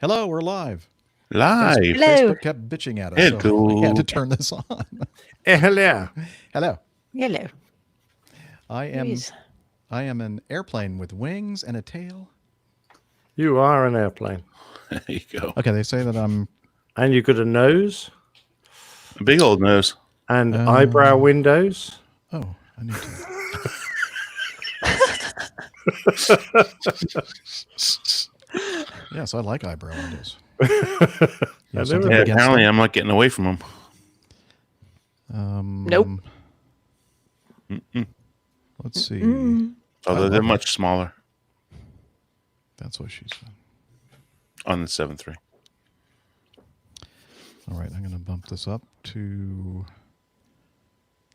Hello, we're live. Live. Hello. Facebook kept bitching at us, so we had to turn this on. Hello. Hello. Hello. I am an airplane with wings and a tail. You are an airplane. There you go. Okay, they say that I'm... And you got a nose. A big old nose. And eyebrow windows. Oh, I need to... Yes, I like eyebrow windows. Yeah, apparently I'm not getting away from them. Nope. Let's see. Although they're much smaller That's what she said. on the 7.3. All right, I'm going to bump this up to...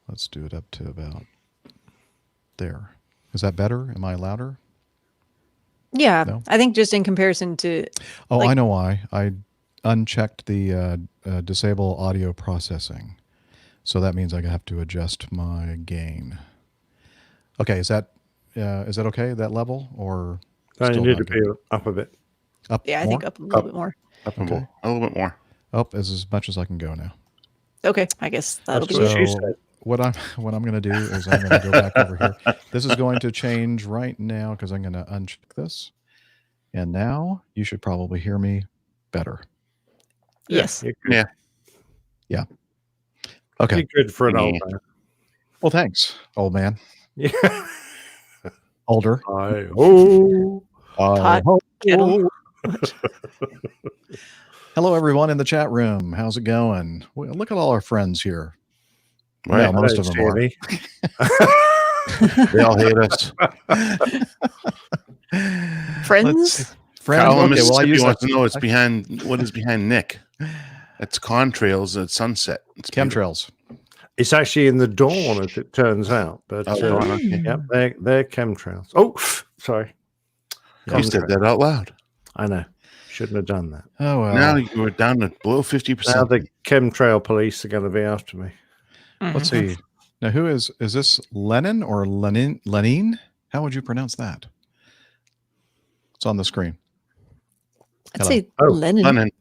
Let's do it up to about there. Is that better? Am I louder? Yeah, No? I think just in comparison to... Oh, like- I know why. I unchecked the disable audio processing. So that means I have to adjust my gain. Okay, is that okay, that level? Or No, you still need not to good? be up a bit. Up Yeah, I more? think up a little bit more. Up and Okay. a little bit more. Oh, as much as I can go now. Okay, I guess that'll That's be what it. she said. What I'm going to do is I'm going to go back over here. This is going to change right now because I'm going to uncheck this. And now you should probably hear me better. Yes. You're good. Yeah. Okay. Pretty good for an old man. Well, thanks, old man. Yeah. Older. Oh. Pot kettle. Hello, everyone in the chat room. How's it going? Well, look at all our friends here. Right. No, most of them are. They all hate us. Friends? Friends. Kyle in Okay, well, I Mississippi use wants to know what is behind Nick. It's contrails at sunset. It's chemtrails. It's actually in the dawn, as it turns out. But dawn, okay. yep, they're chemtrails. Oh, sorry. You said that out loud. I know. Shouldn't have done that. Oh, well. Now we're down to below 50%. Now the chemtrail police are going to be after me. Let's see. Now, who is this Lenin or Lenin? Lenin? How would you pronounce that? It's on the screen. I'd Hello. say Oh, Lenin.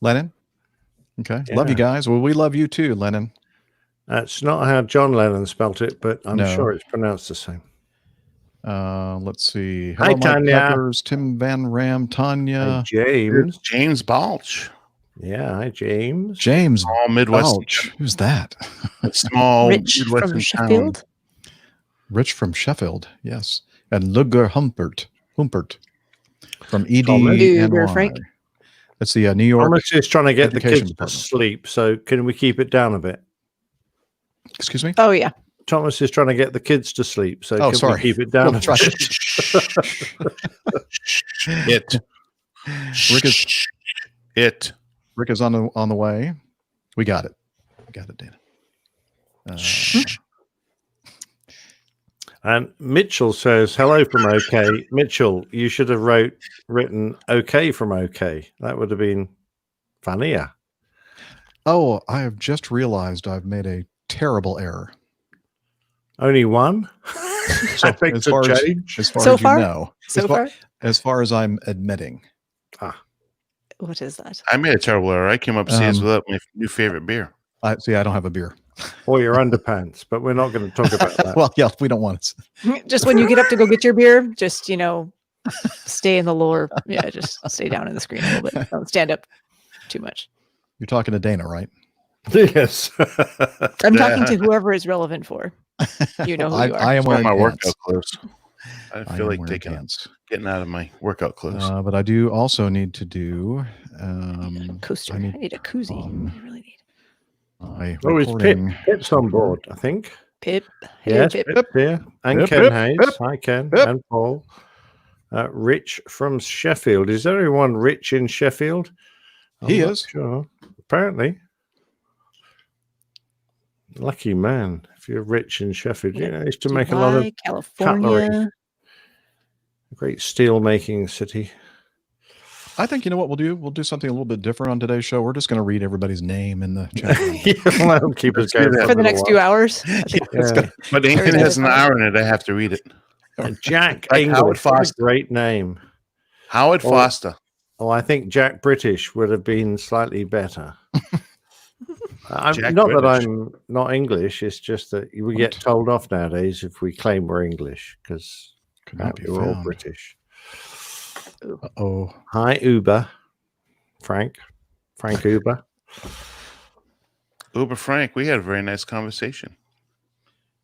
Lenin? Okay. Yeah. Love you guys. Well, we love you too, Lenin. That's not how John Lennon spelt it, but I'm No. sure it's pronounced the same. Let's see. Hi, Hello, Mike Tanya. Peppers, Tim Van Ram, Hi, Tanya, James. James Balch. Yeah, hi, James. James Small Midwestern. Balch. Who's that? Small Rich Midwestern from town. Sheffield. Rich from Sheffield. Yes. And Luger Humpert from Thomas. Luger EDNY. Frank. That's the New York. Thomas is trying to get the Education kids to Department. sleep, so can we keep it down a bit? Excuse me? Oh, yeah. Thomas is trying to get the kids to sleep, so can sorry. we keep it down? We'll a try. bit? Rick is on the way. We got it. Dana. And Mitchell says, hello from OK. Mitchell, you should have written OK from OK. That would have been funnier. Oh, I have just realized I've made a terrible error. Only one? So That makes as a far as, change. as far So as far? you know, So far? as far as I'm admitting. What is that? I made a terrible error. I came upstairs Um, without my new favorite beer. I don't have a beer. Or your underpants, but we're not going to talk about that. Well, yeah, we don't want it. Just when you get up to go get your beer, just, stay in the lower. Yeah, just stay down in the screen a little bit. Don't stand up too much. You're talking to Dana, right? Yes. I'm talking to whoever is relevant for. You know who you are. I am It's one wearing of my pants. workout clothes. I I feel am like wearing taking pants. getting out of my workout clothes. But I do also need to do Coaster. I I need- need a koozie. um, I really need my Oh, it's Pip. recording. Pip's on board, I think. Pip. Hello, Yes, Pip. Pip here. And Pip, Ken Pip, Hayes. Pip, Hi, Ken. Pip. And Paul. Rich from Sheffield. Is there anyone rich in Sheffield? He I'm not is. Sure. Apparently. Lucky man. If you're rich in Sheffield, Yeah. I used to make a lot of Dubai, California. great steel making city. I think you know what we'll do. We'll do something a little bit different on today's show. We're just going to read everybody's name in the chat room. Yeah, that'll keep us Let's do going that. For a the little next while. 2 hours. I think Yeah. But Nathan Very has an good. hour in it. I have to read it. Jack Like English. Howard What a Foster. great name. Howard Oh. Foster. Oh, I think Jack British would have been slightly better. Jack Not that British. I'm not English. It's just that we get told off nowadays if we claim we're English because Could not be we're all found. British. Oh, Hi, Uber. Frank Uber. Uber Frank, we had a very nice conversation.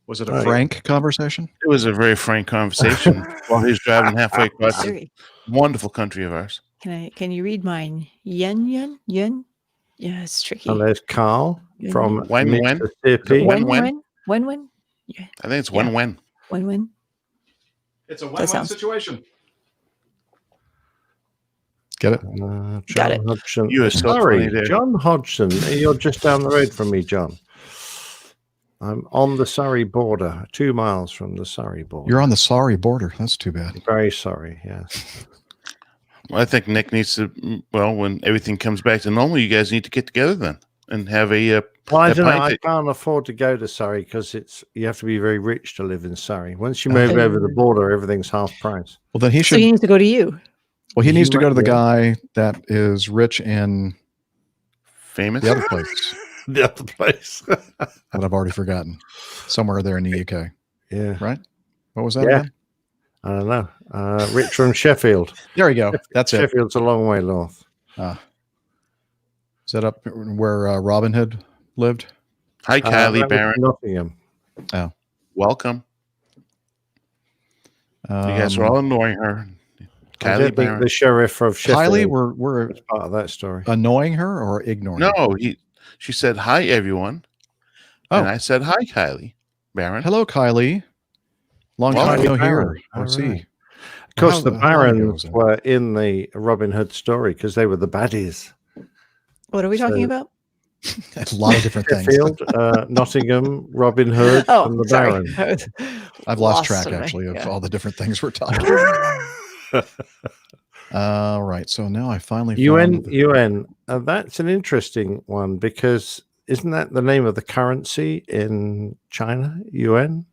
was it a Oh, yeah. frank conversation? It was a very frank conversation while he was driving halfway across the Siri, wonderful country of ours. can you read mine? Yen? Yeah, it's tricky. And there's Carl Yen, from When? Mississippi. When? When? Yeah, I think it's Yeah. when. when? It's a win-win sounds- situation. Get it? John Got it. Hodgson. You are so Sorry, funny there. John Hodgson. You're just down the road from me, John. I'm on the Surrey border, 2 miles from the Surrey border. You're on the sorry border. That's too bad. Very sorry. Yes. Well, I think Nick needs to. Well, when everything comes back to normal, you guys need to get together then and have a. Well, I That don't know. pint I that- can't afford to go to Surrey because you have to be very rich to live in Surrey. Once you move over the border, everything's half price. Well, then he So should. he needs to go to you. Well, he needs to go to the Yeah. guy that is rich in famous. the other place The other place. that I've already forgotten. Somewhere there in the UK, Yeah. right? What was that Yeah. again? I don't know. Rich from Sheffield. There we go. That's it. Sheffield's a long way north. Is that up where Robin Hood lived? Hi, Kylie that was Barron. Nottingham. Welcome. You guys are all annoying her. I Kylie don't think Barron. the sheriff of Sheffield Kylie, we're was part of that story. annoying her or ignoring her? No, she said hi everyone. Oh. And I said hi, Kylie Barron. Hello, Kylie. Long Well, time no Kylie hear Barron. or All see. right. Of course, the How long ago Barons was it? were in the Robin Hood story because they were the baddies. What are we talking So- about? A lot of different things. Sheffield, Nottingham, Robin Hood, and the sorry. Barons. I've lost Lost track something, actually of yeah. all the different things we're talking about. All right. So now I finally found UN. That's an interesting one because isn't that the name of the currency in China? UN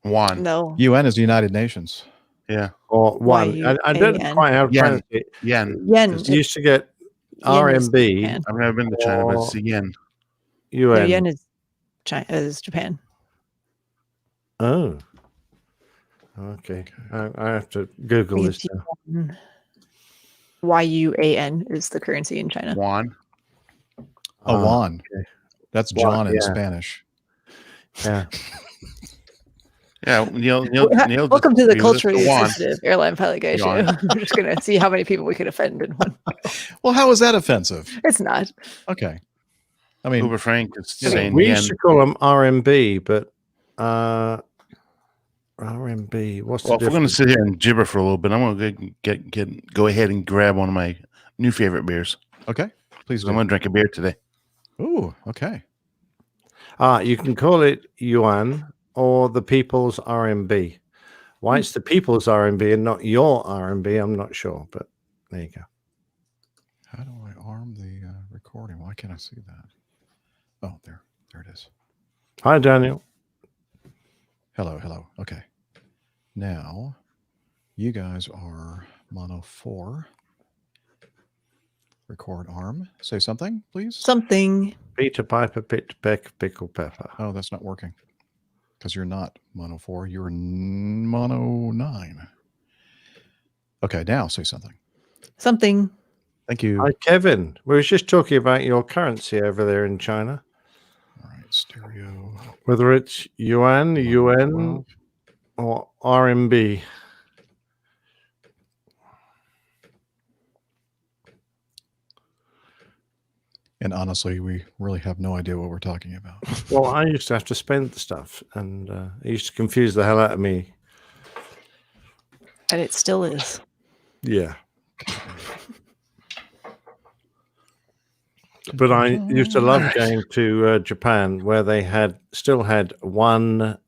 Juan. No. UN is the United Nations. Yeah. or one? I don't know YUAN. quite how to Yen. pronounce it. Yen. Yen. It used to get Yen is RMB, Japan. I've never been to China, but it's the yen. No, UN. yen is China. Is Japan. Oh, okay. I have to Google this now. YUAN is the currency in China. Juan. A Ah, Juan. okay. That's Juan, John in yeah. Spanish. Yeah. Yeah, Neil Welcome to the he was culturally Juan. sensitive airline pilot guy show. Juan. We're just gonna see how many people we could offend in one. Well, how is that offensive? It's not. Okay. I mean, Uber Frank is You know, saying We yen. used to call them RMB, but RMB. What's Well, the if we're going to difference? sit here and gibber for a little bit, I'm going to go ahead and grab one of my new favorite beers. okay. Please I'm do. going to drink a beer today. Ooh, okay. You can call it yuan or the people's RMB. Why it's the people's RMB and not your RMB, I'm not sure, but there you go. How do I arm the recording? Why can't I see that? Oh, there it is. Hi, Daniel. Hello. Okay. Now, you guys are mono 4. Record arm. Say something, please. Something. Peter Piper, Pit Peck, Pickle Pepper. Oh, that's not working. Because you're not mono 4. You're mono 9. Okay, now say something. Something. Thank you. Hi, Kevin. We were just talking about your currency over there in China. All right, stereo. Whether it's yuan, UN, or RMB. And honestly, we really have no idea what we're talking about. Well, I used to have to spend the stuff, and it used to confuse the hell out of me. And it still is. Yeah. But I used to love going to Japan, where they still had one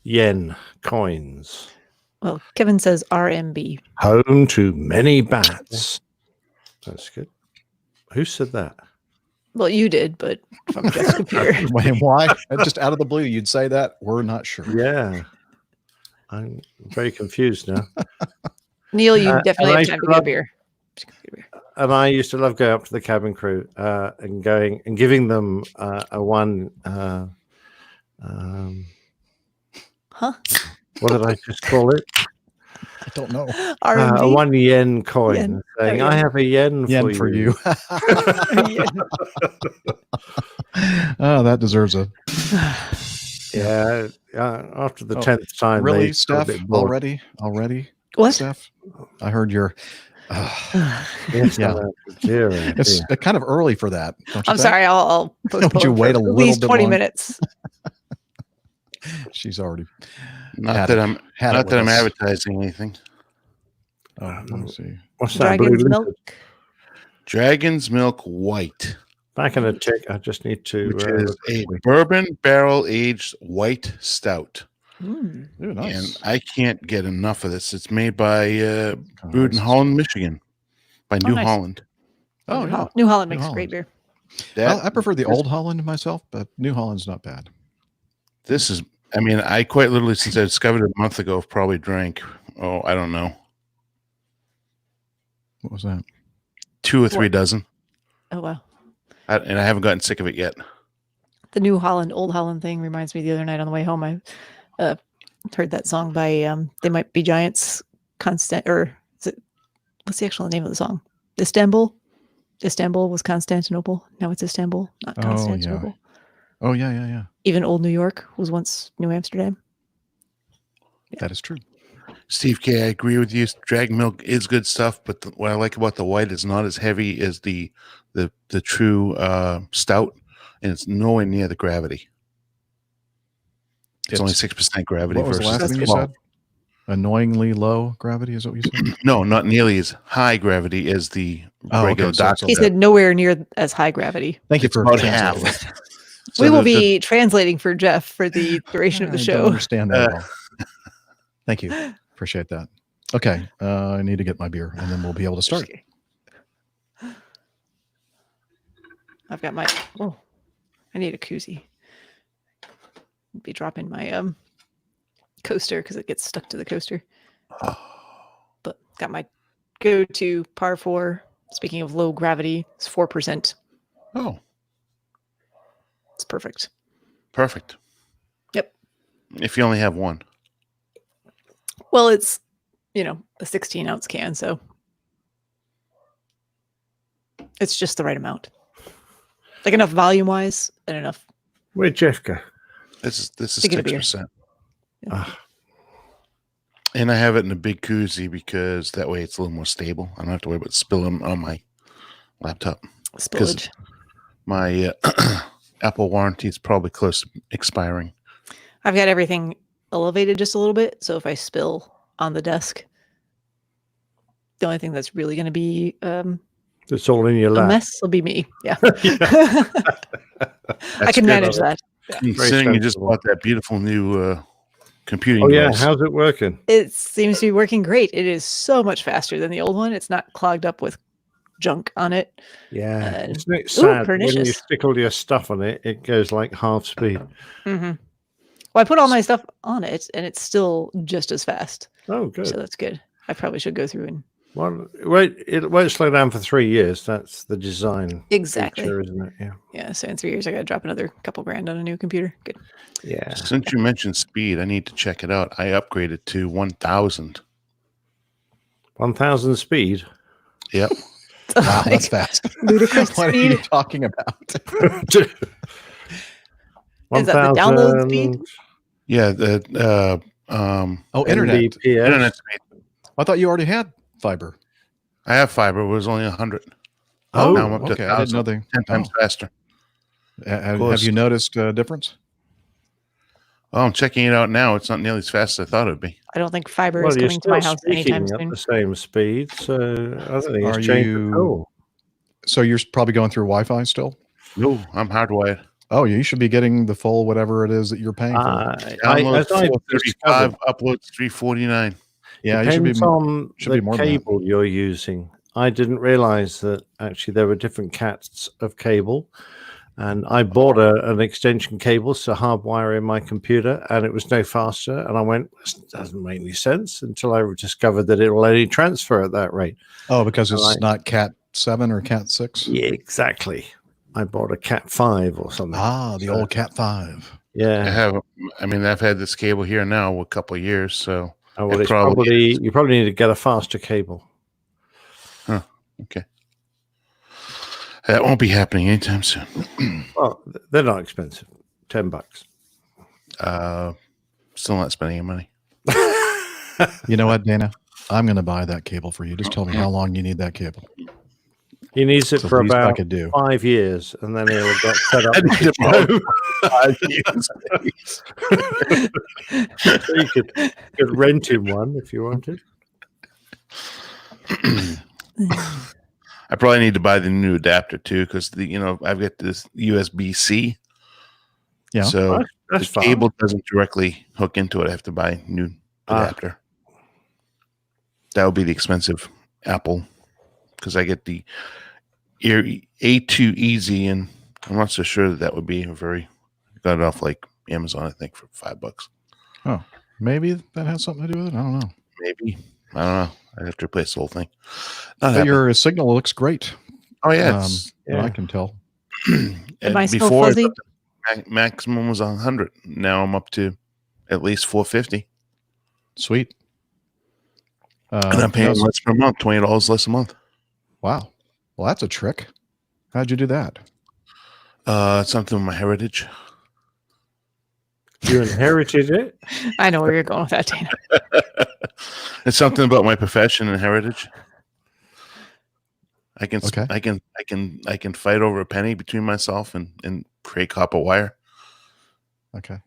yen coins. Well, Kevin says RMB. Home to many bats. That's good. Who said that? Well, you did, but from Jeff's computer. Why? Just out of the blue, you'd say that? We're not sure. Yeah. I'm very confused now. Neil, you and definitely I have used time to to get a love- beer. Just go get a beer. And I used to love going up to the cabin crew and going and giving them a one. Huh? What did I just call it? I don't know. A RMB? 1 yen coin, Yen. saying, Oh, "I yen. have a yen, Yen for you. Yeah. Oh, that deserves a Yeah. After the Oh, 10th time, really, they got a Steph. bit bored. Already, What? Steph. I heard your. Yes, Yeah. I know. Dear, oh It's dear. kind of early for that. Don't you I'm think? sorry. I'll postpone Would you wait for a at little least bit 20 longer? minutes. She's already Not had that it. I'm Had it not with that I'm us. advertising anything. Oh, let me see. What's that? Blue Dragon's Lizard? milk. Dragon's Milk White, Back in a tick. I just need to. which is look a quickly. bourbon barrel aged white stout. Mm. Ooh, nice. And I can't get enough of this. It's made by brewed in Nice. Holland, Michigan, by New nice. Holland. Oh, yeah. New Holland New makes Holland. great beer. Well, I prefer the Old Holland myself, but New Holland's not bad. This is, I mean, I quite literally, since I discovered it a month ago, have probably drank, I don't know, What was that? 2 or 3 What? dozen. Oh, wow. And I haven't gotten sick of it yet. The New Holland, Old Holland thing reminds me the other night on the way home. I heard that song by They Might Be Giants, Constant, or is it, what's the actual name of the song? Istanbul? Istanbul was Constantinople. Now it's Istanbul, not Oh, Constantinople. Oh, yeah. Even Old New York was once New Amsterdam. That is true. Steve K, I agree with you. Dragon milk is good stuff, but what I like about the white is not as heavy as the true stout, and it's nowhere near the gravity. It's only 6% gravity What was the versus last thing you 12. said? Annoyingly low gravity is what you said? No, not nearly as high gravity as the Oh, regular okay, so dark. it's a He bit- said nowhere near as high gravity. Thank you It's for about translating. half. So We will the- be translating for Jeff for the duration of the I show. don't understand that at all. Thank you. Appreciate that. Okay, I need to get my beer, and then we'll be able to start. Okay. I've got my. Oh, I need a koozie. Be dropping my coaster because it gets stuck to the coaster. But got my go-to par 4. Speaking of low gravity, it's 4%. Oh, It's perfect. perfect. Yep. If you only have one. Well, it's a 16-ounce can, so it's just the right amount. Like enough volume-wise and enough. Where'd Jeff go? This is To get a beer. 6%. Ah, And I have it in a big koozie because that way it's a little more stable. I don't have to worry about spilling on my laptop. Spillage. My Apple warranty is probably close to expiring. I've got everything elevated just a little bit, so if I spill on the desk, the only thing that's really going to be it's all in your a lap. mess will be me. Yeah. Yeah. I can good. manage that. Considering you just sensible. bought that beautiful new computing Oh yeah, device. how's it working? It seems to be working great. It is so much faster than the old one. It's not clogged up with junk on it. Yeah, isn't it ooh, sad when you pernicious. stick all your stuff on it? It goes like half speed. Hmm. Well, I put all my stuff on it, and it's still just as fast. Oh, good. So that's good. I probably should go through and Well, it won't slow down for 3 years. That's the design exactly. feature, isn't it? Yeah. Yeah. So in 3 years, I got to drop another couple grand on a new computer. Good. Yeah. Since you mentioned speed, I need to check it out. I upgraded to 1,000. 1,000 speed. Yep. Wow, that's fast. Ludicrous What are you speed. talking about? Is that the download speed? 1,000 Yeah. The Internet. Mbps. internet speed. I thought you already had fiber. I have fiber. It was only 100. Oh, now I'm up to okay. I didn't know 1,000. they. 10 times faster. Have course. you noticed a difference? Oh, I'm checking it out now. It's not nearly as fast as I thought it would be. I don't think fiber Well, is you're coming to my still house anytime speaking at soon. the same speed, so I don't think it's Are changed you- at all. So you're probably going through Wi-Fi still? No, I'm hardwired. Oh, you should be getting the full whatever it is that you're paying for. Download as I've 435, discovered, uploads 349. Yeah, you should be. depends on should the be more than that. cable you're using. I didn't realize that actually there were different cats of cable. And I bought an extension cable to hardwire in my computer, and it was no faster. And I went, this doesn't make any sense, until I discovered that it will only transfer at that rate. Oh, because And it's not Cat 7 or Cat 6? Yeah, exactly. I bought a Cat 5 or something. Ah, the old Cat 5. Yeah. I've had this cable here now a couple of years, so Oh, well, you probably need to get a faster cable. Huh. Okay. That won't be happening anytime soon. Well, they're not expensive. $10. Still not spending any money. You know what, Dana? I'm going to buy that cable for you. Just tell me how long you need that cable. He needs it It's the for least I about could do. 5 years, and then he'll get set up. I need to buy 5 years. So you could rent him one if you wanted. I probably need to buy the new adapter too, because I've got this USB-C. Yeah. So That's the fine. cable doesn't directly hook into it. I have to buy a new adapter. That would be the expensive Apple, because I get the A2 Easy, and I'm not so sure that would be I got it off like Amazon, I think, for $5. Oh, maybe that has something to do with it. I don't know. Maybe. I don't know. I'd have to replace the whole thing. But your signal looks great. Oh yeah, I can tell. Am I still before fuzzy? maximum was 100. Now I'm up to at least 450, Sweet. and I'm paying less per month, $20 less a month. Wow. Well, that's a trick. How'd you do that? Something with my heritage. You inherited it? I know where you're going with that, Dana. It's something about my profession and heritage. I can Okay. I can fight over a penny between myself and create copper wire. Okay.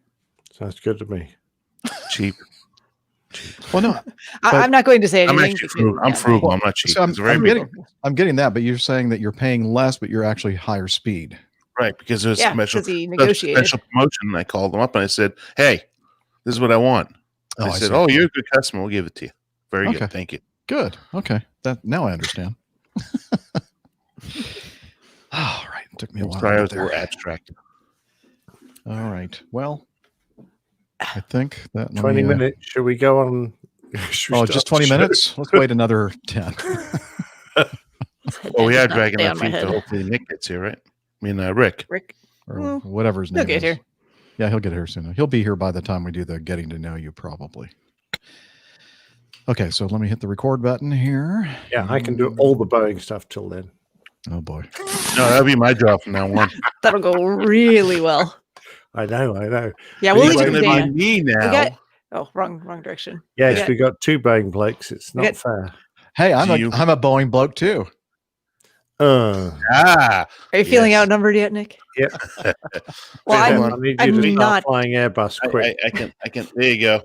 Sounds good to me. Cheap. Well, no. I'm not going to say anything. I'm actually frugal. I'm frugal. I'm not cheap. So It's very I'm getting that, but you're saying that you're paying less, but you're actually higher speed. right, because there's Yeah, special, 'cause he negotiated. special promotion. I called them up and I said, "Hey, this is what I want." Oh, I I said, see. "Oh, you're a good customer. We'll give it to you." Very Okay. good. Thank you. Good. Okay. That now I understand. All right. It took me a while. Sorry, I to was get a little there. abstract. All right. Well, I think that 20 minutes. Should we go on? Oh, just 20 minutes? Let's wait another 10. Well, we are Not dragging stay our on my feet. head. So hopefully Nick gets here, right? I mean, Rick. Rick, Or whatever his he'll name get is. here. Yeah, he'll get here soon. He'll be here by the time we do the getting to know you, probably. Okay, so let me hit the record button here. Yeah, I can do all the Boeing stuff till then. Oh, boy. No, that'll be my job from now on. That'll go really well. I know. Yeah, we'll It's leave it going to to Dana. be me now. got- Oh, wrong direction. Yes, Yeah. we got 2 Boeing blokes. It's not got- fair. Hey, I'm Do you- a Boeing bloke, too. Ah, Are you feeling Yes. outnumbered yet, Nick? Yeah. Well, Wait, I hold need you I'm to start not. flying Airbus quick. I can. There you go.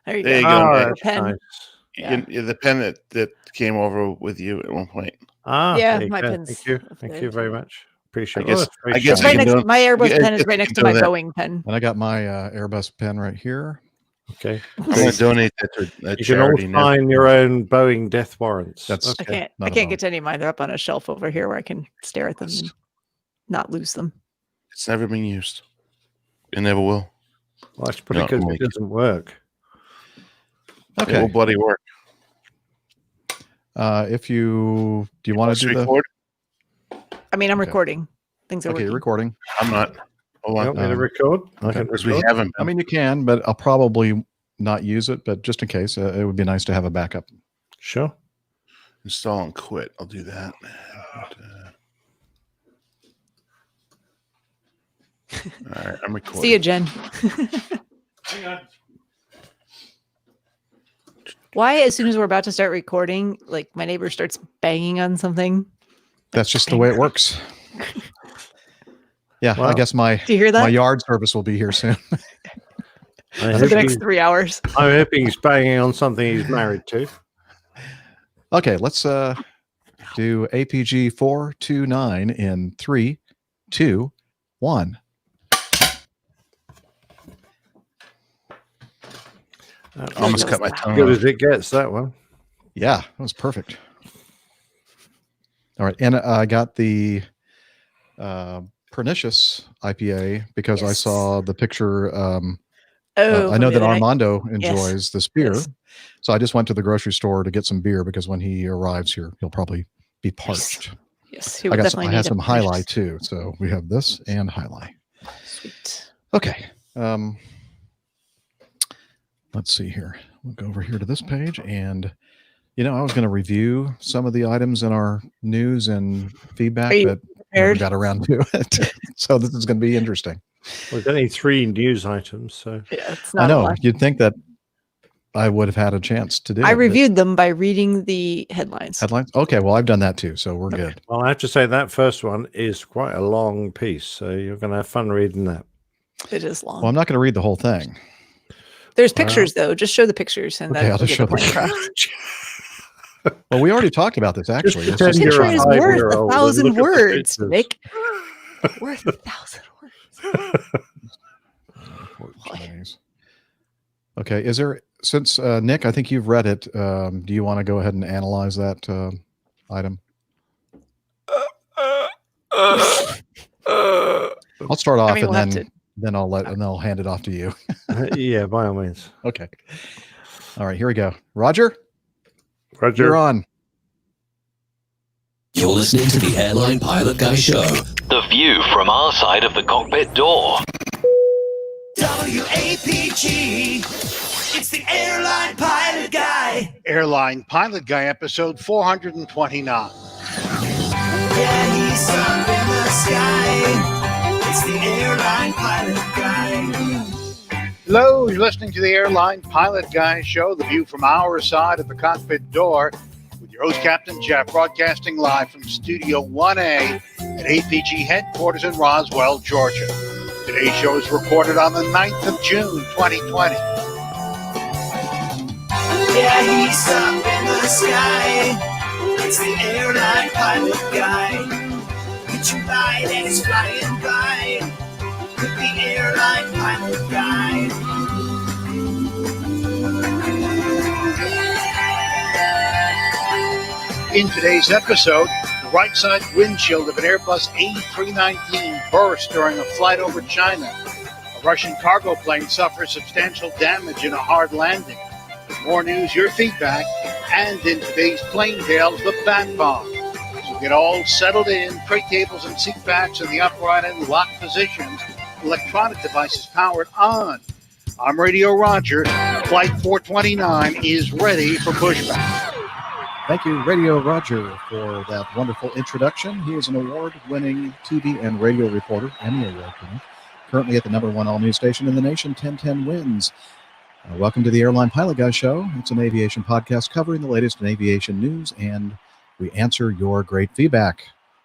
There you There go. you go. Oh, Nick. that's Pen. nice. Yeah. The pen that came over with you at one point. Yeah, There you my go. pen's Thank you. up Thank there, you very too. much. Appreciate I guess- it. Oh, I very guess It's you right can next. do it. My Airbus Yeah, pen is if right you next can to my do that. Boeing pen. And I got my Airbus pen right here. Okay. I'm going to donate that to a You can all charity. now. sign your own Boeing death warrants. That's- I okay. can't. not I a can't bone. get to any of mine. They're up on a shelf over here where I can stare at them and not lose them. It's never been used. It never will. Well, that's probably No, because like- it doesn't work. It Okay. will bloody work. Do you want Let's to do the? record. I mean, I'm Okay. recording. Things are Okay, you're working. recording. I'm not. Hold You on. want me to Um, record? I okay. can Because we record. haven't. I mean, you can, but I'll probably not use it. But just in case, it would be nice to have a backup. Sure. Install and quit. I'll do that. All right, I'm recording. See you, Jen. Why, as soon as we're about to start recording, like my neighbor starts banging on something? That's just the way it works. Yeah, I Well, guess my Do you hear that? my yard service will be here soon. I For hope the next he's- 3 hours. I'm hoping he's banging on something he's married to. Okay, let's do APG 429 in 3, 2, 1. That's Almost That cut my was tongue good off. as it gets, that one. Yeah, that was perfect. All right, and I got the pernicious IPA because I Yes. saw the picture. Oh, I from know the that other night. Armando enjoys this beer. Yes. So I just went to the grocery store to get some beer because when he arrives here, he'll probably be parched. Yes, he I will got definitely I need had a some High pernicious. Life too. So we have this and High Life. Sweet. Okay. Let's see here. We'll go over here to this page. And, I was going to review some of the items in our news and feedback, Are you but never prepared? got around to it. So this is going to be interesting. We've only 3 news items, so Yeah, it's I not a know. lot. You'd think that I would have had a chance to do it. I but- reviewed them by reading the headlines. Headlines? Okay, well, I've done that too, so we're good. well, I have to say that first one is quite a long piece, so you're going to have fun reading that. It is long. Well, I'm not going to read the whole thing. There's pictures though. Just show the pictures, and Okay, I'll that'll just get the show the point across. Well, we already talked about this, actually. It's pretend just- you're Picture a is worth 5-year-old and 1,000 look at the words, pictures. Nick. Worth 1,000 words. Chinese. Okay, is there, since Nick, I think you've read it, do you want to go ahead and analyze that item? I'll start off mean, we'll have and then I'll hand it off to you. Yeah, by all means. Okay. All right, here we go. Roger, Roger. you're on. You're listening to the Airline Pilot Guy Show. The view from our side of the cockpit door. WAPG. It's the Airline Pilot Guy. Airline Pilot Guy, episode 429. Yeah, he's up in the sky. It's the Airline Pilot Guy. Hello, you're listening to the Airline Pilot Guy show, the view from our side of the cockpit door, with your host, Captain Jeff, broadcasting live from Studio 1A at APG headquarters in Roswell, Georgia. Today's show is recorded on the 9th of June, 2020. Yeah, he's up in the sky. It's the Airline Pilot Guy. Get you right and it's flying by. With the Airline Pilot Guy. In today's episode, the right side windshield of an Airbus A319 burst during a flight over China. A Russian cargo plane suffers substantial damage in a hard landing. More news, your feedback, and in today's Plane Tales, the Bat Bomb. So get all settled in, tray tables and seat backs in the upright and locked positions, electronic devices powered on. I'm Radio Roger. Flight 429 is ready for pushback. Thank you, Radio Roger, for that wonderful introduction. He is an award-winning TV and radio reporter, Emmy Award winner, currently at the #1 all-news station in the nation, 1010 Wins. Welcome to the Airline Pilot Guy Show. It's an aviation podcast covering the latest in aviation news, and we answer your great feedback.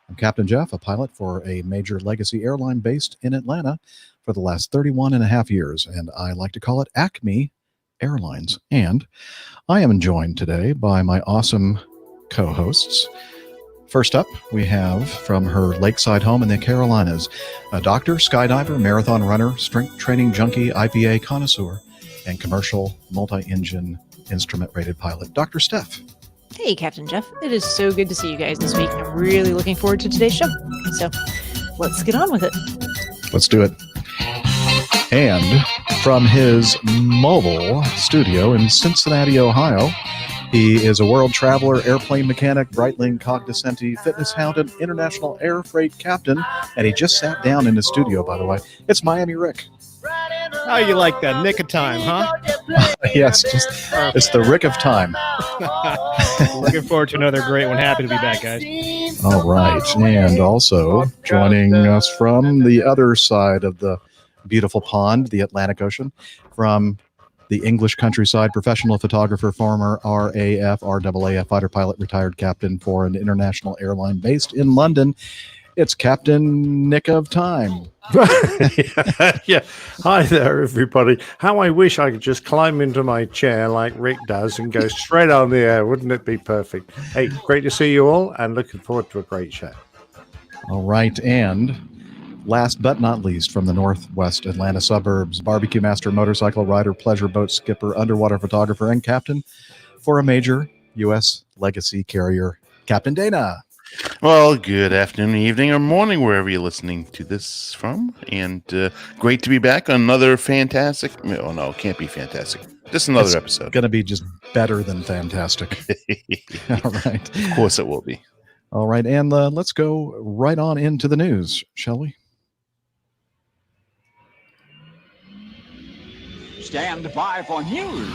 I'm Captain Jeff, a pilot for a major legacy airline based in Atlanta for the last 31 and a half years, and I like to call it Acme Airlines. And I am joined today by my awesome co-hosts. First up, we have from her lakeside home in the Carolinas, a doctor, skydiver, marathon runner, strength training junkie, IPA connoisseur, and commercial multi-engine instrument-rated pilot, Dr. Steph. Hey, Captain Jeff. It is so good to see you guys this week. I'm really looking forward to today's show. So let's get on with it. Let's do it. And from his mobile studio in Cincinnati, Ohio, he is a world traveler, airplane mechanic, Breitling cognoscenti, fitness hound, and international air freight captain. And he just sat down in the studio, by the way. It's Miami Rick. How you like that? Nick of time, huh? Yes, it's the Rick of time. Looking forward to another great one. Happy to be back, guys. All right. And also joining us from the other side of the beautiful pond, the Atlantic Ocean, from the English countryside, professional photographer, former RAF fighter pilot, retired captain for an international airline based in London. It's Captain Nick of Time. Yeah. Hi there, everybody. How I wish I could just climb into my chair like Rick does and go straight on the air. Wouldn't it be perfect? Hey, great to see you all and looking forward to a great show. All right. And last but not least, from the northwest Atlanta suburbs, barbecue master, motorcycle rider, pleasure boat skipper, underwater photographer, and captain for a major U.S. legacy carrier, Captain Dana. Well, good afternoon, evening, or morning, wherever you're listening to this from. And great to be back on another fantastic. Oh, no, it can't be fantastic. Just another It's episode. going to be just better than fantastic. All right. Of course it will be. All right. And let's go right on into the news, shall we? Stand by for news.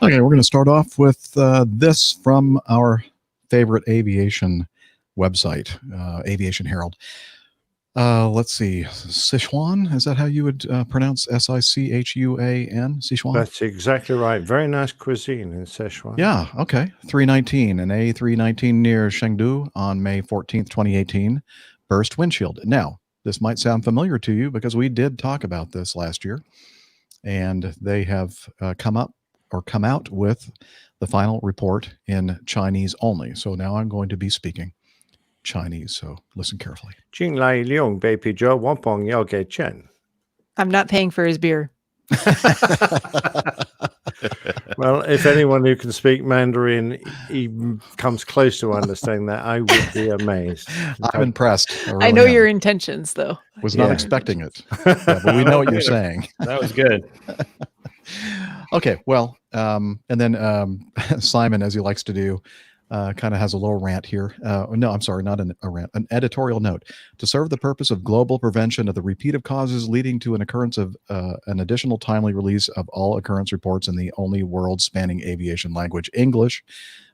Okay, we're going to start off with this from our favorite aviation website, Aviation Herald. Let's see, Sichuan, is that how you would pronounce Sichuan? Sichuan? That's exactly right. Very nice cuisine in Sichuan. Yeah, okay. 319, an A319 near Chengdu on May 14th, 2018, burst windshield. Now, this might sound familiar to you because we did talk about this last year, and they have come out with the final report in Chinese only. So now I'm going to be speaking Chinese, so listen carefully. 进来用被啤酒我朋友给钱 I'm not paying for his beer. Well, if anyone who can speak Mandarin even comes close to understanding that, I would be amazed. I'm impressed. I really know am. your intentions, though. Was not Yeah. expecting it, yeah, but we know what you're saying. That was good. Okay, well, and then Simon, as he likes to do, kind of has a little rant here. No, I'm sorry, not a rant, an editorial note. To serve the purpose of global prevention of the repeat of causes leading to an occurrence of an additional timely release of all occurrence reports in the only world-spanning aviation language, English,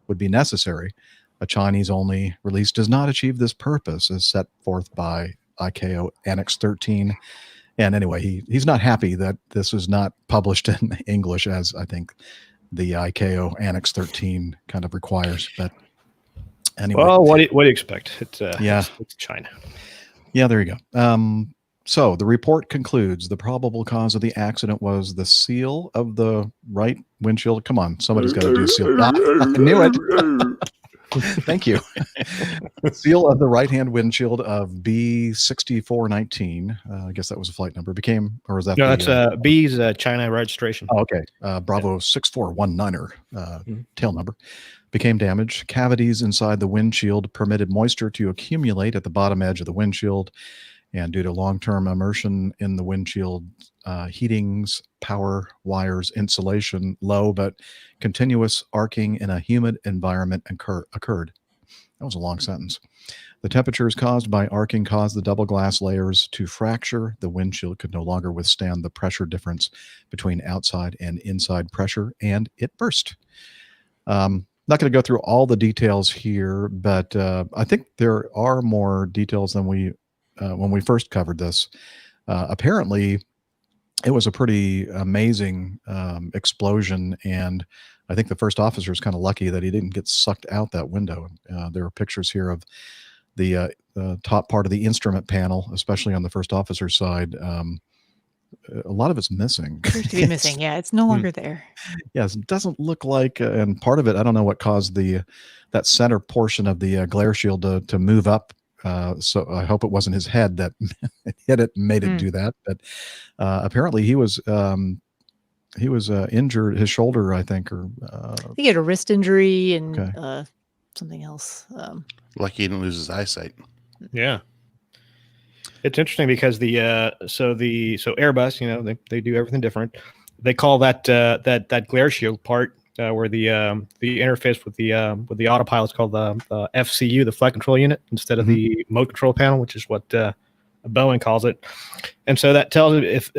would be necessary. A Chinese-only release does not achieve this purpose as set forth by ICAO Annex 13. And anyway, he's not happy that this is not published in English, as I think the ICAO Annex 13 kind of requires. But anyway. Well, what do you expect? Yeah. It's China. Yeah, there you go. So the report concludes the probable cause of the accident was the seal of the right windshield. Come on, somebody's got to do seal. I knew it. Thank you. Seal of the right-hand windshield of B6419. I guess that was a flight number. Became, or was that? No, that's B's China registration. Oh, okay. Bravo 6419er tail number became damaged. Cavities inside the windshield permitted moisture to accumulate at the bottom edge of the windshield, and due to long-term immersion in the windshield, heatings, power wires, insulation, low but continuous arcing in a humid environment occurred. That was a long sentence. The temperatures caused by arcing caused the double glass layers to fracture. The windshield could no longer withstand the pressure difference between outside and inside pressure, and it burst. Not going to go through all the details here, but I think there are more details than when we first covered this. Apparently, it was a pretty amazing explosion, and I think the first officer is kind of lucky that he didn't get sucked out that window. There are pictures here of the top part of the instrument panel, especially on the first officer's side. A lot of it's missing. Appears to be missing. Yeah, it's no longer there. Yes, it doesn't look like, and part of it, I don't know what caused that center portion of the glare shield to move up. So I hope it wasn't his head that hit it and made it do that. But apparently he was injured, his shoulder, I think, or I think he had a wrist injury and Okay. Something else. Lucky he didn't lose his eyesight. Yeah. It's interesting because so Airbus, they do everything different. They call that glare shield part where the interface with the autopilot is called the FCU, the flight control unit, instead of the mode control panel, which is what Boeing calls it. And so that tells if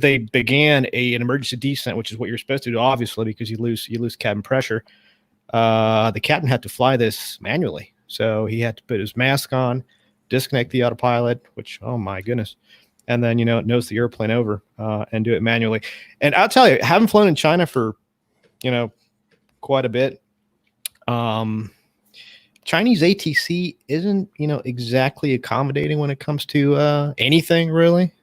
they began an emergency descent, which is what you're supposed to do, obviously, because you lose cabin pressure. The captain had to fly this manually, so he had to put his mask on, disconnect the autopilot, which, oh my goodness, and then nose the airplane over and do it manually. And I'll tell you, having flown in China for quite a bit, Chinese ATC isn't, exactly accommodating when it comes to anything really.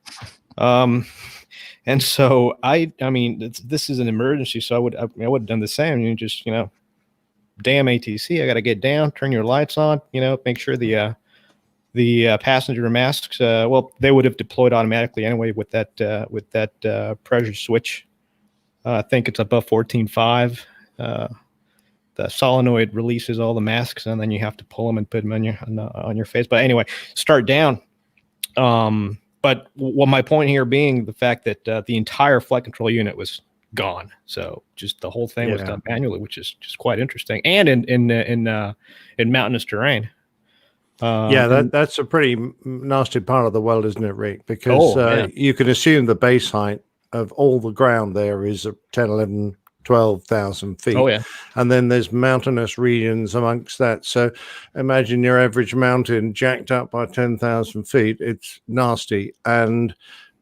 And so I mean, this is an emergency, so I would have done the same. You just, damn ATC, I got to get down, turn your lights on, make sure the passenger masks. Well, they would have deployed automatically anyway with that pressure switch. I think it's above 14.5. The solenoid releases all the masks, and then you have to pull them and put them on your face. But anyway, start down. But what my point here being the fact that the entire flight control unit was gone, so just the whole thing was done manually, which is just quite interesting, and in mountainous terrain. That's a pretty nasty part of the world, isn't it, Rick? Because you can assume the base height of all the ground there is 10, 11, 12,000 feet. Oh, yeah. And then there's mountainous regions amongst that. So imagine your average mountain jacked up by 10,000 feet. It's nasty. And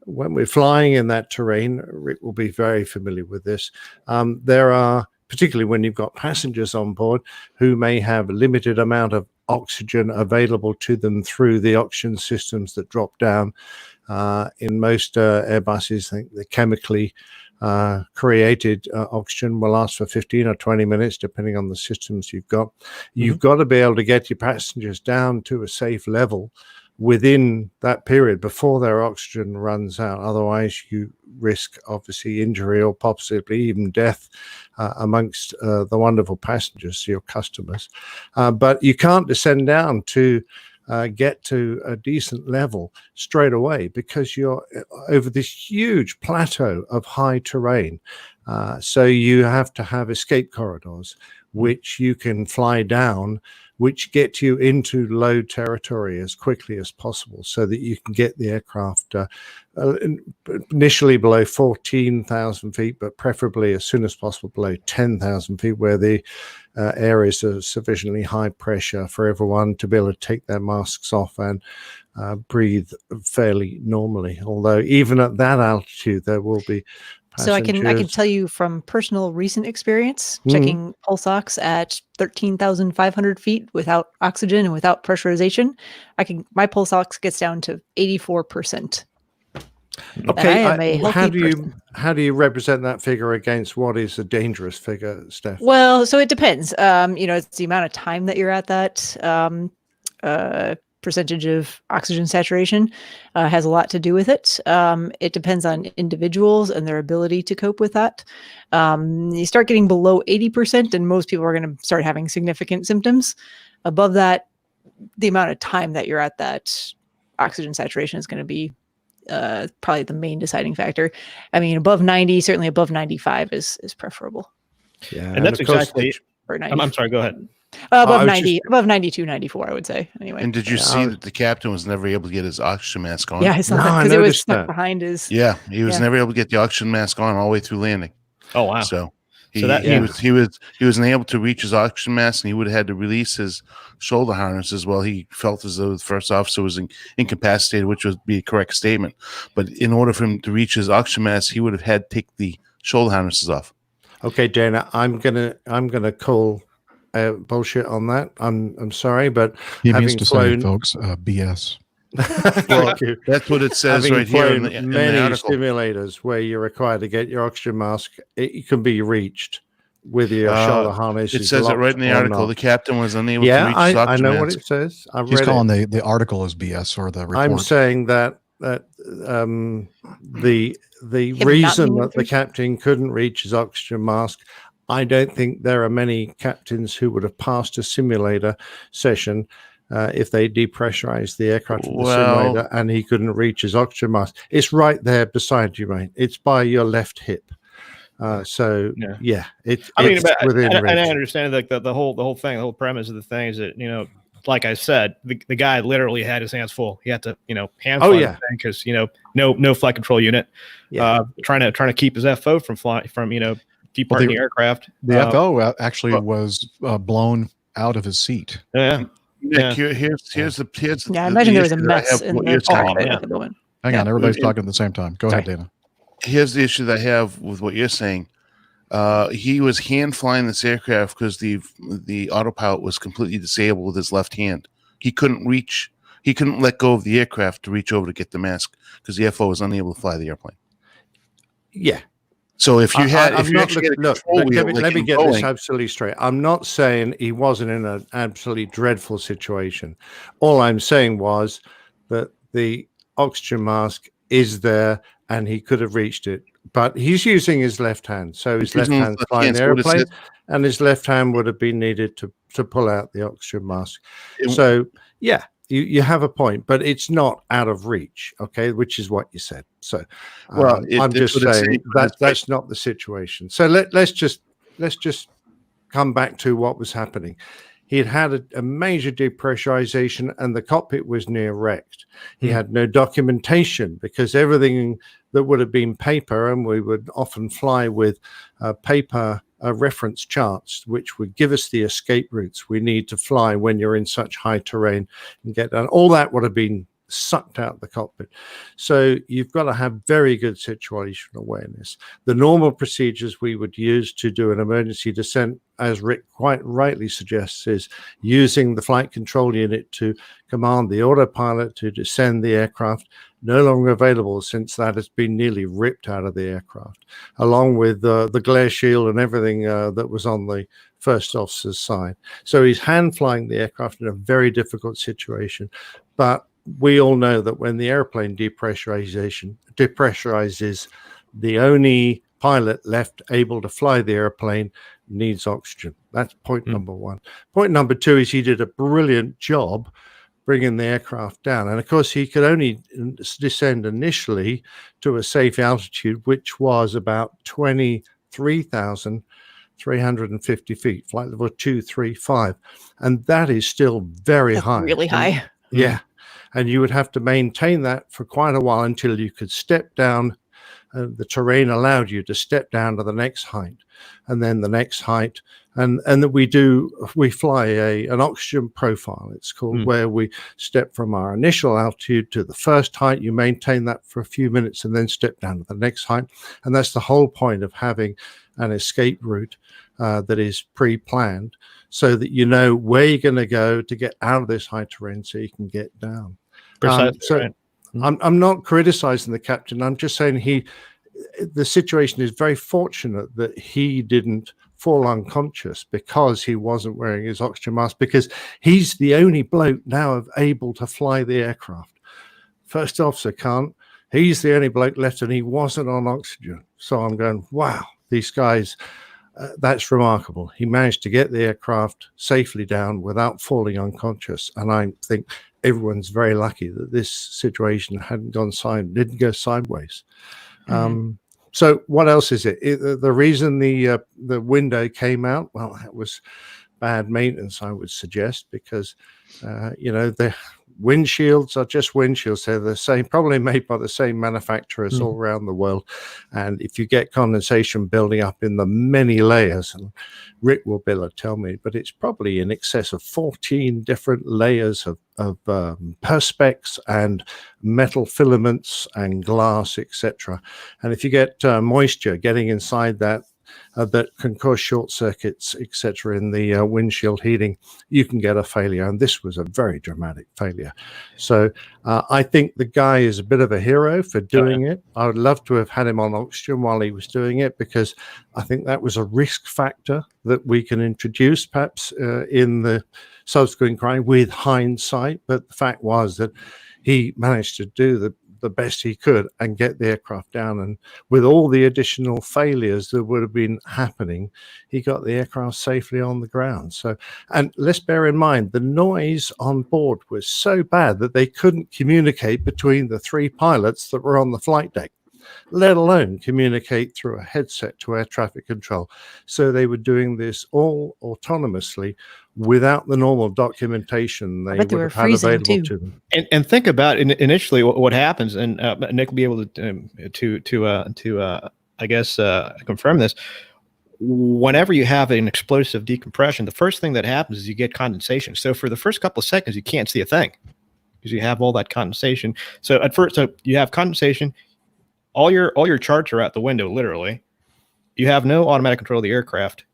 when we're flying in that terrain, Rick will be very familiar with this. There are, particularly when you've got passengers on board who may have a limited amount of oxygen available to them through the oxygen systems that drop down. In most Airbuses, I think the chemically created oxygen will last for 15 or 20 minutes, depending on the systems you've got. You've got to be able to get your passengers down to a safe level within that period before their oxygen runs out. Otherwise, you risk, obviously, injury or possibly even death amongst the wonderful passengers, your customers. But you can't descend down to get to a decent level straight away because you're over this huge plateau of high terrain. So you have to have escape corridors, which you can fly down, which get you into low territory as quickly as possible so that you can get the aircraft initially below 14,000 feet, but preferably as soon as possible below 10,000 feet, where the areas are sufficiently high pressure for everyone to be able to take their masks off and breathe fairly normally. Although even at that altitude, there will be So I can tell you from personal recent experience, checking pulse ox at 13,500 feet without oxygen and without pressurization, my pulse ox gets down to 84%. Okay, I am a healthy person. How do you represent that figure against what is a dangerous figure, Steph? Well, so it depends. It's the amount of time that you're at that percentage of oxygen saturation has a lot to do with it. It depends on individuals and their ability to cope with that. You start getting below 80%, and most people are going to start having significant symptoms. Above that, the amount of time that you're at that oxygen saturation is going to be probably the main deciding factor. I mean, above 90, certainly above 95 is preferable. Yeah, and that's exactly. Or 90. I'm sorry. Go ahead. Above 90, above 92, 94, I would say. Anyway. And did you see that the captain was never able to get his oxygen mask on? Yeah, I saw that because it was stuck behind his. Yeah, he was never able to get the oxygen mask on all the way through landing. Oh wow! So he wasn't able to reach his oxygen mask, and he would have had to release his shoulder harness as well. He felt as though the first officer was incapacitated, which would be a correct statement. But in order for him to reach his oxygen mask, he would have had to take the shoulder harnesses off. Okay, Dana, I'm gonna call bullshit on that. I'm sorry, but he means to say, folks, BS. Well, that's what it says right here in the article. Simulators where you're required to get your oxygen mask, it can be reached with your shoulder harness. It says it right in the article. The captain was unable to reach his oxygen mask. I know what it says. He's calling the article as BS or the report. I'm saying that the reason that the captain couldn't reach his oxygen mask, I don't think there are many captains who would have passed a simulator session if they depressurized the aircraft with the simulator and he couldn't reach his oxygen mask. It's right there beside you, mate. It's by your left hip. It's within range. And I understand like the whole thing, the whole premise of the thing is that, like I said, the guy literally had his hands full. He had to, hand fly the thing because, no flight control unit, trying to keep his FO from departing the aircraft. The FO actually was blown out of his seat. Yeah. Nick, here's the I imagine there was a mess in the cockpit. Hang on, everybody's talking at the same time. Go ahead, Dana. Here's the issue that I have with what you're saying. He was hand flying this aircraft because the autopilot was completely disabled with his left hand. He couldn't let go of the aircraft to reach over to get the mask because the FO was unable to fly the airplane. Yeah. So if you had, I'm if you not actually had a look. control wheel, Let me in get this Boeing, absolutely straight. I'm not saying he wasn't in an absolutely dreadful situation. All I'm saying was that the oxygen mask is there and he could have reached it, but he's using his left hand, so his left hand's flying the so what it airplane, said- and his left hand would have been needed to pull out the oxygen mask. it- So yeah, you have a point, but it's not out of reach, okay, which is what you said. So Well, I'm that's just what it's saying saying, but that it's that's not the situation. So let's just come back to what was happening. He had a major depressurization and the cockpit was near wrecked. He had no documentation because everything that would have been paper, and we would often fly with paper reference charts, which would give us the escape routes we need to fly when you're in such high terrain and get done. All that would have been sucked out the cockpit. So you've got to have very good situational awareness. The normal procedures we would use to do an emergency descent, as Rick quite rightly suggests, is using the flight control unit to command the autopilot to descend the aircraft, no longer available since that has been nearly ripped out of the aircraft, along with the glare shield and everything that was on the first officer's side. So he's hand flying the aircraft in a very difficult situation. But we all know that when the airplane depressurizes, the only pilot left able to fly the airplane needs oxygen. That's point number one. Point number two is he did a brilliant job bringing the aircraft down. And of course, he could only descend initially to a safe altitude, which was about 23,350 feet, flight level 235. And that is still very high. Really high. Yeah. And you would have to maintain that for quite a while until you could step down. The terrain allowed you to step down to the next height and then the next height. And that we fly an oxygen profile, it's called, where we step from our initial altitude to the first height. You maintain that for a few minutes and then step down to the next height. And that's the whole point of having an escape route that is pre-planned, so that you know where you're going to go to get out of this high terrain so you can get down. Precisely. I'm not criticizing the captain. I'm just saying the situation is very fortunate that he didn't fall unconscious because he wasn't wearing his oxygen mask, because he's the only bloke now able to fly the aircraft. First officer can't. He's the only bloke left and he wasn't on oxygen. So I'm going, wow, these guys, that's remarkable. He managed to get the aircraft safely down without falling unconscious. And I think everyone's very lucky that this situation didn't go sideways. So what else is it? The reason the window came out, well, that was bad maintenance, I would suggest, because the windshields are just windshields. They're the same, probably made by the same manufacturers all around the world. And if you get condensation building up in the many layers, and Rick will be able to tell me, but it's probably in excess of 14 different layers of perspex and metal filaments and glass, etc. And if you get moisture getting inside that can cause short circuits, etc. in the windshield heating, you can get a failure. And this was a very dramatic failure. So I think the guy is a bit of a hero for doing it. I would love to have had him on oxygen while he was doing it, because I think that was a risk factor that we can introduce perhaps in the subsequent crime with hindsight. But the fact was that he managed to do the best he could and get the aircraft down, and with all the additional failures that would have been happening, he got the aircraft safely on the ground. So, and let's bear in mind, the noise on board was so bad that they couldn't communicate between the three pilots that were on the flight deck, let alone communicate through a headset to air traffic control. So they were doing this all autonomously without the normal documentation they would have had available to them. And think about initially what happens, and Nick will be able to I guess confirm this. Whenever you have an explosive decompression, the first thing that happens is you get condensation. So for the first couple of seconds, you can't see a thing because you have all that condensation. So at first, you have condensation. All your charts are out the window, literally. you have no automatic control of the aircraft.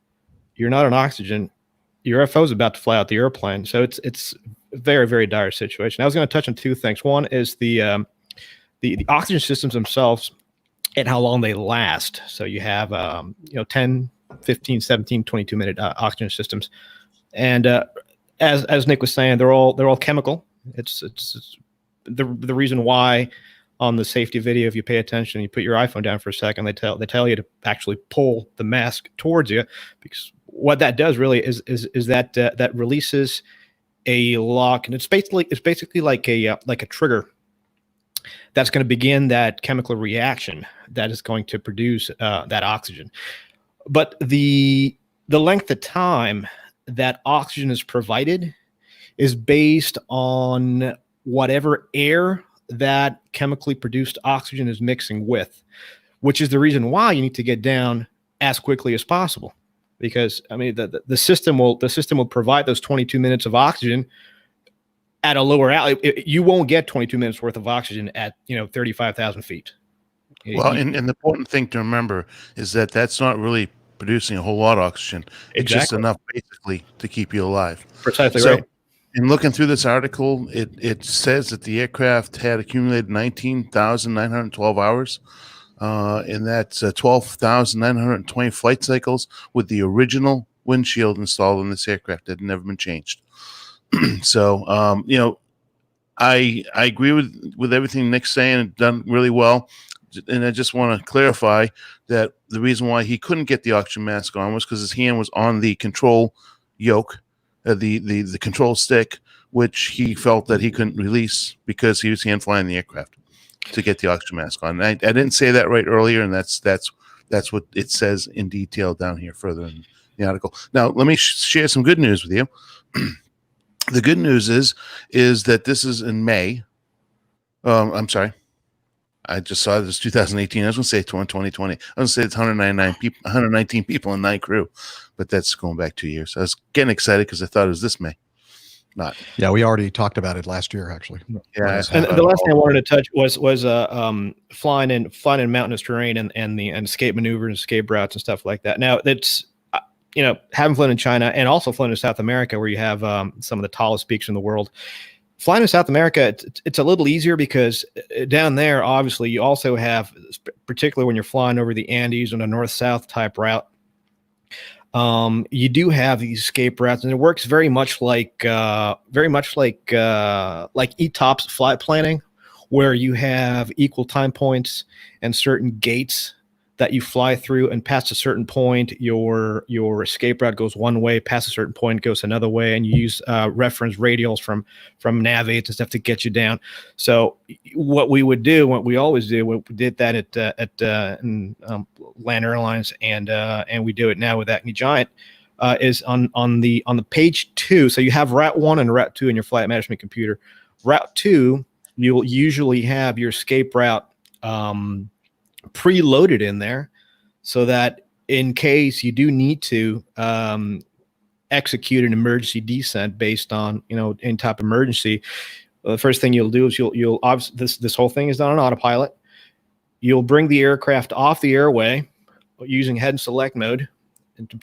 You're not on oxygen. Your UFO is about to fly out the airplane. So it's a very, very dire situation. I was going to touch on two things. One is the oxygen systems themselves and how long they last. So you have 10, 15, 17, 22-minute oxygen systems. And as Nick was saying, they're all chemical. It's the reason why on the safety video, if you pay attention, you put your iPhone down for a second, they tell you to actually pull the mask towards you, because what that does really is that releases a lock, and it's basically like a trigger that's going to begin that chemical reaction that is going to produce that oxygen. But the length of time that oxygen is provided is based on whatever air that chemically produced oxygen is mixing with, which is the reason why you need to get down as quickly as possible. Because I mean, the system will provide those 22 minutes of oxygen at a lower altitude. You won't get 22 minutes worth of oxygen at 35,000 feet. Well, and the important thing to remember is that that's not really producing a whole lot of oxygen. It's just enough basically to keep you alive. Precisely right. In looking through this article, it says that the aircraft had accumulated 19,912 hours, and that's 12,920 flight cycles with the original windshield installed in this aircraft that had never been changed. So, I agree with everything Nick's saying. It's done really well. And I just want to clarify that the reason why he couldn't get the oxygen mask on was because his hand was on the control yoke, the control stick, which he felt that he couldn't release because he was hand flying the aircraft to get the oxygen mask on. I didn't say that right earlier, and that's what it says in detail down here further in the article. Now, let me share some good news with you. The good news is that this is in May. I'm sorry. I just saw this 2018. I was going to say 2020. I was going to say it's 119 people and 9 crew, but that's going back 2 years. I was getting excited because I thought it was this May. Not. Yeah, we already talked about it last year, actually. Yeah, and the last thing I wanted to touch was flying in mountainous terrain and escape maneuvers and escape routes and stuff like that. Now that's having flown in China and also flown in South America, where you have some of the tallest peaks in the world. Flying in South America, it's a little easier because down there, obviously, you also have, particularly when you're flying over the Andes on a north-south type route, you do have these escape routes, and it works very much like ETOPS flight planning, where you have equal time points and certain gates that you fly through, and past a certain point, your escape route goes one way, past a certain point goes another way, and you use reference radials from nav aids and stuff to get you down. So what we always do, we did that at Land Airlines, and we do it now with Acme Giant, is on the page 2. So you have Route 1 and Route 2 in your flight management computer. Route 2, you'll usually have your escape route preloaded in there, so that in case you do need to execute an emergency descent based on any type of emergency, the first thing you'll do is you'll obviously this whole thing is done on autopilot. You'll bring the aircraft off the airway using head and select mode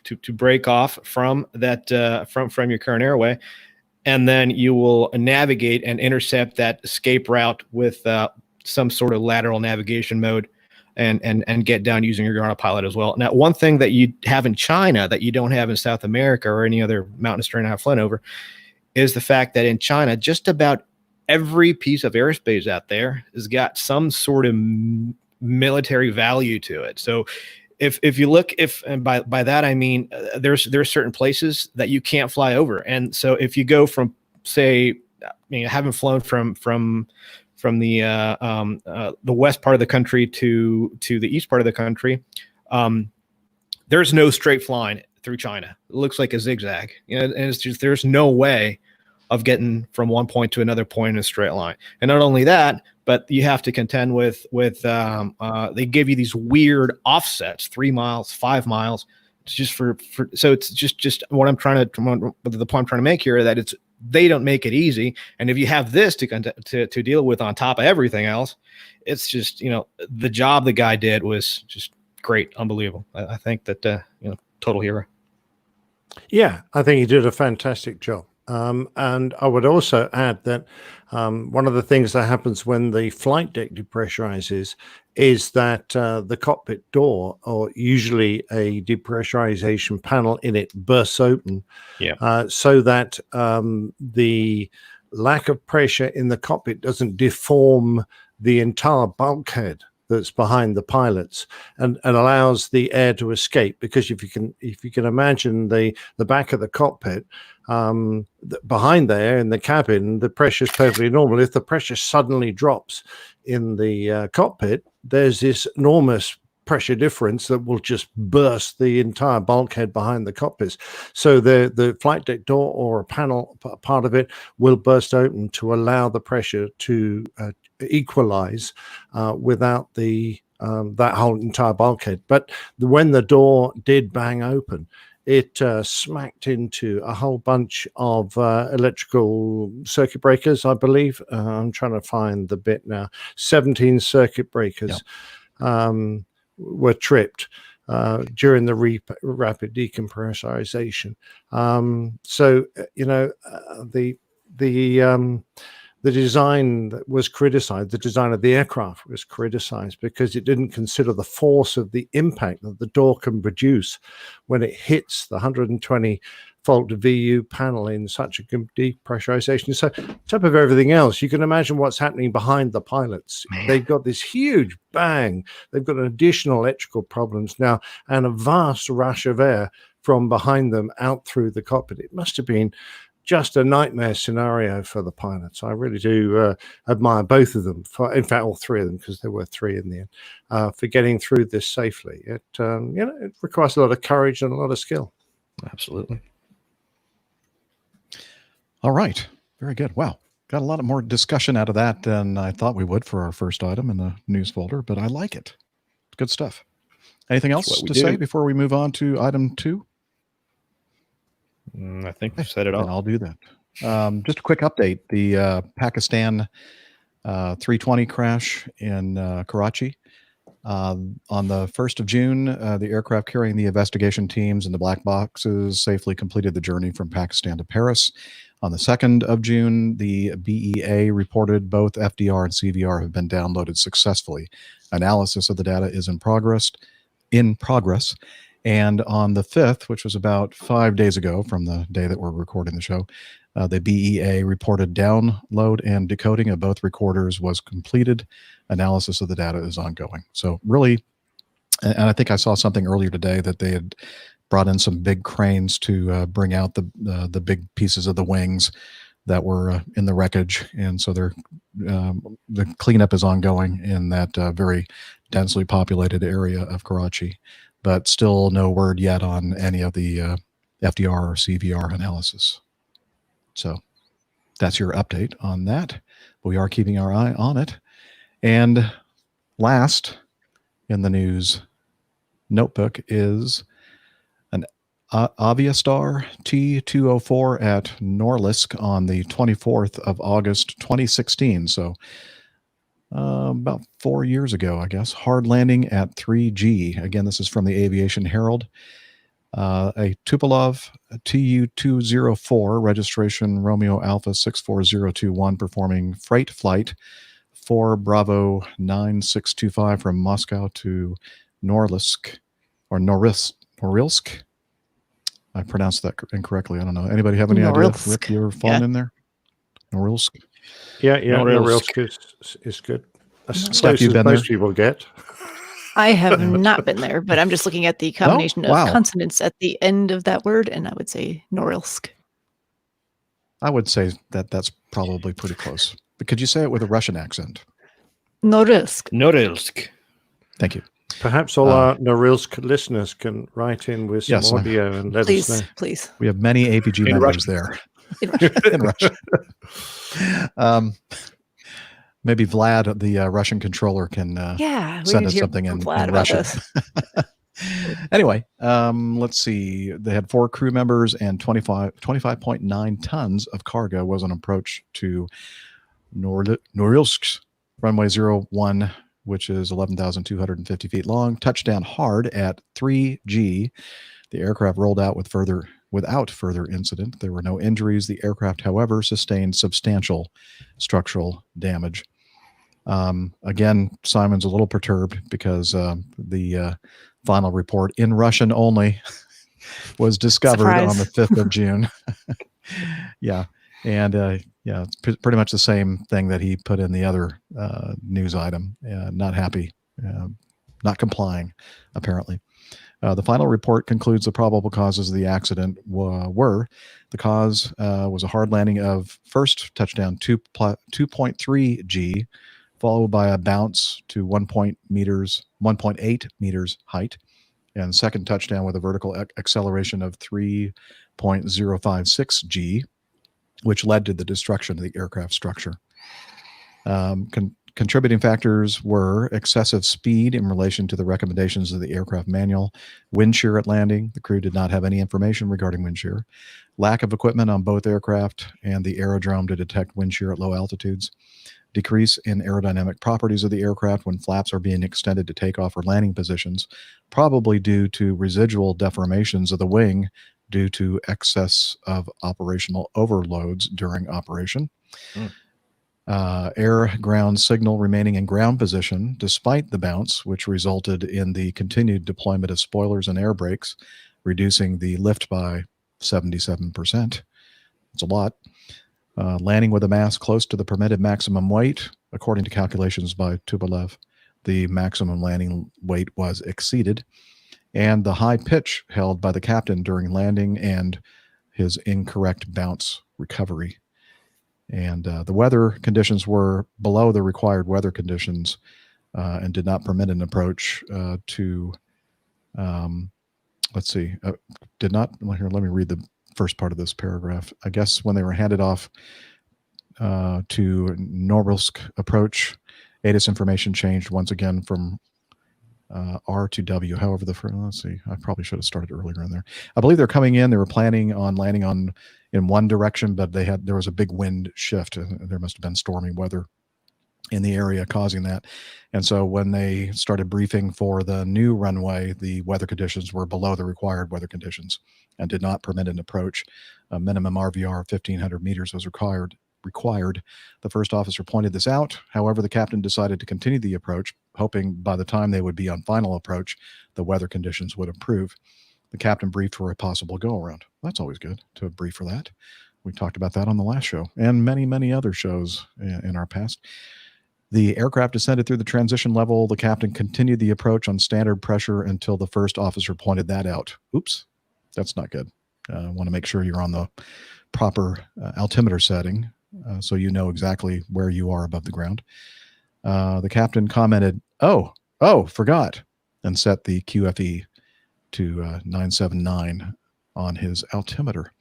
to break off from that from your current airway, and then you will navigate and intercept that escape route with some sort of lateral navigation mode, and get down using your autopilot as well. Now, one thing that you have in China that you don't have in South America or any other mountainous terrain I've flown over is the fact that in China, just about every piece of airspace out there has got some sort of military value to it. So if you look, and by that I mean there's certain places that you can't fly over, and so if you go from, say, having flown from the west part of the country to the east part of the country, there's no straight flying through China. It looks like a zigzag, and it's just, there's no way of getting from one point to another point in a straight line. And not only that, but you have to contend with they give you these weird offsets, 3 miles, 5 miles. It's just so it's just the point I'm trying to make here, that they don't make it easy. And if you have this to deal with on top of everything else, it's just, the job the guy did was just great, unbelievable. I think that total hero. Yeah, I think he did a fantastic job. And I would also add that one of the things that happens when the flight deck depressurizes is that the cockpit door, or usually a depressurization panel in it, bursts open. Yeah. So that the lack of pressure in the cockpit doesn't deform the entire bulkhead that's behind the pilots, and allows the air to escape. Because if you can imagine the back of the cockpit, behind there in the cabin, the pressure is perfectly normal. If the pressure suddenly drops in the cockpit, there's this enormous pressure difference that will just burst the entire bulkhead behind the cockpits. So the flight deck door or a panel part of it will burst open to allow the pressure to equalize without the that whole entire bulkhead. But when the door did bang open, it smacked into a whole bunch of electrical circuit breakers, I believe. I'm trying to find the bit now. 17 circuit breakers were tripped during the rapid decompressurization. So, the design that was criticized, the design of the aircraft was criticized because it didn't consider the force of the impact that the door can produce when it hits the 120 volt VU panel in such a depressurization. So, on top of everything else, you can imagine what's happening behind the pilots. They've got this huge bang. They've got additional electrical problems now and a vast rush of air from behind them out through the cockpit. It must have been just a nightmare scenario for the pilots. I really do admire both of them, in fact, all three of them, because there were three in the end, for getting through this safely. It requires a lot of courage and a lot of skill. Absolutely. All right. Very good. Wow. Got a lot more discussion out of that than I thought we would for our first item in the news folder, but I like it. Good stuff. Anything else to say before we move on to item 2? I think we've set it all. I'll do that. Just a quick update. The Pakistan 320 crash in Karachi. On the 1st of June, the aircraft carrying the investigation teams and the black boxes safely completed the journey from Pakistan to Paris. On the 2nd of June, the BEA reported both FDR and CVR have been downloaded successfully. Analysis of the data is in progress. And on the 5th, which was about 5 days ago from the day that we're recording the show, the BEA reported download and decoding of both recorders was completed. Analysis of the data is ongoing. So really, and I think I saw something earlier today that they had brought in some big cranes to bring out the big pieces of the wings that were in the wreckage. And so the cleanup is ongoing in that very densely populated area of Karachi. But still no word yet on any of the FDR or CVR analysis. So that's your update on that. We are keeping our eye on it. And last in the news notebook is an Aviastar T204 at Norilsk on the 24th of August, 2016. So about 4 years ago, I guess. Hard landing at 3G. Again, this is from the Aviation Herald. A Tupolev Tu-204, registration Romeo Alpha 64021, performing freight flight 4 Bravo 9625 from Moscow to Norilsk. I pronounced that incorrectly. I don't know. Anybody have any idea? Rick, you were flying in there? Norilsk? Yeah, Norilsk is good. As close as most people get. I have not been there, but I'm just looking at the combination of consonants at the end of that word, and I would say Norilsk. I would say that's probably pretty close. But could you say it with a Russian accent? Norilsk. Thank you. Perhaps all our Norilsk listeners can write in with some audio and let us know. Please. We have many APG members there. In Russia. Maybe Vlad, the Russian controller, can send us something in Russian. Anyway, let's see. They had 4 crew members and 25.9 tons of cargo was an approach to Norilsk, runway 01 which is 11,250 feet long, touched down hard at 3G. The aircraft rolled out without further incident. There were no injuries. The aircraft, however, sustained substantial structural damage. Again, Simon's a little perturbed because the final report in Russian only was discovered on the 5th of June. Yeah. And it's pretty much the same thing that he put in the other news item. Not happy, not complying, apparently. The final report concludes the probable causes of the accident were the cause was a hard landing of first touchdown 2.3 G, followed by a bounce to 1.8 meters height, and second touchdown with a vertical acceleration of 3.056 G, which led to the destruction of the aircraft structure. Contributing factors were excessive speed in relation to the recommendations of the aircraft manual, wind shear at landing. The crew did not have any information regarding wind shear, lack of equipment on both aircraft and the aerodrome to detect wind shear at low altitudes, decrease in aerodynamic properties of the aircraft when flaps are being extended to takeoff or landing positions, probably due to residual deformations of the wing due to excess of operational overloads during operation. Air-ground signal remaining in ground position despite the bounce, which resulted in the continued deployment of spoilers and air brakes, reducing the lift by 77%. It's a lot. Landing with a mass close to the permitted maximum weight, according to calculations by Tupolev, the maximum landing weight was exceeded, and the high pitch held by the captain during landing and his incorrect bounce recovery. And the weather conditions were below the required weather conditions and did not permit an approach to, did not, well, here, let me read the first part of this paragraph. I guess when they were handed off to Norilsk approach, ATIS information changed once again from R to W. However, let's see, I probably should have started earlier in there. I believe they're coming in. They were planning on landing in one direction, but there was a big wind shift. There must have been stormy weather in the area causing that. And so when they started briefing for the new runway, the weather conditions were below the required weather conditions and did not permit an approach. A minimum RVR of 1,500 meters was required. The first officer pointed this out. However, the captain decided to continue the approach, hoping by the time they would be on final approach, the weather conditions would improve. The captain briefed for a possible go-around. That's always good to brief for that. We talked about that on the last show and many, many other shows in our past. The aircraft descended through the transition level. The captain continued the approach on standard pressure until the first officer pointed that out. Oops, that's not good. I want to make sure you're on the proper altimeter setting so you know exactly where you are above the ground. The captain commented, oh, forgot, and set the QFE to 979 on his altimeter.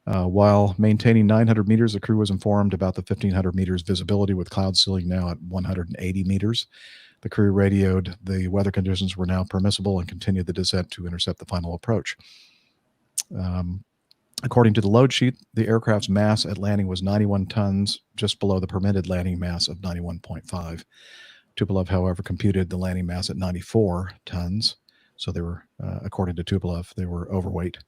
While maintaining 900 meters, the crew was informed about the 1,500 meters visibility with cloud ceiling now at 180 meters. The crew radioed the weather conditions were now permissible and continued the descent to intercept the final approach. According to the load sheet, the aircraft's mass at landing was 91 tons, just below the permitted landing mass of 91.5. Tupolev, however, computed the landing mass at 94 tons. So they were, according to Tupolev, they were overweight.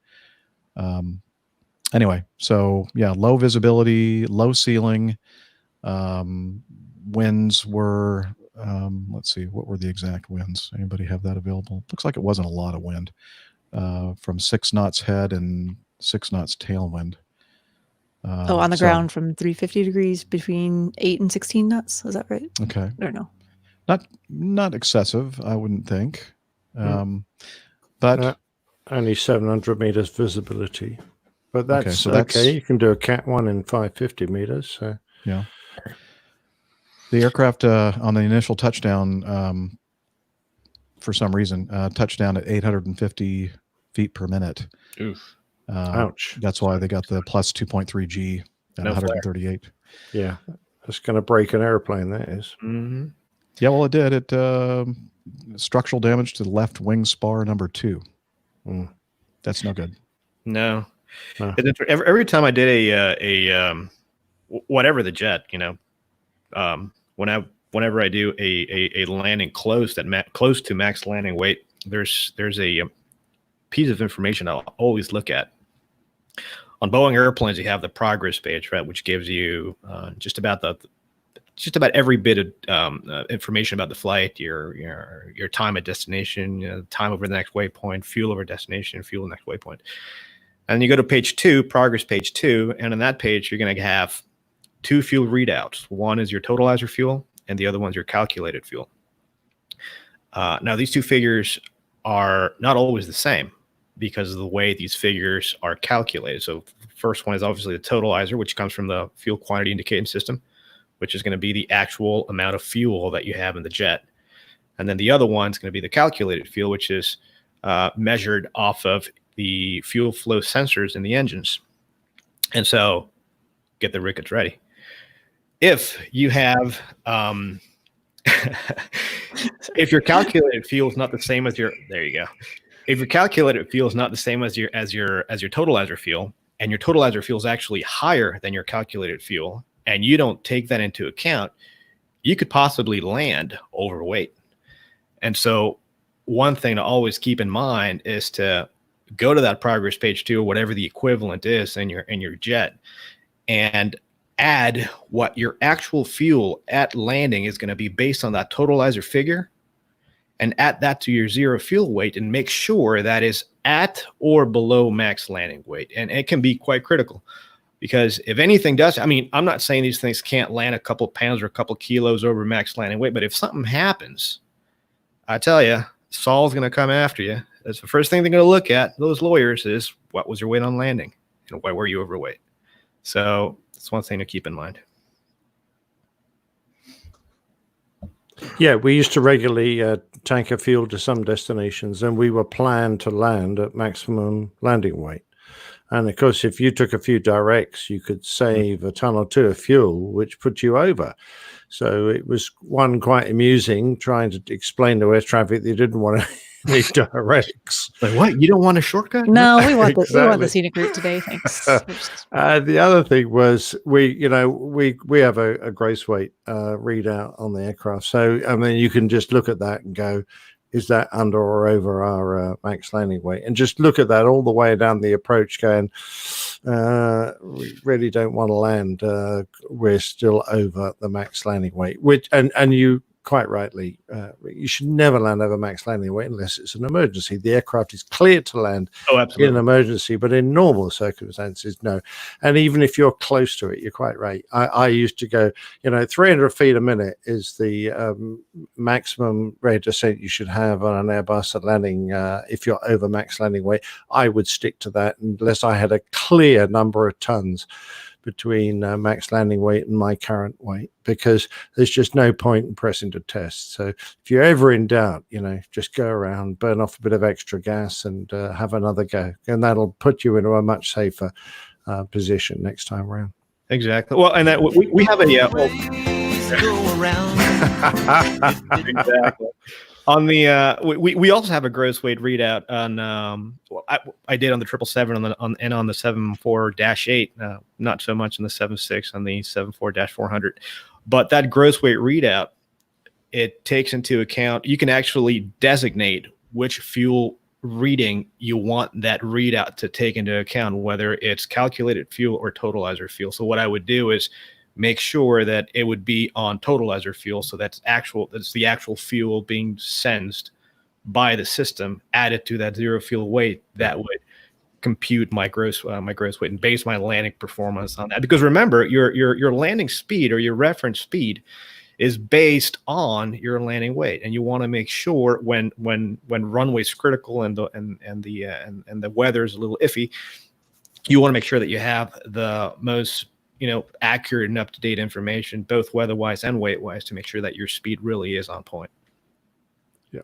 Anyway, so yeah, low visibility, low ceiling. Winds were, let's see, what were the exact winds? Anybody have that available? Looks like it wasn't a lot of wind. From 6 knots head and 6 knots tailwind. On the ground from 350 degrees between 8 and 16 knots. Is that right? Okay. Or no? Not excessive, I wouldn't think. But only 700 meters visibility. But that's okay. So okay. You can do a Cat 1 in 550 meters. So. Yeah. The aircraft on the initial touchdown, for some reason, touched down at 850 feet per minute. Oof. Ouch. That's why they got the plus 2.3 G at 138. Flare. Yeah. That's going to break an airplane, that is. Mm-hmm. Yeah, well, it did. It structural damage to the left wing spar number 2. That's no good. No. Every time I did a whatever the jet, when I whenever I do a landing close to max landing weight, there's a piece of information I'll always look at. On Boeing airplanes, you have the progress page, right, which gives you just about every bit of information about the flight, your time at destination, time over the next waypoint, fuel over destination, fuel next waypoint. And you go to page 2, progress page 2, and on that page, you're going to have 2 fuel readouts. One is your totalizer fuel, and the other one's your calculated fuel. Now, these 2 figures are not always the same because of the way these figures are calculated. So the first one is obviously the totalizer, which comes from the fuel quantity indicating system, which is going to be the actual amount of fuel that you have in the jet. And then the other one is going to be the calculated fuel, which is measured off of the fuel flow sensors in the engines. And so get the rickets ready. If you have, if your calculated fuel is not the same as your, there you go. If your calculated fuel is not the same as your totalizer fuel, and your totalizer fuel is actually higher than your calculated fuel, and you don't take that into account, you could possibly land overweight. And so one thing to always keep in mind is to go to that progress page 2, or whatever the equivalent is in your jet, and add what your actual fuel at landing is going to be based on that totalizer figure, and add that to your zero fuel weight, and make sure that is at or below max landing weight. And it can be quite critical, because if anything does, I mean, I'm not saying these things can't land a couple pounds or a couple kilos over max landing weight, but if something happens, I tell you, Saul's going to come after you. That's the first thing they're going to look at, those lawyers, is what was your weight on landing and why were you overweight? So that's one thing to keep in mind. Yeah, we used to regularly tanker fuel to some destinations, and we were planned to land at maximum landing weight. And of course, if you took a few directs, you could save a ton or 2 of fuel, which put you over. So it was quite amusing trying to explain to air traffic that you didn't want any directs. Like, what? You don't want a shortcut? No, we want Exactly. we want the scenic route today. Thanks. The other thing was we have a gross weight readout on the aircraft. So, I mean, you can just look at that and go, is that under or over our max landing weight? And just look at that all the way down the approach going, we really don't want to land. We're still over the max landing weight, and you quite rightly, you should never land over max landing weight unless it's an emergency. The aircraft is cleared to land in an emergency, but in normal circumstances, no. And even if you're close to it, you're quite right. I used to go, 300 feet a minute is the maximum rate of descent you should have on an Airbus at landing. If you're over max landing weight, I would stick to that unless I had a clear number of tons between max landing weight and my current weight, because there's just no point in pressing to test. So if you're ever in doubt, just go around, burn off a bit of extra gas and have another go. And that'll put you into a much safer position next time around. Exactly. Well, and that we have exactly. On the we also have a gross weight readout on I did on the 777 and on the 74-8, not so much on the 76, on the 74-400, but that gross weight readout, it takes into account, you can actually designate which fuel reading you want that readout to take into account, whether it's calculated fuel or totalizer fuel. So what I would do is make sure that it would be on totalizer fuel, so that's the actual fuel being sensed by the system, added to that zero fuel weight. That would compute my gross weight and base my landing performance on that. Because remember, your landing speed or your reference speed is based on your landing weight, and you want to make sure when runway's critical and the weather's a little iffy, you want to make sure that you have the most accurate and up-to-date information, both weather-wise and weight-wise, to make sure that your speed really is on point. Yeah.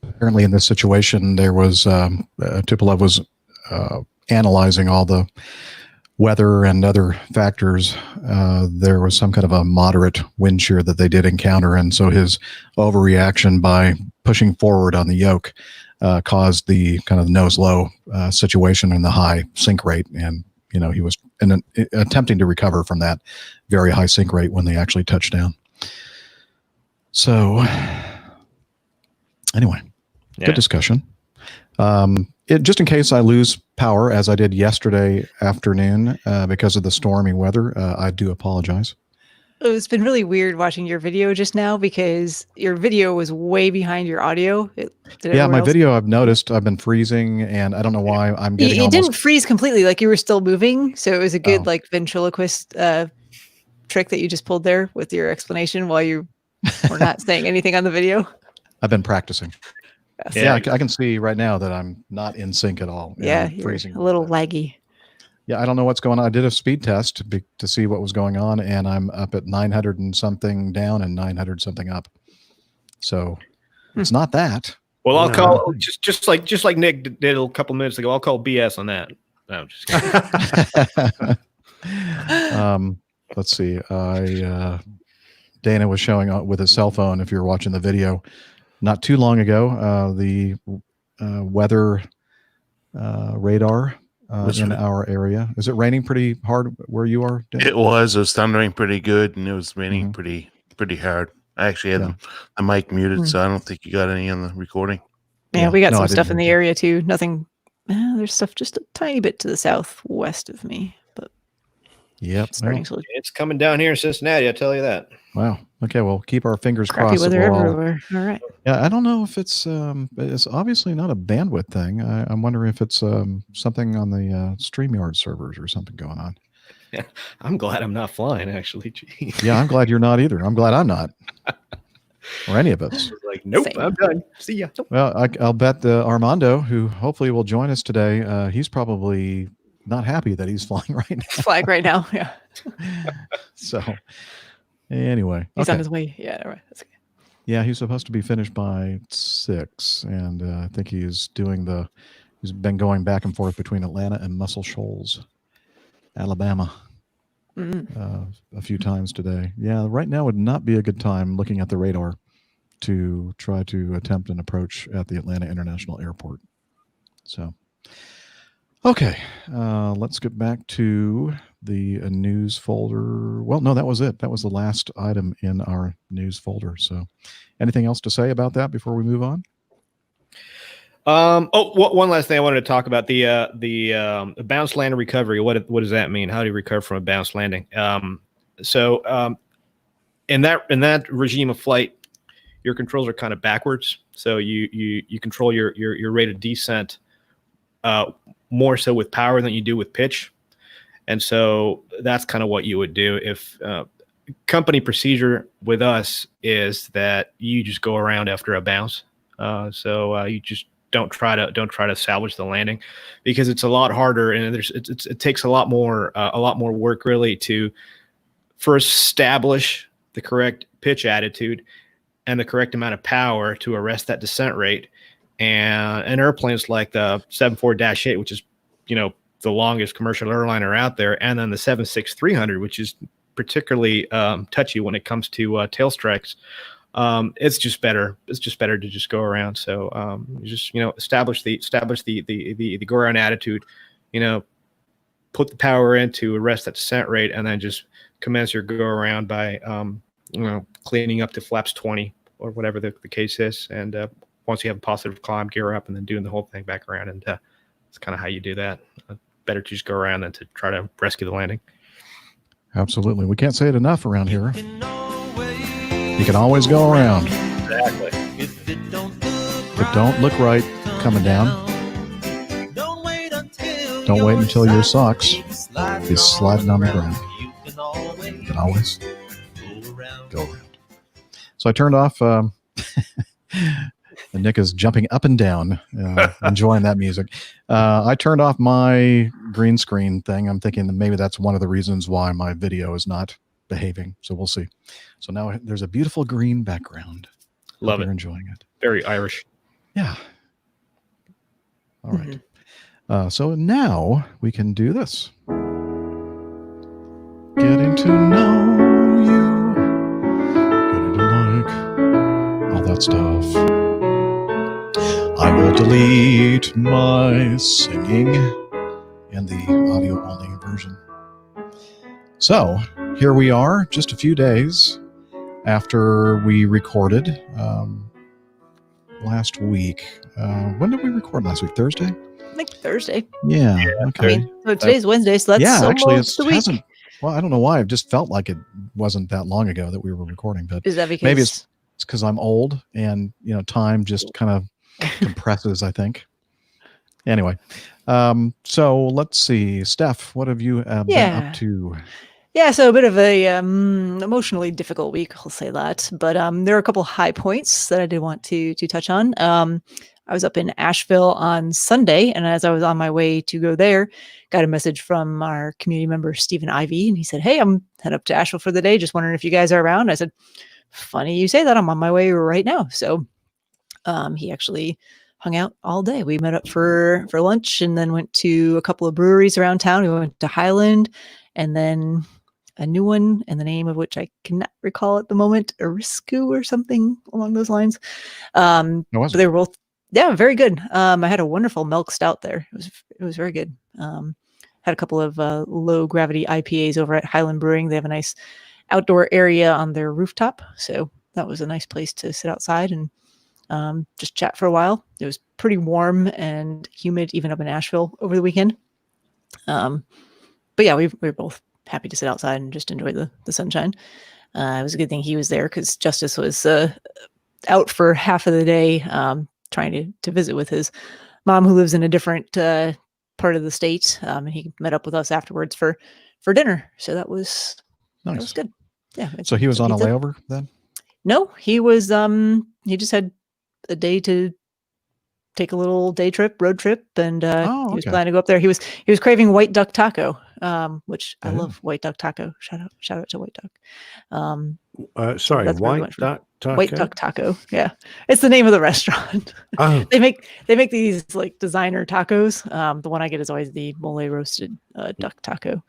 Apparently in this situation, there was, Tupolev was analyzing all the weather and other factors. There was some kind of a moderate wind shear that they did encounter, and so his overreaction by pushing forward on the yoke caused the kind of nose-low situation and the high sink rate, and he was attempting to recover from that very high sink rate when they actually touched down. So, anyway, good discussion. Just in case I lose power, as I did yesterday afternoon because of the stormy weather, I do apologize. It's been really weird watching your video just now because your video was way behind your audio. Yeah, my video, I've noticed I've been freezing, and I don't know why I'm getting It almost... didn't freeze completely, like you were still moving, so it was a good like ventriloquist trick that you just pulled there with your explanation while you were not saying anything on the video. I've been practicing. Yes. Yeah, I can see right now that I'm not in sync at all. Yeah, I'm freezing a little laggy. Yeah, I don't know what's going on. I did a speed test to see what was going on, and I'm up at 900 and something down and 900 something up. So it's not that. Well, I'll call just like Nick did a couple minutes ago. I'll call BS on that. No, just kidding. Let's see. Dana was showing with his cell phone, if you're watching the video, not too long ago, the weather radar in our area. Is it raining pretty hard where you are, Dana? It was thundering pretty good, and it was raining pretty hard. I actually had the mic muted, so I don't think you got any on the recording. Yeah, we got some stuff in the area too. Nothing. There's stuff just a tiny bit to the southwest of me, but it's coming down here in Cincinnati. I tell you that. Wow. Okay. Well, keep our fingers crappy crossed. Weather everywhere. All right. Yeah, I don't know if it's obviously not a bandwidth thing. I'm wondering if it's something on the StreamYard servers or something going on. Yeah, I'm glad I'm not flying. Actually, yeah, I'm glad you're not either. I'm glad I'm not, or any of us. Like, nope, I'm done. See ya. Well, I'll bet Armando, who hopefully will join us today, he's probably not happy that he's flying right now. Flying right now, yeah. So, anyway, he's on his way. Yeah, all right. That's okay. Yeah, he's supposed to be finished by 6, and I think he's been going back and forth between Atlanta and Muscle Shoals, Alabama, a few times today. Yeah, right now would not be a good time looking at the radar to try to attempt an approach at the Atlanta International Airport. So, okay, let's get back to the news folder. Well, no, that was it. That was the last item in our news folder. So, anything else to say about that before we move on? One last thing I wanted to talk about, the bounce landing recovery. What does that mean? How do you recover from a bounce landing? So in that regime of flight, your controls are kind of backwards. So you control your rate of descent more so with power than you do with pitch. And so that's kind of what you would do if company procedure with us is that you just go around after a bounce. So you just don't try to salvage the landing, because it's a lot harder, and it takes a lot more work really to first establish the correct pitch attitude and the correct amount of power to arrest that descent rate. And airplanes like the 74-8, which is the longest commercial airliner out there, and then the 767-300, which is particularly touchy when it comes to tail strikes. It's just better. It's just better to just go around. So you just establish the go around attitude. Put the power in to arrest that descent rate, and then just commence your go around by cleaning up to flaps 20 or whatever the case is. And once you have a positive climb, gear up, and then doing the whole thing back around. And that's kind of how you do that. Better to just go around than to try to rescue the landing. Absolutely. We can't say it enough around here. You can always go around. Exactly. If it don't look right coming down, don't wait until your socks is sliding on the ground. You can always go around. So I turned off, and Nick is jumping up and down, enjoying that music. I turned off my green screen thing. I'm thinking that maybe that's one of the reasons why my video is not behaving. So we'll see. So now there's a beautiful green background. Love it. You're enjoying it. Very Irish. Yeah. All right. So now we can do this. Getting to know you. Getting to like all that stuff. I will delete my singing and the audio only version. So here we are, just a few days after we recorded last week. When did we record last week? Thursday? I think Thursday. Yeah. I Okay. mean, so today's Wednesday, so that's actually, almost it a week. hasn't. Well, I don't know why. It just felt like it wasn't that long ago that we were recording, but Is that because maybe it's because I'm old and time just kind of compresses, I think. Anyway, so let's see, Steph, what have you been up to? Yeah, so a bit of a emotionally difficult week, I'll say that. But there are a couple high points that I did want to touch on. I was up in Asheville on Sunday, and as I was on my way to go there, got a message from our community member, Stephen Ivy, and he said, "Hey, I'm heading up to Asheville for the day. Just wondering if you guys are around." I said, "Funny you say that. I'm on my way right now." So he actually hung out all day. We met up for lunch and then went to a couple of breweries around town. We went to Highland and then a new one, and the name of which I cannot recall at the moment, Arisku or something along those lines. But they were both, very good. I had a wonderful milk stout there. It was very good. Had a couple of low gravity IPAs over at Highland Brewing. They have a nice outdoor area on their rooftop, so that was a nice place to sit outside and just chat for a while. It was pretty warm and humid even up in Asheville over the weekend. But yeah, we were both happy to sit outside and just enjoy the sunshine. It was a good thing he was there because Justice was out for half of the day trying to visit with his mom who lives in a different part of the state. And he met up with us afterwards for dinner. So that was nice. That was good. Yeah. So he was on a layover then? No, he was he just had a day to take a little road trip, and he was planning to go up there. He was craving white duck taco, which I love white duck taco. Shout out to white duck. Sorry, white duck taco. White duck taco. Yeah, it's the name of the restaurant. Oh, they make these like designer tacos. The one I get is always the mole roasted duck taco.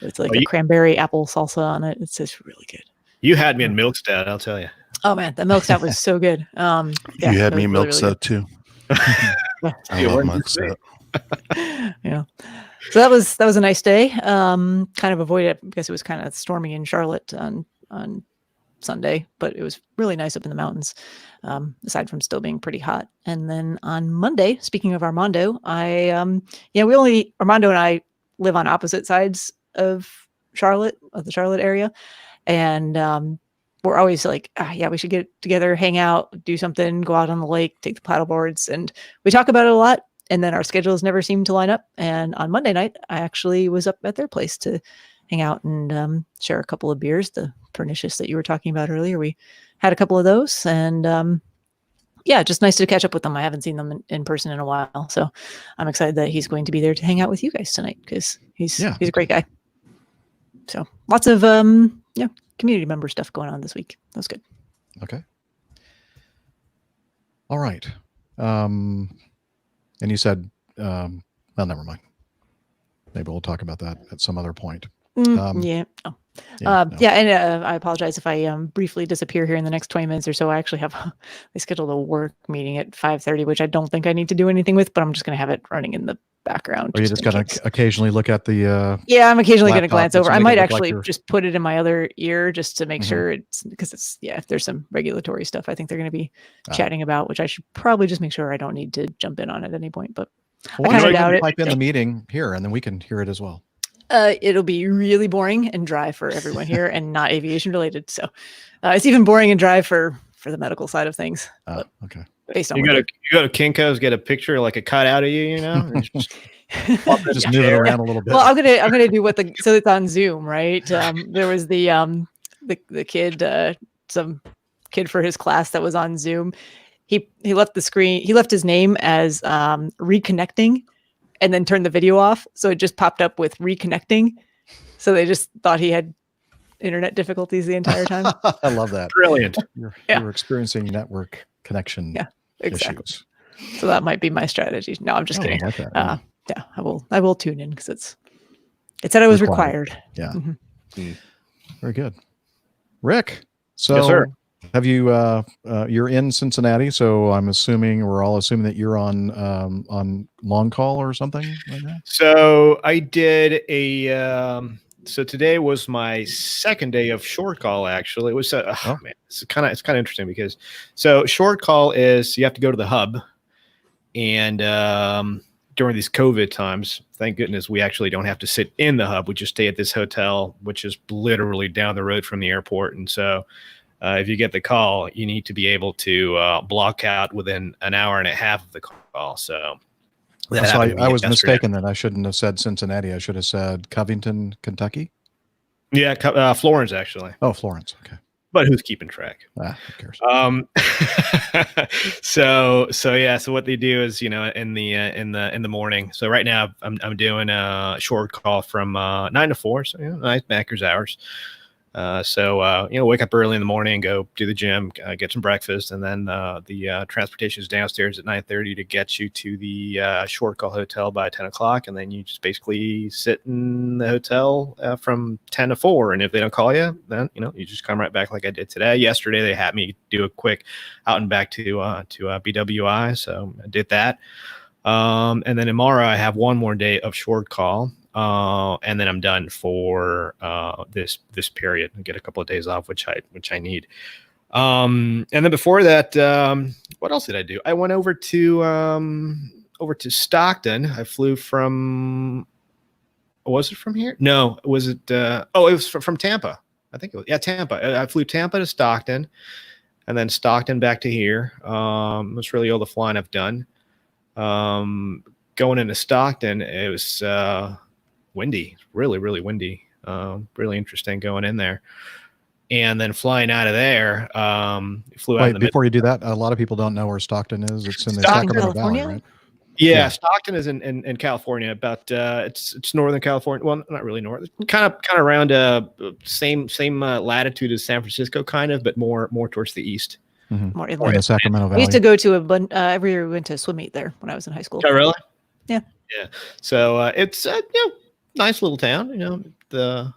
It's like a cranberry apple salsa on it. It's just really good. You had me in milk stout, I'll tell you. Oh man, the milk stout was so good. You had me milk stout too. I love milk stout. Yeah. So that was a nice day. Kind of avoided it because it was kind of stormy in Charlotte on Sunday, but it was really nice up in the mountains, aside from still being pretty hot. And then on Monday, speaking of Armando, Armando and I live on opposite sides of the Charlotte area. And we're always like, we should get together, hang out, do something, go out on the lake, take the paddle boards. And we talk about it a lot. And then our schedules never seem to line up. And on Monday night, I actually was up at their place to hang out and share a couple of beers, the Pernicious that you were talking about earlier. We had a couple of those. And just nice to catch up with them. I haven't seen them in person in a while. So I'm excited that he's going to be there to hang out with you guys tonight because he's a great guy. So lots of community member stuff going on this week. That was good. Okay. All right. And you said, well, never mind. Maybe we'll talk about that at some other point. And I apologize if I briefly disappear here in the next 20 minutes or so. I actually have they scheduled a work meeting at 5:30, which I don't think I need to do anything with, but I'm just going to have it running in the background. Are you just going to occasionally look at the I'm occasionally going to glance over. I might actually just put it in my other ear just to make sure because if there's some regulatory stuff I think they're going to be chatting about, which I should probably just make sure I don't need to jump in on at any point. But I kind of doubt it. Type in the meeting here and then we can hear it as well. It'll be really boring and dry for everyone here and not aviation related. So it's even boring and dry for the medical side of things. Okay. Based on you go to Kinko's, get a picture like a cutout of you, just move it around a little bit. Well, I'm gonna do so it's on Zoom, right? There was the kid, some kid for his class that was on Zoom. He left the screen. He left his name as reconnecting, and then turned the video off. So it just popped up with reconnecting. So they just thought he had internet difficulties the entire time. I love that. Brilliant. You're experiencing network connection issues. So that might be my strategy. No, I'm just kidding. I like that. I will tune in because it said I was required. Yeah. Mm-hmm. Very good. Rick. So yes, sir. Have you you're in Cincinnati, so we're all assuming that you're on long call or something like that? So I did a so today was my second day of short call. Actually, it was man, it's kind of interesting because so short call is you have to go to the hub, and during these COVID times, thank goodness we actually don't have to sit in the hub. We just stay at this hotel, which is literally down the road from the airport, and so. If you get the call, you need to be able to block out within an hour and a half of the call. So, So I was mistaken that I shouldn't have said Cincinnati. I should have said Covington, Kentucky. Yeah, Florence actually. Oh, Florence. Okay. But who's keeping track? Who cares? So what they do is, in the morning. So right now I'm doing a short call from 9 to 4. So nice backers hours. Wake up early in the morning, go to the gym, get some breakfast, and then the transportation is downstairs at 9:30 to get you to the short call hotel by 10 o'clock, and then you just basically sit in the hotel from 10 to 4. And if they don't call you, then you just come right back like I did today. Yesterday they had me do a quick out and back to BWI, so I did that. And then tomorrow I have one more day of short call. And then I'm done for this period. I get a couple of days off, which I need. And then before that, what else did I do? I went over to Stockton. I flew from. Was it from here? No, was it? It was from Tampa. I think it was. Yeah, Tampa. I flew Tampa to Stockton, and then Stockton back to here. That's really all the flying I've done. Going into Stockton, it was. Windy, really, really windy. Really interesting going in there. And then flying out of there, flew out. Before you do that, a lot of people don't know where Stockton is. It's in the Stockton, Sacramento California? Valley, right? Yeah, Stockton is in California. About it's northern California. Well, not really north. Kind of around same latitude as San Francisco, kind of, but more towards the east. Mm-hmm. More In inland. the Sacramento Valley. We used to go to every year we went to swim meet there when I was in high school. Oh, really? Yeah. Yeah. So it's nice little town. The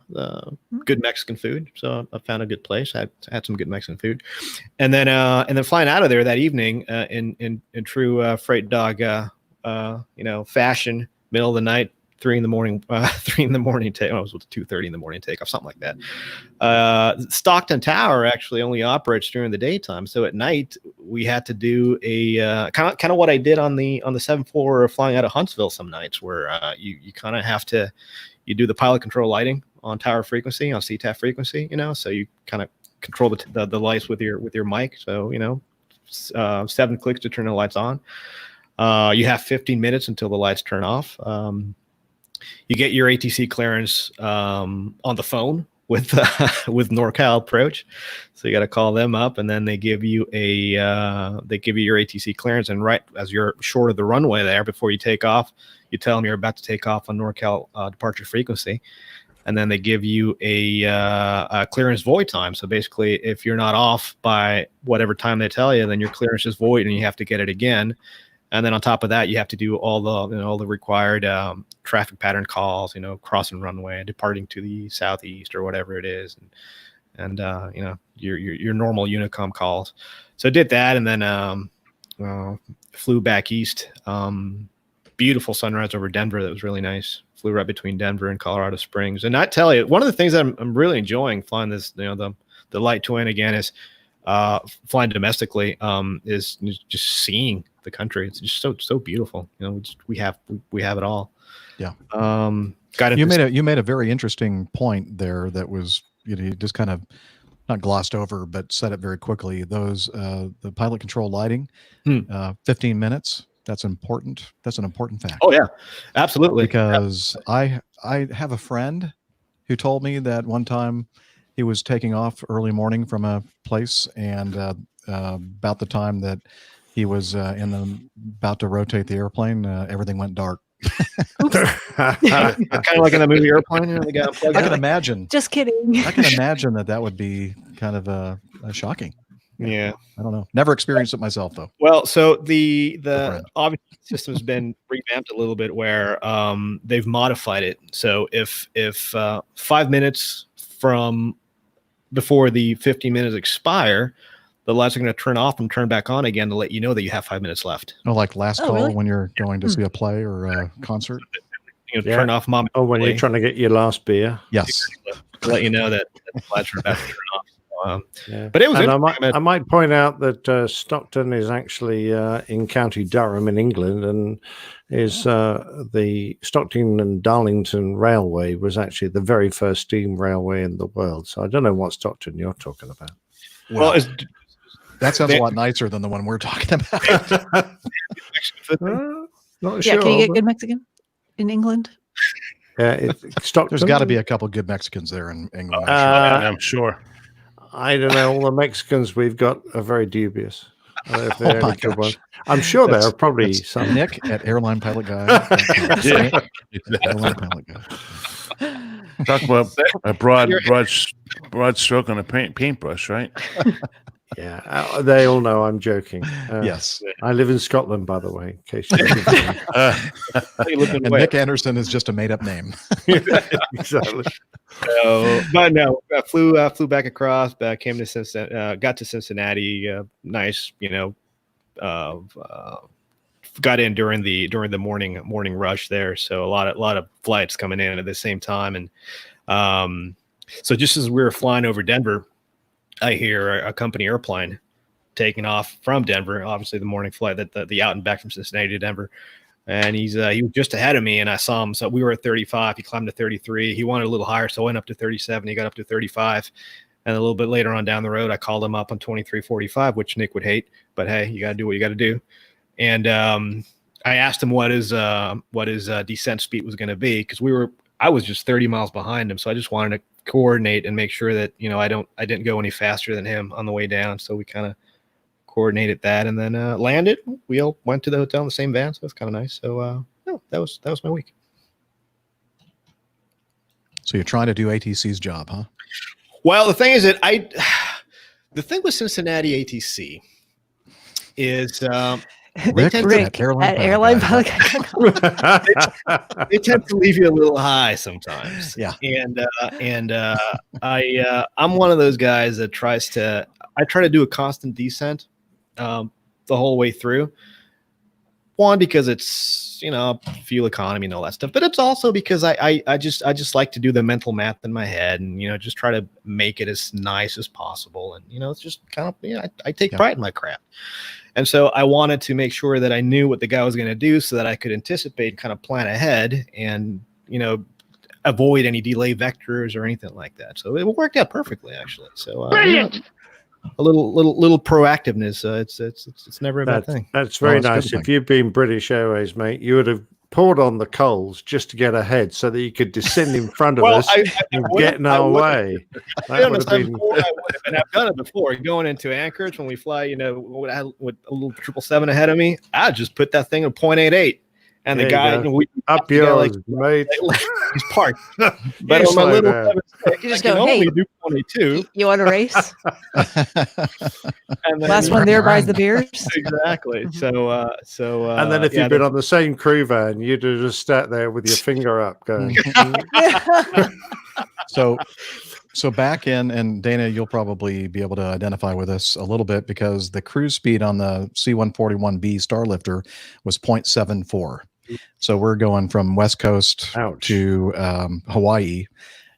good Mexican food. So I found a good place. I had some good Mexican food, and then flying out of there that evening in true freight dog fashion, middle of the night. 3 in the morning take. Oh, it was 2:30 in the morning takeoff, something like that. Stockton Tower actually only operates during the daytime, so at night we had to do a kind of what I did on the 747 flying out of Huntsville some nights, where you kind of have to do the pilot control lighting on tower frequency, on CTAF frequency, so you kind of control the lights with your mic. So 7 clicks to turn the lights on. You have 15 minutes until the lights turn off. You get your ATC clearance on the phone with NorCal Approach, so you got to call them up, and then they give you your ATC clearance. And right as you're short of the runway there, before you take off, you tell them you're about to take off on NorCal departure frequency, and then they give you a clearance void time. So basically, if you're not off by whatever time they tell you, then your clearance is void, and you have to get it again. And then on top of that, you have to do all the required traffic pattern calls, crossing runway, departing to the southeast or whatever it is, and your normal Unicom calls. So I did that, and then flew back east. Beautiful sunrise over Denver. That was really nice. Flew right between Denver and Colorado Springs. And I tell you, one of the things that I'm really enjoying flying this, the light twin again is flying domestically. Is just seeing the country. It's just so beautiful. We have it all. Yeah. You made a very interesting point there that was you just kind of not glossed over, but said it very quickly. Those the pilot control lighting, 15 minutes. That's important. That's an important fact. Oh yeah, absolutely. Because I have a friend who told me that one time he was taking off early morning from a place, and about the time that he was about to rotate the airplane, everything went dark. Kind of like in the movie Airplane. The guy I can imagine. Just kidding. I can imagine that would be kind of shocking. Yeah. I don't know. Never experienced it myself though. Well, so the obvious system has been revamped a little bit, where they've modified it. So if 5 minutes from before the 15 minutes expire, the lights are going to turn off and turn back on again to let you know that you have 5 minutes left. Oh, like last call really? when you're going to see a play or a concert. turn off mom. Oh, when you're trying to get your last beer. Yes. To let you know that the flights are about to turn off. Yeah. But it was. And I might point out that Stockton is actually in County Durham in England, and is the Stockton and Darlington Railway was actually the very first steam railway in the world. So I don't know what Stockton you're talking about. Well, that sounds a lot nicer than the one we're talking about. Not Yeah, sure. can you get good Mexican in England? Stockton. There's got to be a couple good Mexicans there in England. I'm sure. I don't know. All the Mexicans we've got are very dubious. I don't know if they're Oh my any good gosh. ones. I'm sure there are probably That's some. Nick at Airline Pilot Guy. Airline Pilot Guy. Talk about a broad stroke on a paintbrush, right? Yeah, they all know I'm joking. Yes. I live in Scotland, by the way, in case you didn't And Nick Anderson is just a made-up name. Exactly. So, but no, I flew back across, came to Cincinnati, got to Cincinnati. Nice, got in during the morning rush there. So a lot of flights coming in at the same time, and so just as we were flying over Denver, I hear a company airplane taking off from Denver. Obviously, the morning flight, the out and back from Cincinnati to Denver. And he was just ahead of me, and I saw him. So we were at 35. He climbed to 33. He wanted a little higher, so I went up to 37. He got up to 35. And a little bit later on down the road, I called him up on 2345, which Nick would hate. But hey, you got to do what you got to do. And I asked him what his descent speed was going to be, because I was just 30 miles behind him, so I just wanted to coordinate and make sure that I didn't go any faster than him on the way down. So we kind of coordinated that, and then landed. We all went to the hotel in the same van, so it's kind of nice. So that was my week. So you're trying to do ATC's job, huh? Well, the thing is that the thing with Cincinnati ATC is Rick at Airline Pilot Guy. they tend to leave you a little high sometimes. Yeah. And I'm one of those guys that try to do a constant descent the whole way through. One, because it's fuel economy and all that stuff, but it's also because I just like to do the mental math in my head and just try to make it as nice as possible. And it's just kind of I take pride in my craft. And so I wanted to make sure that I knew what the guy was going to do so that I could anticipate, kind of plan ahead, and avoid any delay vectors or anything like that. So it worked out perfectly, actually. So Brilliant. A little proactiveness. It's never a bad thing. That's very Well, nice. If you'd been British Airways, mate, you would have poured on the coals just to get ahead so that you could descend in front of us and get in our way. That would have been... and I've done it before. Going into Anchorage when we fly, with a little 777 ahead of me, I just put that thing at 0.88. And the guy, up yours, mate. He's parked. But on my little 767, You just I can go, hey, only do 22. You want to race? And then, Last one there buys the beers. Exactly. So and then if you'd been on the same crew van, you'd have just sat there with your finger up going. So back in, and Dana, you'll probably be able to identify with us a little bit, because the cruise speed on the C-141B Starlifter was 0.74. So we're going from West Coast to Hawaii,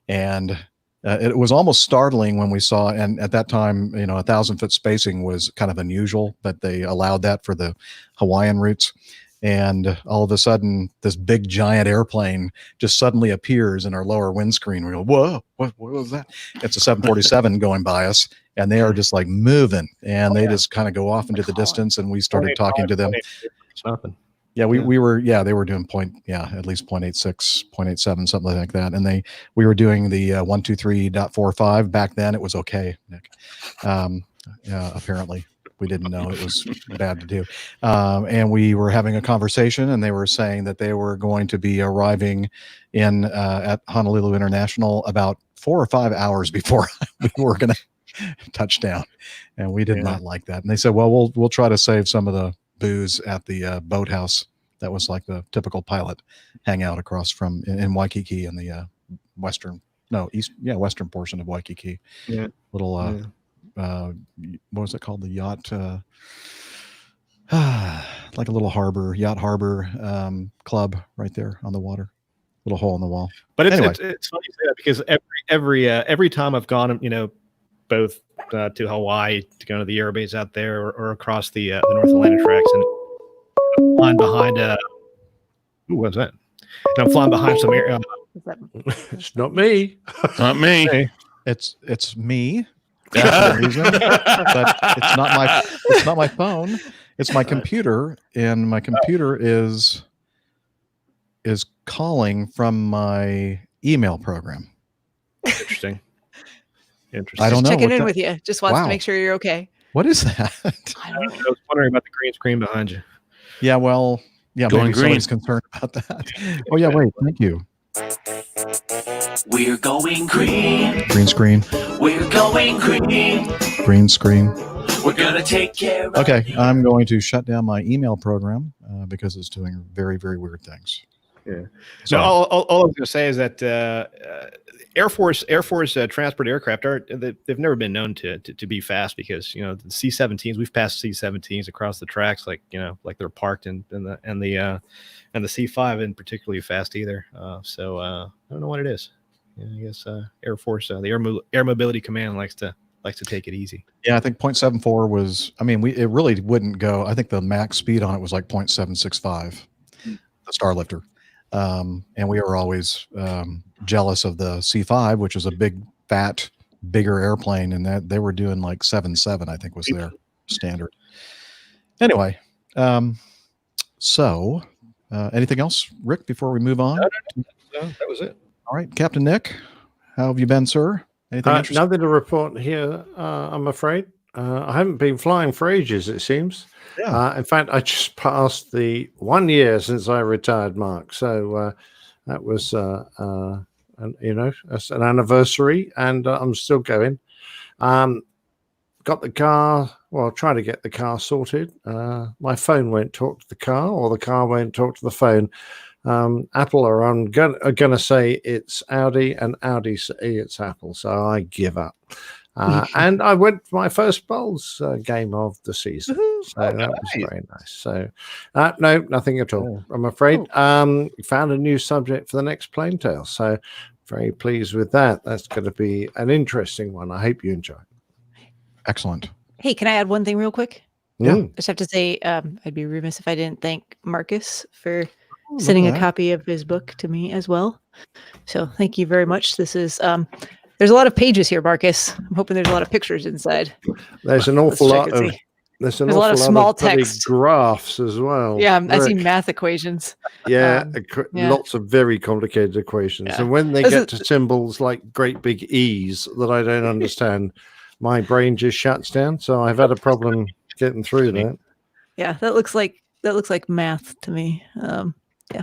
and it was almost startling when we saw, and at that time, 1,000-foot spacing was kind of unusual, but they allowed that for the Hawaiian routes. And all of a sudden, this big giant airplane just suddenly appears in our lower windscreen. We go, whoa, what was that? It's a 747 going by us, and they are just like moving, and they just kind of go off into the distance, and we started talking to them. Nothing. Yeah, they were doing at least 0.86, 0.87, something like that. And we were doing the 123.45. Back then it was okay, Nick. Apparently we didn't know it was bad to do. And we were having a conversation, and they were saying that they were going to be arriving at Honolulu International about 4 or 5 hours before we were going to touch down. And we did not like that. And they said, well, we'll try to save some of the booze at the boathouse. That was like the typical pilot hangout across from in Waikiki in the western portion of Waikiki. Yeah. Little what was it called? The yacht, like a little yacht harbor club right there on the water. little hole in the wall. But it's Anyway. it's funny you say that because every time I've gone, both to Hawaii to go to the air base out there or across the North Atlantic tracks, and flying behind who was that? And I'm flying behind some air. It's not me. Not me. It's me. For some reason, but it's not my phone. It's my computer, and my computer is calling from my email program. Interesting. I don't know. Checking what in that- with you. Just wants Wow. to make sure you're okay. What is that? I don't know. I was wondering about the green screen behind you. Yeah, well, yeah, Going maybe green. somebody's concerned about that. Oh yeah, wait, thank you. We're going green. Green screen, We're going green. green screen. We're gonna take care of Okay, I'm going to shut down my email program because it's doing very, very weird things. Yeah. So, No, all I was going to say is that Air Force transport aircraft they've never been known to be fast because the C-17s, we've passed C-17s across the tracks like they're parked and the C-5 isn't particularly fast either. So I don't know what it is. I guess Air Force the Air Mobility Command likes to take it easy. yeah, I think 0.74 was. I mean, it really wouldn't go. I think the max speed on it was like 0.765, the Starlifter. And we were always jealous of the C-5, which is a big, fat, bigger airplane, and that they were doing like 7.7, I think was their standard. Anyway, so anything else, Rick, before we move on? No, that was it. All right, Captain Nick, how have you been, sir? Anything interesting? Nothing to report here, I'm afraid. I haven't been flying for ages, it seems. Yeah. In fact, I just passed the 1 year since I retired, Mark. So that was, that's an anniversary, and I'm still going. Got the car, trying to get the car sorted. My phone won't talk to the car, or the car won't talk to the phone. Apple are going to say it's Audi, and Audi say it's Apple. So I give up. And I went for my first bowls game of the season. So that was very nice. So no, nothing at all, I'm afraid. Found a new subject for the next Plain Tale. So very pleased with that. That's going to be an interesting one. I hope you enjoy it. Excellent. Hey, can I add one thing real quick? Yeah. I just have to say, I'd be remiss if I didn't thank Marcus for sending a copy of his book to me as well. So thank you very much. This is there's a lot of pages here, Marcus. I'm hoping there's a lot of pictures inside. There's an awful lot of see. there's a lot of small bloody text. graphs as well. Yeah, I see Rick. math equations. Yeah, yeah. Lots of very complicated equations. Yeah. And when they This get is- to symbols like great big E's that I don't understand, my brain just shuts down. So I've had a problem getting through that. Yeah, that looks like math to me. Yeah.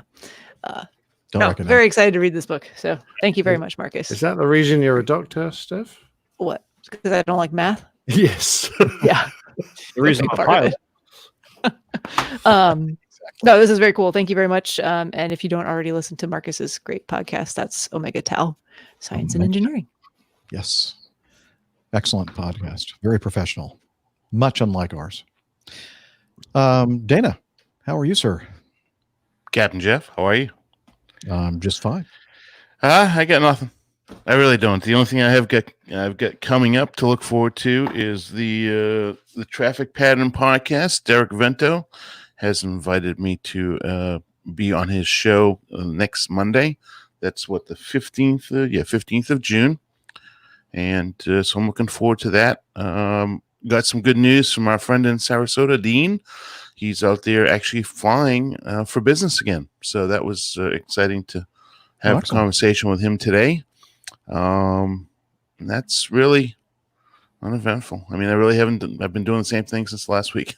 Don't No, recognize. very excited to read this book. So thank you very much, Marcus. Is that the reason you're a doctor, Steph? What? Because I don't like math? Yes. Yeah. The reason Big I'm part of pilot. No, this is very cool. Thank you very much. And if you don't already listen to Marcus's great podcast, that's Omega Tau, Science and Engineering. Yes. Excellent podcast. Very professional. Much unlike ours. Dana, how are you, sir? Captain Jeff, how are you? Just fine. I got nothing. I really don't. The only thing I've got coming up to look forward to is the Traffic Pattern podcast. Derek Vento has invited me to be on his show next Monday. That's what, the 15th? 15th of June. And so I'm looking forward to that. Got some good news from our friend in Sarasota, Dean. He's out there actually flying for business again. So that was exciting to have a conversation with him today. And that's really uneventful. I mean, I really haven't. I've been doing the same thing since last week.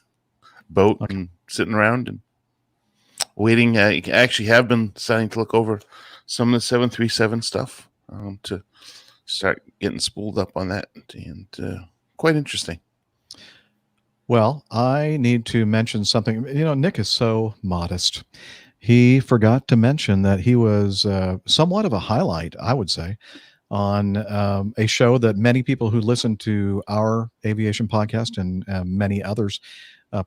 Boat and sitting around and waiting. I actually have been starting to look over some of the 737 stuff to start getting spooled up on that, and quite interesting. Well, I need to mention something. Nick is so modest. He forgot to mention that he was somewhat of a highlight, I would say, on a show that many people who listen to our aviation podcast and many others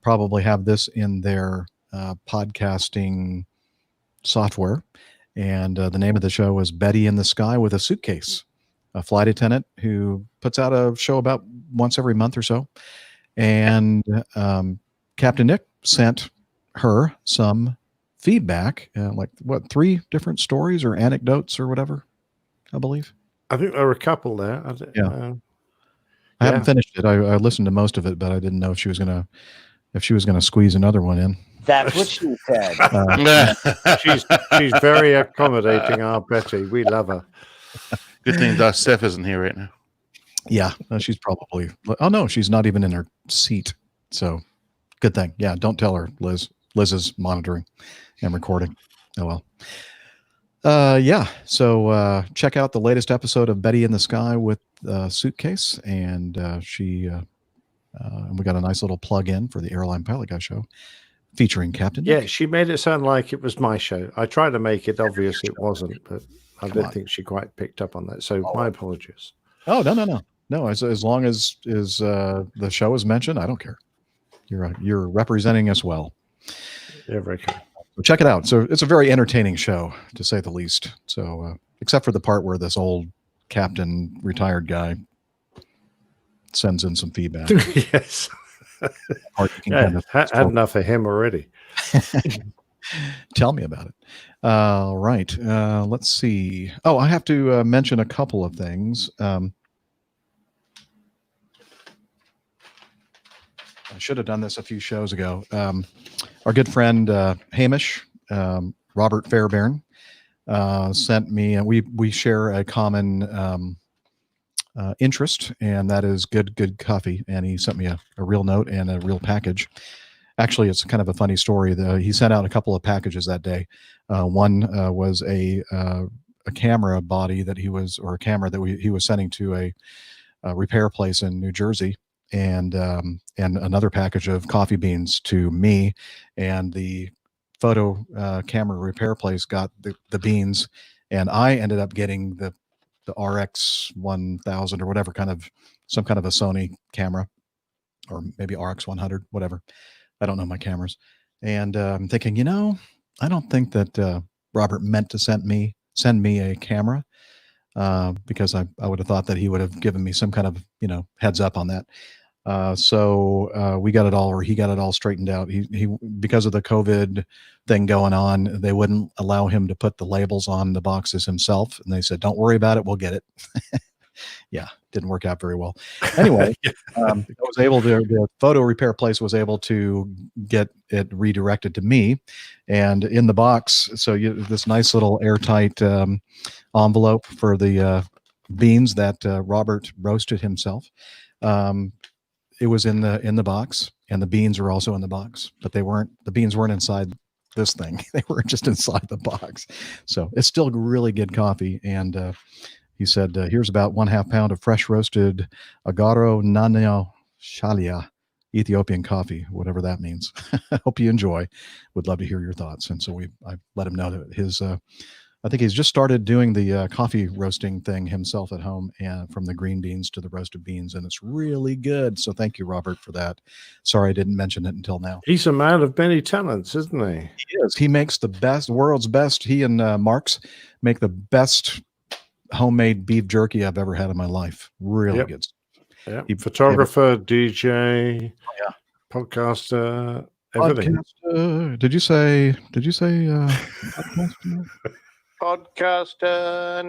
probably have this in their podcasting software. And the name of the show was Betty in the Sky with a Suitcase, a flight attendant who puts out a show about once every month or so. And Captain Nick sent her some feedback, like 3 different stories or anecdotes or whatever, I believe. I think there were a couple there. I haven't finished it. I listened to most of it, but I didn't know if she was gonna squeeze another one in. That's what she said. She's very accommodating, our Betty. We love her. Good thing Steph isn't here right now. Yeah, she's probably. Oh no, she's not even in her seat. So, good thing. Yeah, don't tell her, Liz. Liz is monitoring and recording. Oh well. Yeah. So check out the latest episode of Betty in the Sky with Suitcase, and we got a nice little plug-in for the Airline Pilot Guy show, featuring Captain Nick. Yeah, she made it sound like it was my show. I tried to make it obvious it wasn't, but I don't think she quite picked up on that. So my apologies. Oh no. As long as the show is mentioned, I don't care. You're representing us well. Yeah, very cool. So check it out. So it's a very entertaining show, to say the least. So except for the part where this old captain, retired guy, sends in some feedback. Yes. Had enough of him already. Tell me about it. Right. Let's see. Oh, I have to mention a couple of things. I should have done this a few shows ago. Our good friend Hamish, Robert Fairbairn, sent me, and we share a common interest, and that is good coffee. And he sent me a real note and a real package. Actually, it's kind of a funny story. He sent out a couple of packages that day. One was a camera body that he was sending to a repair place in New Jersey, and another package of coffee beans to me, and the photo camera repair place got the beans, and I ended up getting the RX 1000 or whatever some kind of a Sony camera, or maybe RX 100, whatever. I don't know my cameras. And I'm thinking, I don't think that Robert meant to send me a camera, because I would have thought that he would have given me some kind of, heads up on that. So we got it all, or he got it all straightened out. He because of the COVID thing going on, they wouldn't allow him to put the labels on the boxes himself. And they said, don't worry about it. We'll get it. Yeah, didn't work out very well. Anyway, the photo repair place was able to get it redirected to me, and in the box, so this nice little airtight envelope for the beans that Robert roasted himself. It was in the box, and the beans were also in the box, but the beans weren't inside this thing. They were just inside the box. So it's still really good coffee. And he said, here's about 1/2 pound of fresh roasted Agaro Nano Shalia Ethiopian coffee, whatever that means. I hope you enjoy. Would love to hear your thoughts. And so I let him know that I think he's just started doing the coffee roasting thing himself at home, and from the green beans to the roasted beans, and it's really good. So thank you, Robert, for that. Sorry I didn't mention it until now. He's a man of many talents, isn't he? He is. He makes the world's best. He and Marks make the best homemade beef jerky I've ever had in my life. Really good. Yeah. Photographer, DJ, podcaster, everything. Podcaster. Did you say podcaster? Podcaster.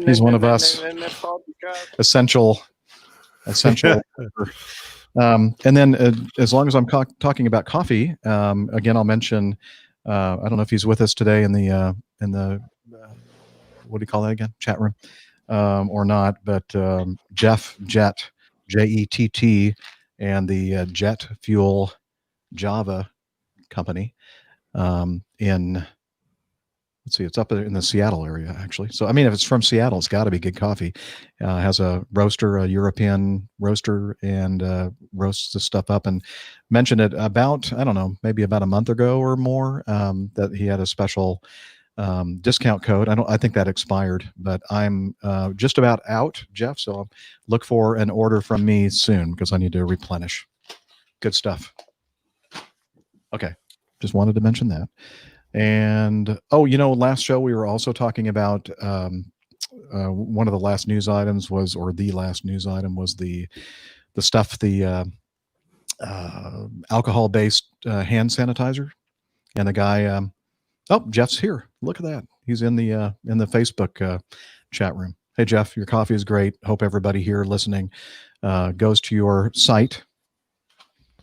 He's one of us. Essential. And then as long as I'm talking about coffee, again, I'll mention, I don't know if he's with us today in the what do you call that again? Chat room, or not, but Jeff Jett, Jett, and the Jet Fuel Java company let's see, it's up in the Seattle area, actually. So, I mean, if it's from Seattle, it's got to be good coffee. Has a roaster, a European roaster, and roasts the stuff up. And mentioned it about, I don't know, maybe about a month ago or more, that he had a special discount code. I think that expired, but I'm just about out, Jeff. So I'll look for an order from me soon, because I need to replenish. Good stuff. Okay. Just wanted to mention that. And last show we were also talking about one of the last news items was, or the last news item was the stuff, the alcohol-based hand sanitizer, and the guy. Jeff's here. Look at that. He's in the Facebook chat room. Hey, Jeff, your coffee is great. Hope everybody here listening goes to your site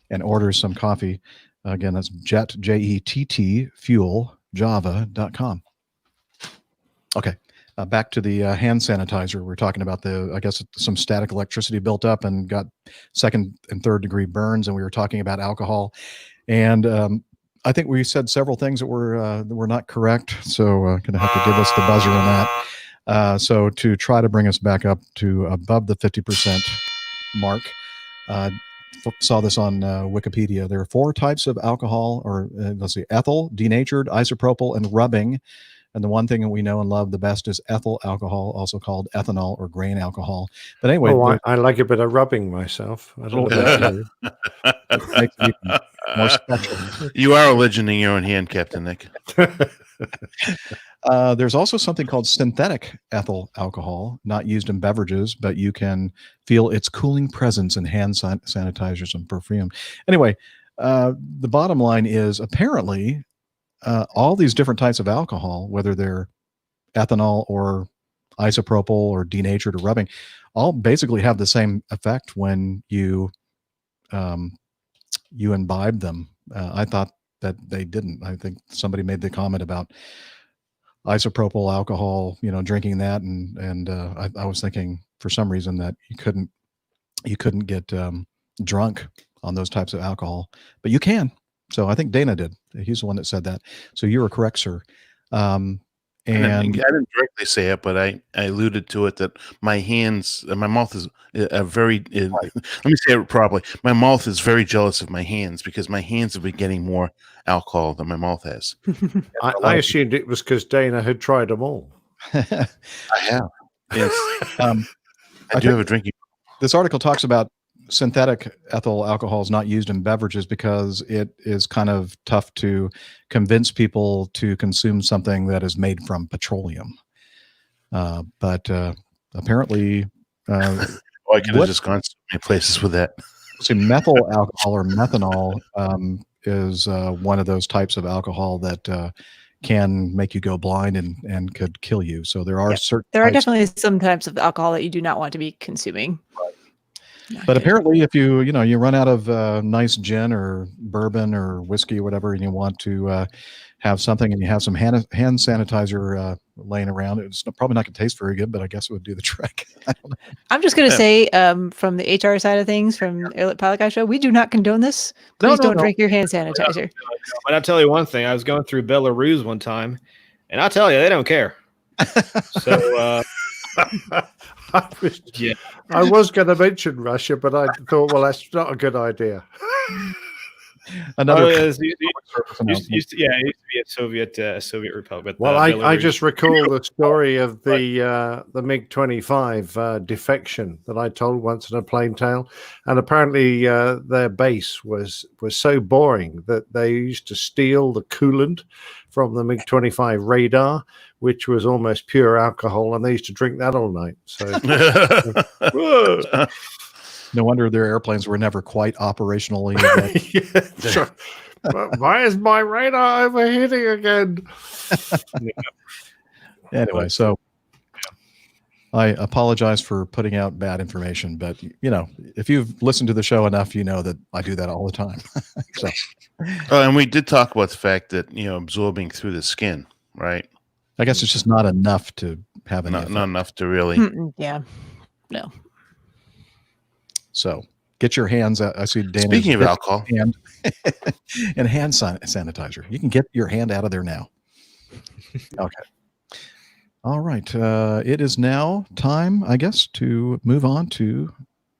and orders some coffee. Again, that's Jett, Jett, fuel, java.com. Okay. Back to the hand sanitizer. We're talking about I guess some static electricity built up and got second and third degree burns. And we were talking about alcohol. And I think we said several things that were not correct. So going to have to give us the buzzer on that. So to try to bring us back up to above the 50% mark, saw this on Wikipedia. There are 4 types of alcohol, or let's see, ethyl, denatured, isopropyl, and rubbing. And the one thing that we know and love the best is ethyl alcohol, also called ethanol or grain alcohol. But anyway, I like a bit of rubbing myself. I don't know that makes it even more special. You are a legend in your own hand, Captain Nick. There's also something called synthetic ethyl alcohol, not used in beverages, but you can feel its cooling presence in hand sanitizers and perfume. Anyway, the bottom line is apparently all these different types of alcohol, whether they're ethanol or isopropyl or denatured or rubbing, all basically have the same effect when you imbibe them. I thought that they didn't. I think somebody made the comment about isopropyl alcohol, drinking that, and I was thinking for some reason that you couldn't get drunk on those types of alcohol, but you can. So I think Dana did. He's the one that said that. So you were correct, sir. And I didn't directly say it, but I alluded to it that my hands, my mouth is very. Let me say it properly. My mouth is very jealous of my hands because my hands have been getting more alcohol than my mouth has. I assumed it was because Dana had tried them all. I have. Yes. I do have a drinking. This article talks about synthetic ethyl alcohol is not used in beverages because it is kind of tough to convince people to consume something that is made from petroleum. But apparently, I could have just gone so many places with that. See, methyl alcohol or methanol is one of those types of alcohol that can make you go blind and could kill you. So there are there are definitely some types of alcohol that you do not want to be consuming. Right. But apparently, if you run out of nice gin or bourbon or whiskey or whatever, and you want to have something, and you have some hand sanitizer laying around, it's probably not going to taste very good, but I guess it would do the trick. I don't know. I'm just going to say, from the HR side of things, from Airlit Pilot Guy Show, we do not condone this. Please don't drink your hand sanitizer. But I'll tell you one thing. I was going through Belarus one time, and I'll tell you, they don't care. So. I was going to mention Russia, but I thought, well, that's not a good idea. Used to be a Soviet republic. Well, I just recall the story of the MiG-25 defection that I told once in a plain tale, and apparently their base was so boring that they used to steal the coolant from the MiG-25 radar, which was almost pure alcohol, and they used to drink that all night. So, no wonder their airplanes were never quite operationally. Sure. Why is my radar overheating again? Anyway, so I apologize for putting out bad information, but if you've listened to the show enough, you know that I do that all the time. So, and we did talk about the fact that absorbing through the skin, right? I guess it's just not enough to have not enough to really. Yeah, no. So get your hands. I see Dana. Speaking of alcohol and hand sanitizer, you can get your hand out of there now. Okay. All right. It is now time, I guess, to move on to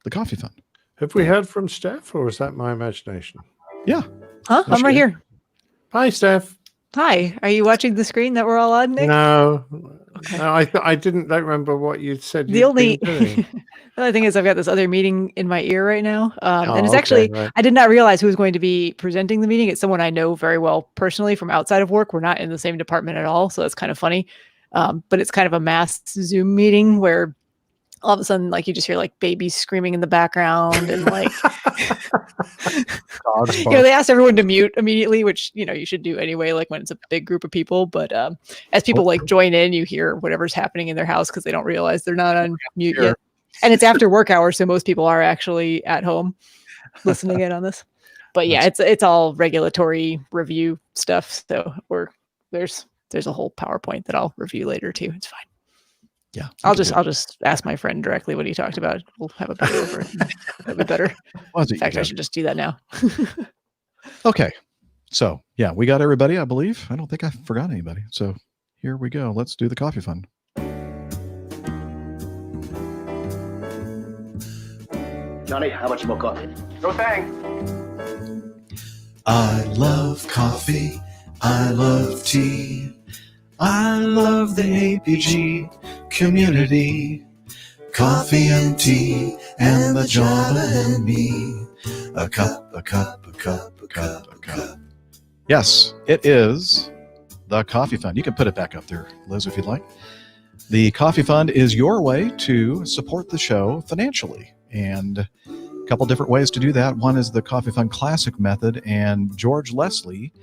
the coffee fund. Have we heard from Steph, or is that my imagination? Yeah. Huh? I'm right here. Hi, Steph. Hi. Are you watching the screen that we're all on, Nick? No. I don't remember what you'd said. The you'd only been doing. the other thing is I've got this other meeting in my ear right now, and it's okay, actually right. I did not realize who was going to be presenting the meeting. It's someone I know very well personally from outside of work. We're not in the same department at all, so it's kind of funny. But it's kind of a mass Zoom meeting where all of a sudden, like you just hear like babies screaming in the background, and like they asked everyone to mute immediately, which you should do anyway, like when it's a big group of people. But as people like join in, you hear whatever's happening in their house because they don't realize they're not on mute yet. And it's after work hours, so most people are actually at home listening in on this. But yeah, it's all regulatory review stuff. So there's a whole PowerPoint that I'll review later too. It's fine. Yeah, I'll just ask my friend directly what he talked about. We'll have a better over it. That'd be better. In fact, I should just do that now. Okay. So yeah, we got everybody, I believe. I don't think I forgot anybody. So here we go. Let's do the coffee fund. Johnny, how much more coffee? No thanks. I love coffee. I love tea. I love the APG community. Coffee and tea and the Java and me. A cup, a cup, a cup, a cup, a cup. Yes, it is the Coffee Fund. You can put it back up there, Liz, if you'd like. The Coffee Fund is your way to support the show financially. And a couple different ways to do that. One is the Coffee Fund Classic method, and George Leslie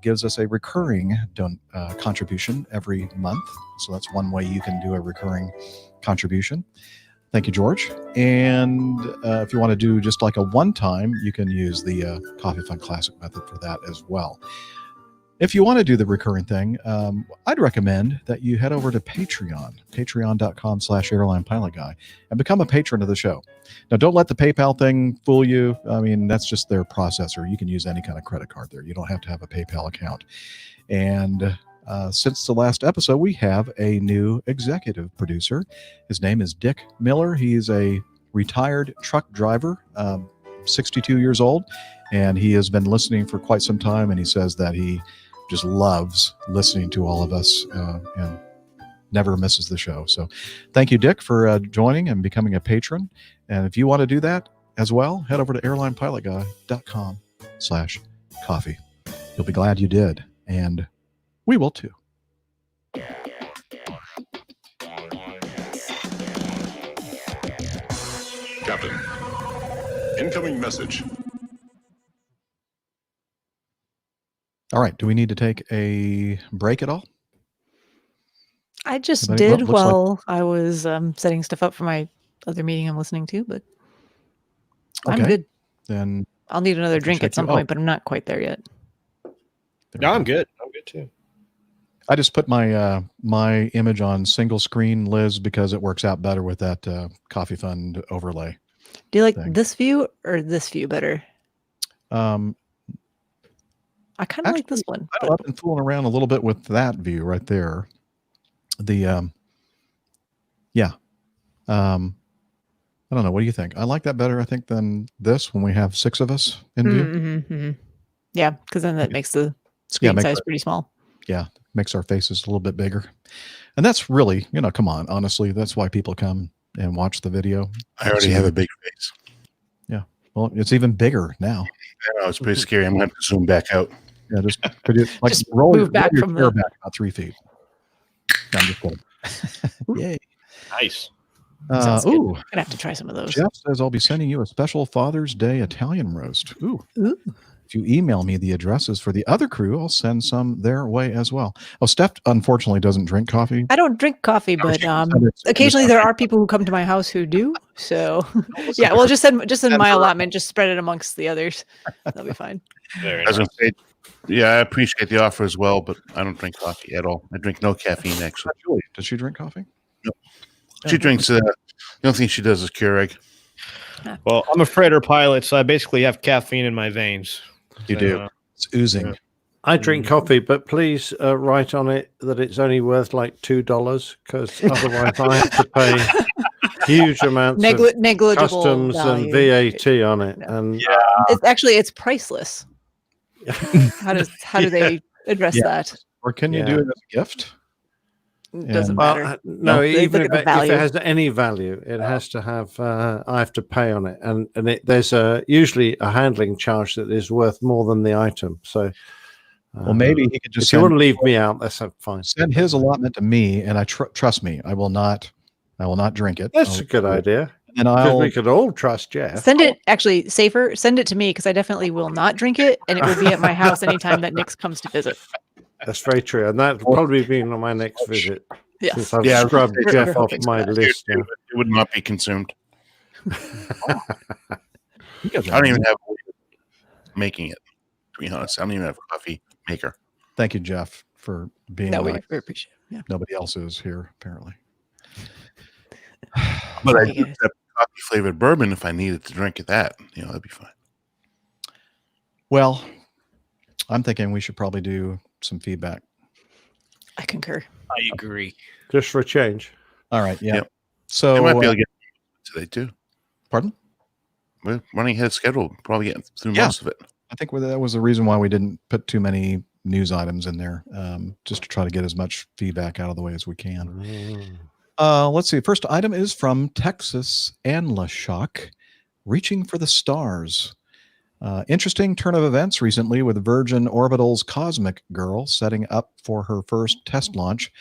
gives us a recurring contribution every month. So that's one way you can do a recurring contribution. Thank you, George. And if you want to do just like a one-time, you can use the Coffee Fund Classic method for that as well. If you want to do the recurring thing, I'd recommend that you head over to Patreon, patreon.com/airlinepilotguy, and become a patron of the show. Now, don't let the PayPal thing fool you. I mean, that's just their processor. You can use any kind of credit card there. You don't have to have a PayPal account. And since the last episode, we have a new executive producer. His name is Dick Miller. He's a retired truck driver, 62 years old, and he has been listening for quite some time, and he says that he just loves listening to all of us and never misses the show. So thank you, Dick, for joining and becoming a patron. And if you want to do that as well, head over to airlinepilotguy.com/coffee. You'll be glad you did. And we will too. Captain, incoming message. All right. Do we need to take a break at all? I just Anybody? did Well, while I was setting stuff up for my other meeting I'm listening to, but I'm good. Then I'll need another drink at appreciate some you. point, but I'm not quite there yet. No, I'm good. I'm good too. I just put my my image on single screen, Liz, because it works out better with that Coffee Fund overlay. Do you like thing. this view or this view better? I kind of like this one. I've been fooling around a little bit with that view right there. The I don't know. What do you think? I like that better, I think, than this when we have 6 of us in view. Mm-hmm. Yeah, because then that makes the screen size pretty small. Yeah, makes our faces a little bit bigger. And that's really, come on, honestly, that's why people come and watch the video. I already have a big face. Yeah. Well, it's even bigger now. I know, it's pretty scary. I'm going to zoom back out. Yeah, just roll your back from chair back about 3 feet. I'm just kidding. Yay. Nice. Sounds good. Ooh. I'm gonna have to try some of those. Jeff says I'll be sending you a special Father's Day Italian roast. Ooh. Ooh. If you email me the addresses for the other crew, I'll send some their way as well. Oh, Steph unfortunately doesn't drink coffee. I don't drink coffee, but occasionally there are people who come to my house who do. So yeah, well, just send my allotment. Just spread it amongst the others. That'll be fine. I was going to say, yeah, I appreciate the offer as well, but I don't drink coffee at all. I drink no caffeine, actually. Julie, does she drink coffee? No. She drinks, the only thing she does is Keurig. Well, I'm a freighter pilot, so I basically have caffeine in my veins. You do. It's oozing. Yeah. I drink coffee, but please write on it that it's only worth like $2, because otherwise I have to pay huge amounts of negligible customs and VAT on it. And it's priceless. How do they address that? Or can you do it as a gift? Doesn't matter. No, They even look at if the it value. has any value, it has to have. I have to pay on it, and there's usually a handling charge that is worth more than the item. So, Well, maybe he could just if you want to leave me out, that's fine. send his allotment to me, and trust me, I will not drink it. That's a good idea. And Because we could all trust Jeff. Send it, actually, safer, send it to me because I definitely will not drink it, and it will be at my house anytime that Nix comes to visit. That's very true, and that will probably be on my next visit. Yes. Since I've scrubbed Jeff off my list. It would not be consumed. You guys I don't even have a way of making it. To be honest, I don't even have a coffee maker. Thank you, Jeff, for being. No, we nice. appreciate it. Yeah. Nobody else is here apparently. But I do have coffee flavored bourbon if I needed to drink it. That'd be fine. Well, I'm thinking we should probably do some feedback. I concur. I agree. Just for a change. All right. Yeah. Yep. So I might be able to get today too. Pardon? We're running ahead of schedule. Probably getting through most of it. I think that was the reason why we didn't put too many news items in there, just to try to get as much feedback out of the way as we can. Let's see. First item is from Texas and LaShock, reaching for the stars. Interesting turn of events recently with Virgin Orbital's Cosmic Girl setting up for her first test launch,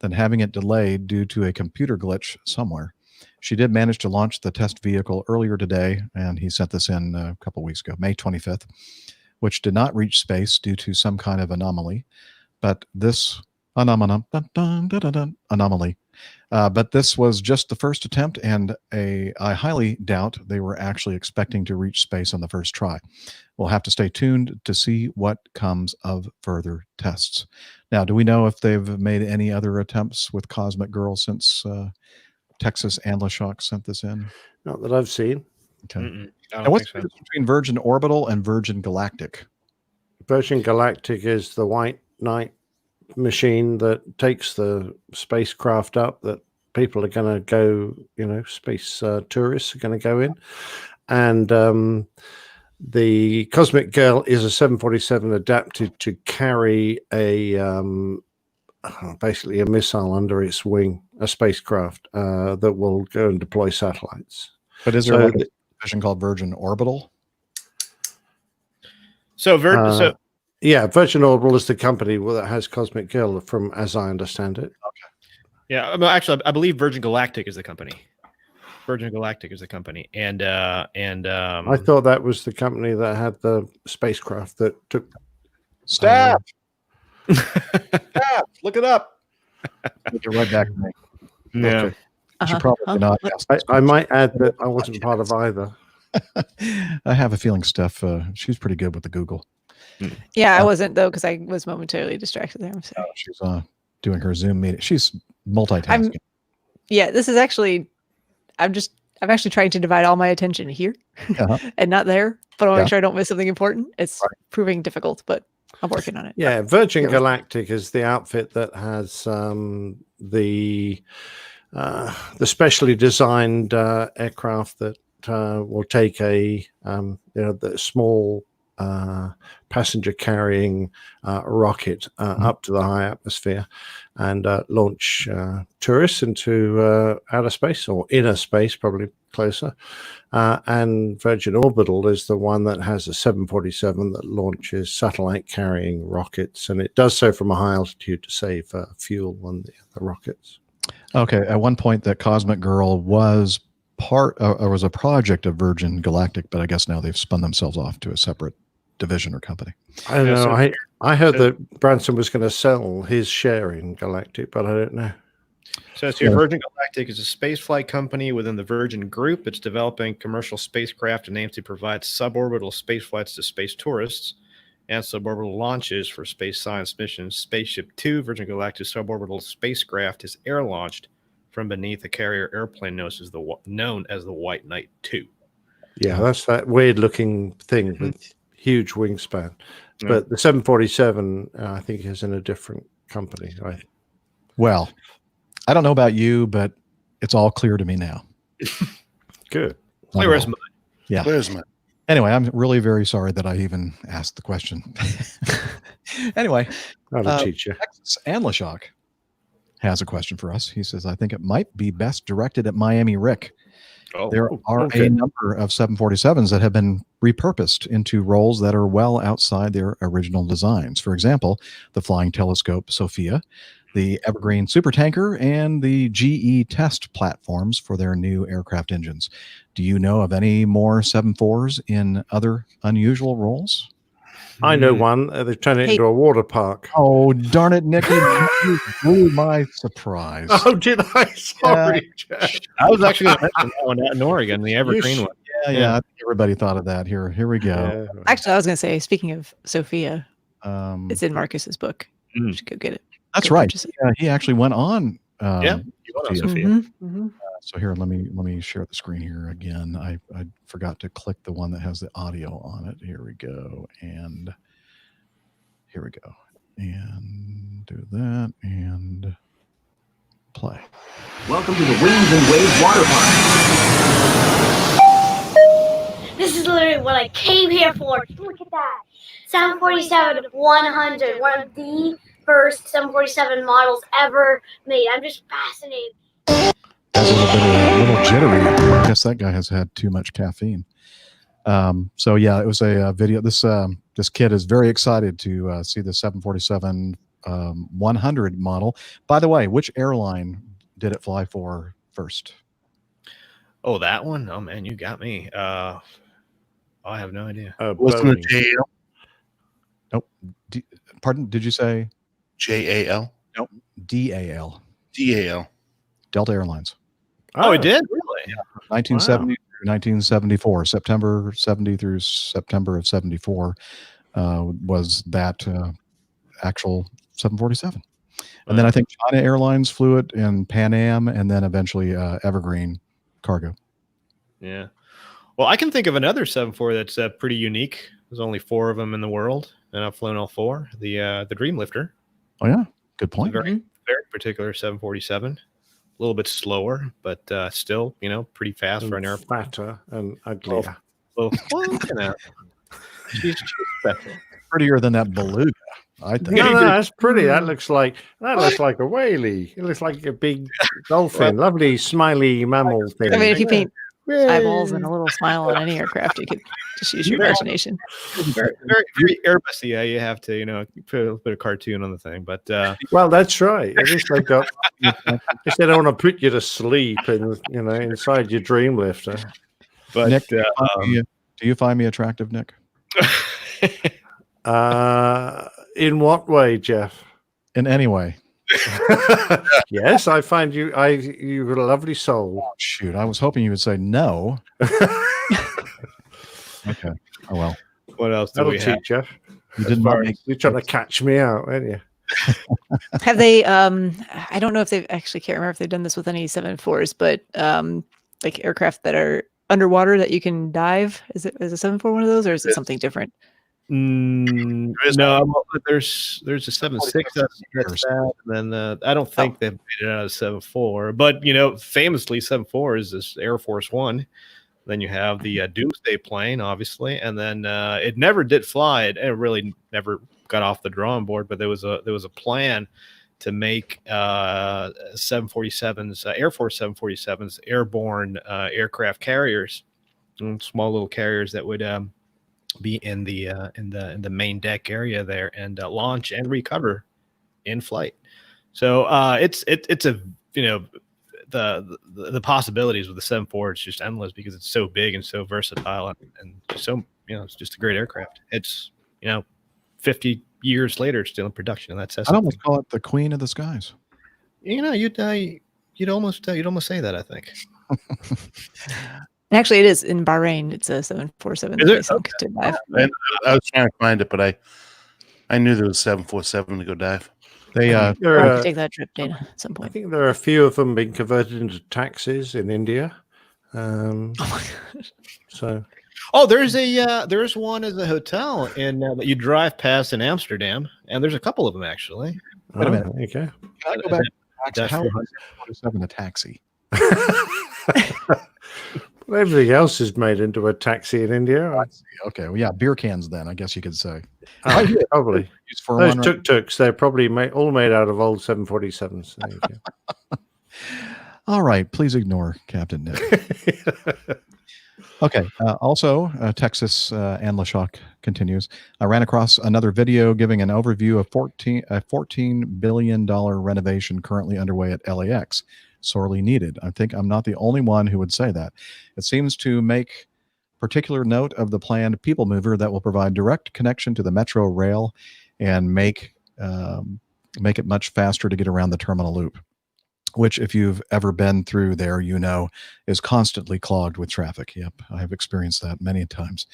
then having it delayed due to a computer glitch somewhere. She did manage to launch the test vehicle earlier today, and he sent this in a couple weeks ago, May 25th, which did not reach space due to some kind of anomaly. But this anomaly. But this was just the first attempt, and I highly doubt they were actually expecting to reach space on the first try. We'll have to stay tuned to see what comes of further tests. Now, do we know if they've made any other attempts with Cosmic Girl since Texas and LaShock sent this in? Not that I've seen. Okay. Now, what's the difference between Virgin Orbital and Virgin Galactic? Virgin Galactic is the White Knight machine that takes the spacecraft up that people are going to go, space tourists are going to go in. And the Cosmic Girl is a 747 adapted to carry basically a missile under its wing, a spacecraft that will go and deploy satellites. But is there a division called Virgin Orbital? Yeah, Virgin Orbital is the company that has Cosmic Girl, from as I understand it. Okay. Yeah, actually, I believe Virgin Galactic is the company. Virgin Galactic is the company, and I thought that was the company that had the spacecraft that took. Staff, look it up. Look it right back to me. Yeah, okay. You should probably not ask this I might add that I wasn't part of either. I have a feeling Steph, she's pretty good with the Google. Yeah, I wasn't though because I was momentarily distracted there. I'm sorry. She's doing her Zoom meeting. She's multitasking. This is actually. I'm actually trying to divide all my attention here and not there. But I want to make sure I don't miss something important. It's proving difficult, but I'm working on it. Yeah, Virgin Galactic is the outfit that has the specially designed aircraft that will take the small passenger carrying rocket up to the high atmosphere and launch tourists into outer space or inner space, probably closer. And Virgin Orbital is the one that has a 747 that launches satellite carrying rockets, and it does so from a high altitude to save fuel on the rockets. Okay, at one point that Cosmic Girl was was a project of Virgin Galactic, but I guess now they've spun themselves off to a separate division or company. I don't know. I heard that Branson was going to sell his share in Galactic, but I don't know. So Virgin Galactic is a spaceflight company within the Virgin Group. It's developing commercial spacecraft and aims to provide suborbital spaceflights to space tourists and suborbital launches for space science missions. Spaceship Two, Virgin Galactic's suborbital spacecraft, is air-launched from beneath a carrier airplane known as the White Knight 2. Yeah, that's that weird-looking thing with huge wingspan. But the 747, I think, is in a different company. Right? Well, I don't know about you, but it's all clear to me now. Good. Clear as mud. Yeah. Clear as mud. Anyway, I'm really very sorry that I even asked the question. Anyway, I'll teach you. Texas and LaShock. has a question for us. He says, I think it might be best directed at Miami Rick. Oh, There are a number of 747s that have been repurposed into roles that are well outside their original designs. For example, the Flying Telescope Sophia, the Evergreen Supertanker, and the GE test platforms for their new aircraft engines. Do you know of any more 747s in other unusual roles? I know one. They've turned it Hey. into a water park. Oh, darn it, Nick. You blew my surprise. Oh, did I? Sorry, Jeff. I was actually going to mention that one out in Oregon, the Evergreen one. Yeah. I think everybody thought of that. Here we go. Yeah. Actually, I was going to say, speaking of Sophia, it's in Yeah. Marcus's book. You should go get it. That's Go right. purchase it. Yeah, he actually went on. Yeah, you went on Sophia. Sophia. So here, let me share the screen here again. I forgot to click the one that has the audio on it. Here we go, and here we go, and do that and play. Welcome to the Wings and Waves Water Park. This is literally what I came here for. Look at that. 747-100, one of the first 747 models ever made. I'm just fascinated. That's a little jittery. I guess that guy has had too much caffeine. So yeah, it was a video. This kid is very excited to see the 747 100 model. By the way, which airline did it fly for first? Oh, that one? Oh, man, you got me. I have no idea. Wasn't it JAL? Nope. Pardon? Did you say JAL? Nope. DAL. DAL. Delta Airlines. Oh, it did? Really? 1970 through 1974. September 70 through September of 74 was that actual 747. And then I think China Airlines flew it, and Pan Am, and then eventually Evergreen Cargo. Yeah. Well, I can think of another 74 that's pretty unique. There's only 4 of them in the world, and I've flown all 4. The Dreamlifter. Oh yeah, good point. Very particular 747. A little bit slower, but still, pretty fast for an airplane. Fatter and uglier. Well, she's special. Prettier than that Beluga, I think. No, that's pretty. That looks like a whaley. It looks like a big dolphin. Lovely, smiley mammal thing. I mean, if you paint eyeballs and a little smile on any aircraft, you could just use your imagination. Very, very Airbusy. Yeah, you have to, put a little bit of cartoon on the thing. But well, that's right. At least they got. If they don't want to put you to sleep, and inside your Dreamlifter. But Nick, do you find me attractive, Nick? In what way, Jeff? In any way. Yes, I find you. You've got a lovely soul. Oh, shoot, I was hoping you would say no. Okay. Oh well. What else do That'll we teach, have? Jeff. You did not make. You're trying to catch me out, aren't you? Have they? I don't know if they've actually. Can't remember if they've done this with any 74s, but like aircraft that are underwater that you can dive. Is a 74 one of those, or is it something different? No, there's a 76 that's that, and then I don't think they've made it out of 74. But famously, 74 is this Air Force One. Then you have the Doomsday plane, obviously, and then it never did fly. It really never got off the drawing board. But there was a plan to make 747s, Air Force 747s, airborne aircraft carriers, small little carriers that would be in the main deck area there and launch and recover in flight. So it's a the possibilities with the 74 is just endless because it's so big and so versatile and so it's just a great aircraft. It's 50 years later still in production, and that's I'd almost call it the queen of the skies. You'd almost say that, I think. Actually, it is in Bahrain. It's a 747 that they sunk to dive. I was trying to find it, but I knew there was 747 to go dive. They I'll have to take that trip, Dana, at some I point. think there are a few of them being converted into taxis in India. Oh my gosh. So. Oh, there's one as a hotel in that you drive past in Amsterdam, and there's a couple of them actually. Wait a minute. Okay. Can I go back to taxi? How is 747 a taxi? Everything else is made into a taxi in India. Okay, well, yeah, beer cans then, I guess you could say. Oh, probably. Used for Those one, right? tuk-tuks, they're probably all made out of old 747s. There you go. All right, please ignore Captain Nick. Okay. Also, Texas and LaShock continues. I ran across another video giving an overview of a $14 billion renovation currently underway at LAX. Sorely needed. I think I'm not the only one who would say that. It seems to make particular note of the planned people mover that will provide direct connection to the metro rail and make it much faster to get around the terminal loop, which, if you've ever been through there, is constantly clogged with traffic. Yep, I have experienced that many times.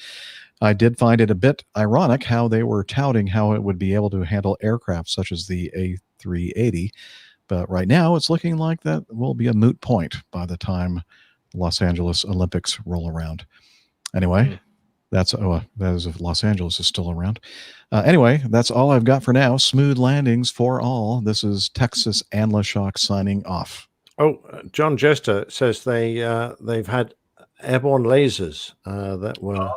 I did find it a bit ironic how they were touting how it would be able to handle aircraft such as the A380, but right now it's looking like that will be a moot point by the time Los Angeles Olympics roll around. Anyway, that is if Los Angeles is still around. Anyway, that's all I've got for now. Smooth landings for all. This is Texas and LaShock signing off. Oh, John Jester says they've had airborne lasers that were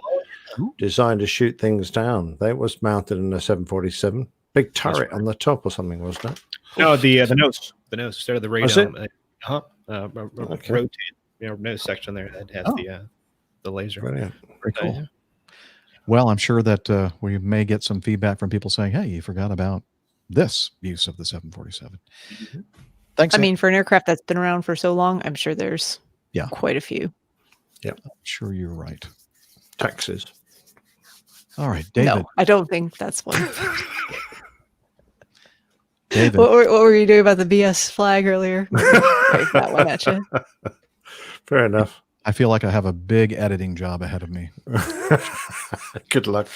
designed to shoot things down. That was mounted in a 747. Big turret on the top or something, wasn't it? No, the nose instead of the radar. Okay. Rotate, nose section there that has the laser. Brilliant. Very cool. Well, I'm sure that we may get some feedback from people saying, hey, you forgot about this use of the 747. Mm-hmm. Thanks. I mean, for an aircraft that's been around for so long, I'm sure there's quite a few. Yeah, I'm sure you're right. Taxes. All right, David. No, I don't think that's one. David. What were you doing about the BS flag earlier? Break that one at you. Fair enough. I feel like I have a big editing job ahead of me. Good luck.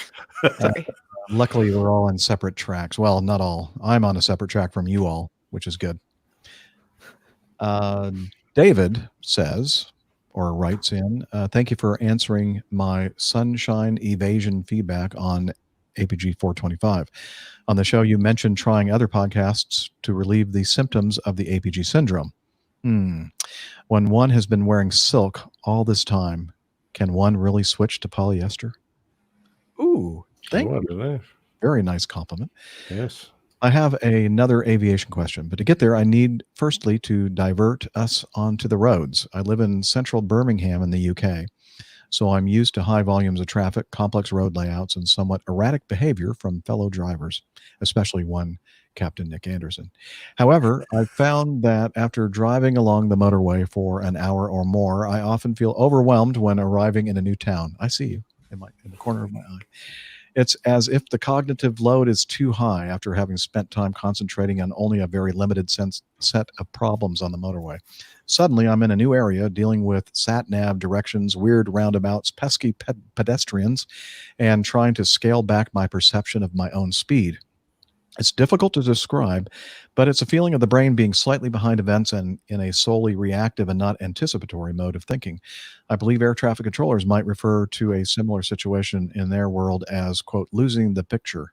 Luckily, we're all on separate tracks. Well, not all. I'm on a separate track from you all, which is good. David says, or writes in, thank you for answering my sunshine evasion feedback on APG 425. On the show, you mentioned trying other podcasts to relieve the symptoms of the APG syndrome. When one has been wearing silk all this time, can one really switch to polyester? Ooh, thank you. Very nice compliment. Yes. I have another aviation question, but to get there, I need firstly to divert us onto the roads. I live in central Birmingham in the UK, so I'm used to high volumes of traffic, complex road layouts, and somewhat erratic behavior from fellow drivers, especially one Captain Nick Anderson. However, I've found that after driving along the motorway for an hour or more, I often feel overwhelmed when arriving in a new town. I see you in the corner of my eye. It's as if the cognitive load is too high after having spent time concentrating on only a very limited set of problems on the motorway. Suddenly, I'm in a new area dealing with sat-nav directions, weird roundabouts, pesky pedestrians, and trying to scale back my perception of my own speed. It's difficult to describe, but it's a feeling of the brain being slightly behind events and in a solely reactive and not anticipatory mode of thinking. I believe air traffic controllers might refer to a similar situation in their world as, quote, losing the picture.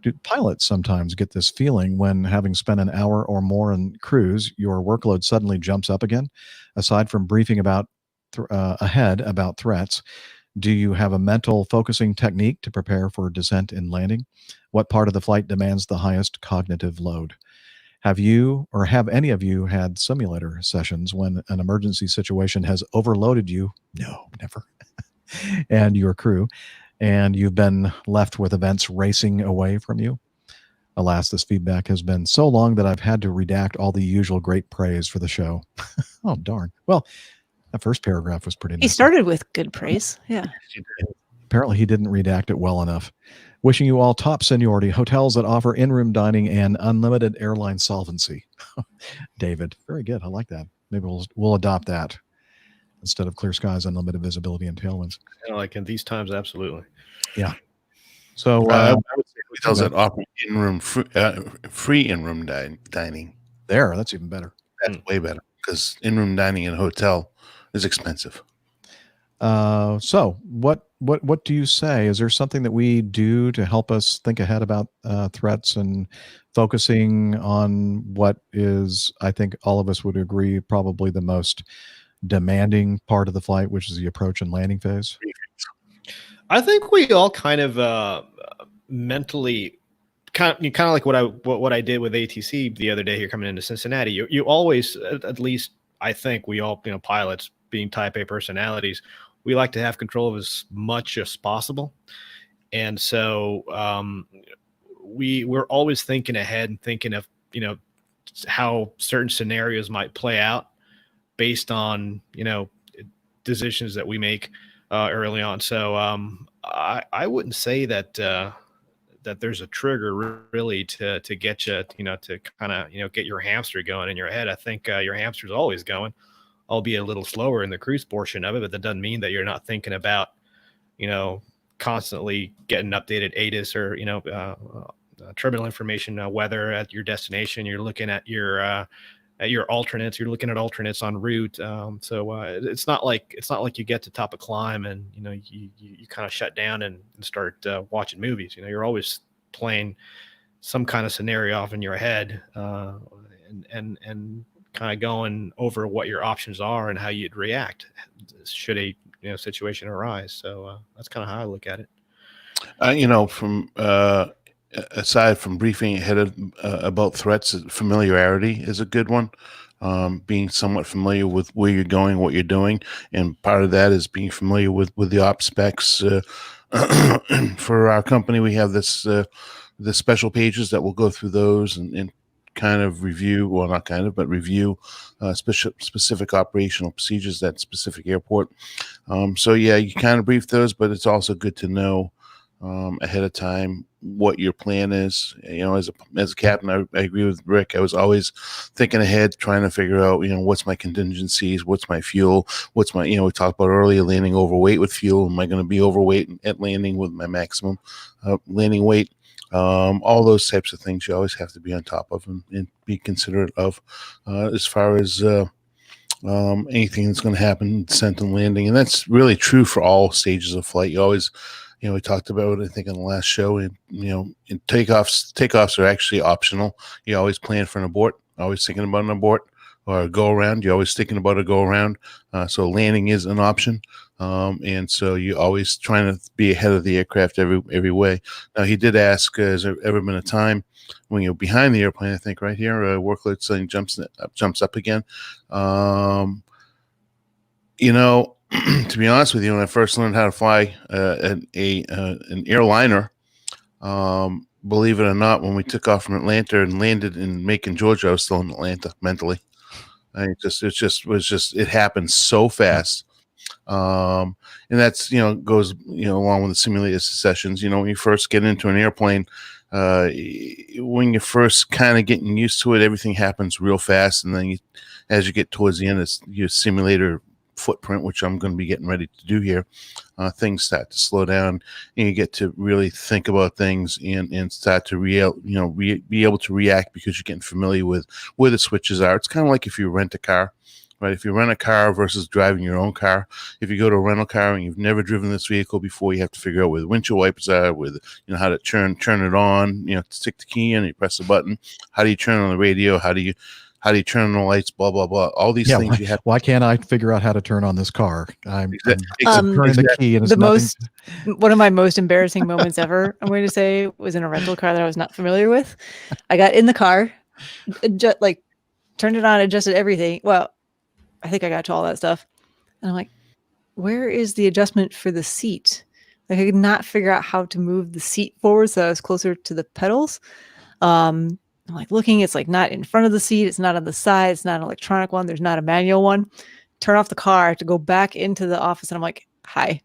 Do pilots sometimes get this feeling when, having spent an hour or more in cruise, your workload suddenly jumps up again? Aside from briefing ahead about threats, do you have a mental focusing technique to prepare for descent and landing? What part of the flight demands the highest cognitive load? Have any of you had simulator sessions when an emergency situation has overloaded you? No, never. And your crew, and you've been left with events racing away from you? Alas, this feedback has been so long that I've had to redact all the usual great praise for the show. Oh, darn. Well, that first paragraph was pretty nice. He started with good praise. Yeah. Apparently he didn't redact it well enough. Wishing you all top seniority, hotels that offer in-room dining and unlimited airline solvency. David, very good. I like that. Maybe we'll adopt that instead of clear skies, unlimited visibility, and tailwinds. Like in these times, absolutely. Yeah. So I would say hotels that offer in-room free in-room dining. That's even better. That's way better because in-room dining in a hotel is expensive. So what do you say? Is there something that we do to help us think ahead about threats and focusing on what is, I think all of us would agree, probably the most demanding part of the flight, which is the approach and landing phase? I think we all kind of mentally kind of like what I did with ATC the other day here coming into Cincinnati. You always, at least I think we all, pilots being type A personalities, we like to have control of as much as possible. And so we're always thinking ahead and thinking of, how certain scenarios might play out based on, decisions that we make early on. So I wouldn't say that that there's a trigger really to get you, to kind of, get your hamster going in your head. I think your hamster's always going, albeit a little slower in the cruise portion of it, but that doesn't mean that you're not thinking about, constantly getting updated ATIS or, terminal information, weather at your destination. You're looking at your alternates. You're looking at alternates en route. So it's not like you get to top of climb and you kind of shut down and start watching movies. You're always playing some kind of scenario off in your head and kind of going over what your options are and how you'd react should a situation arise. So that's kind of how I look at it. From aside from briefing ahead of, about threats, familiarity is a good one. Being somewhat familiar with where you're going, what you're doing, and part of that is being familiar with the op specs. For our company, we have the special pages that will go through those and kind of review, well, not kind of, but review specific operational procedures at specific airport. So yeah, you kind of brief those, but it's also good to know ahead of time what your plan is. As a captain, I agree with Rick. I was always thinking ahead, trying to figure out, what's my contingencies, what's my fuel, what's my, we talked about earlier, landing overweight with fuel. Am I going to be overweight at landing with my maximum landing weight? All those types of things you always have to be on top of and be considerate of as far as anything that's going to happen, descent and landing. And that's really true for all stages of flight. You always, we talked about, I think, on the last show, and in takeoffs are actually optional. You always plan for an abort, always thinking about an abort, or a go around. You're always thinking about a go around. So landing is an option. And so you're always trying to be ahead of the aircraft every way. Now, he did ask, has there ever been a time when you're behind the airplane? I think right here, workload setting jumps up again. To be honest with you, when I first learned how to fly an airliner, believe it or not, when we took off from Atlanta and landed in Macon, Georgia, I was still in Atlanta mentally. It happened so fast. And that's, goes, along with the simulated sessions. When you first get into an airplane, when you're first kind of getting used to it, everything happens real fast. And then as you get towards the end, it's your simulator footprint, which I'm going to be getting ready to do here. Things start to slow down, and you get to really think about things and start to be able to react because you're getting familiar with where the switches are. It's kind of like if you rent a car, right? If you rent a car versus driving your own car, if you go to a rental car and you've never driven this vehicle before, you have to figure out where the windshield wipers are, with how to turn it on, stick the key in, you press the button. How do you turn on the radio? How do you turn on the lights? Blah, blah, blah. All these things you have. Why can't I figure out how to turn on this car? I'm turning the key, and one of my most embarrassing moments ever, I'm going to say, was in a rental car that I was not familiar with. I got in the car, turned it on, adjusted everything. Well, I think I got to all that stuff. And I'm like, where is the adjustment for the seat? I could not figure out how to move the seat forward so I was closer to the pedals. I'm looking, it's not in front of the seat. It's not on the side. It's not an electronic one. There's not a manual one. Turn off the car to go back into the office. And I'm like, hi,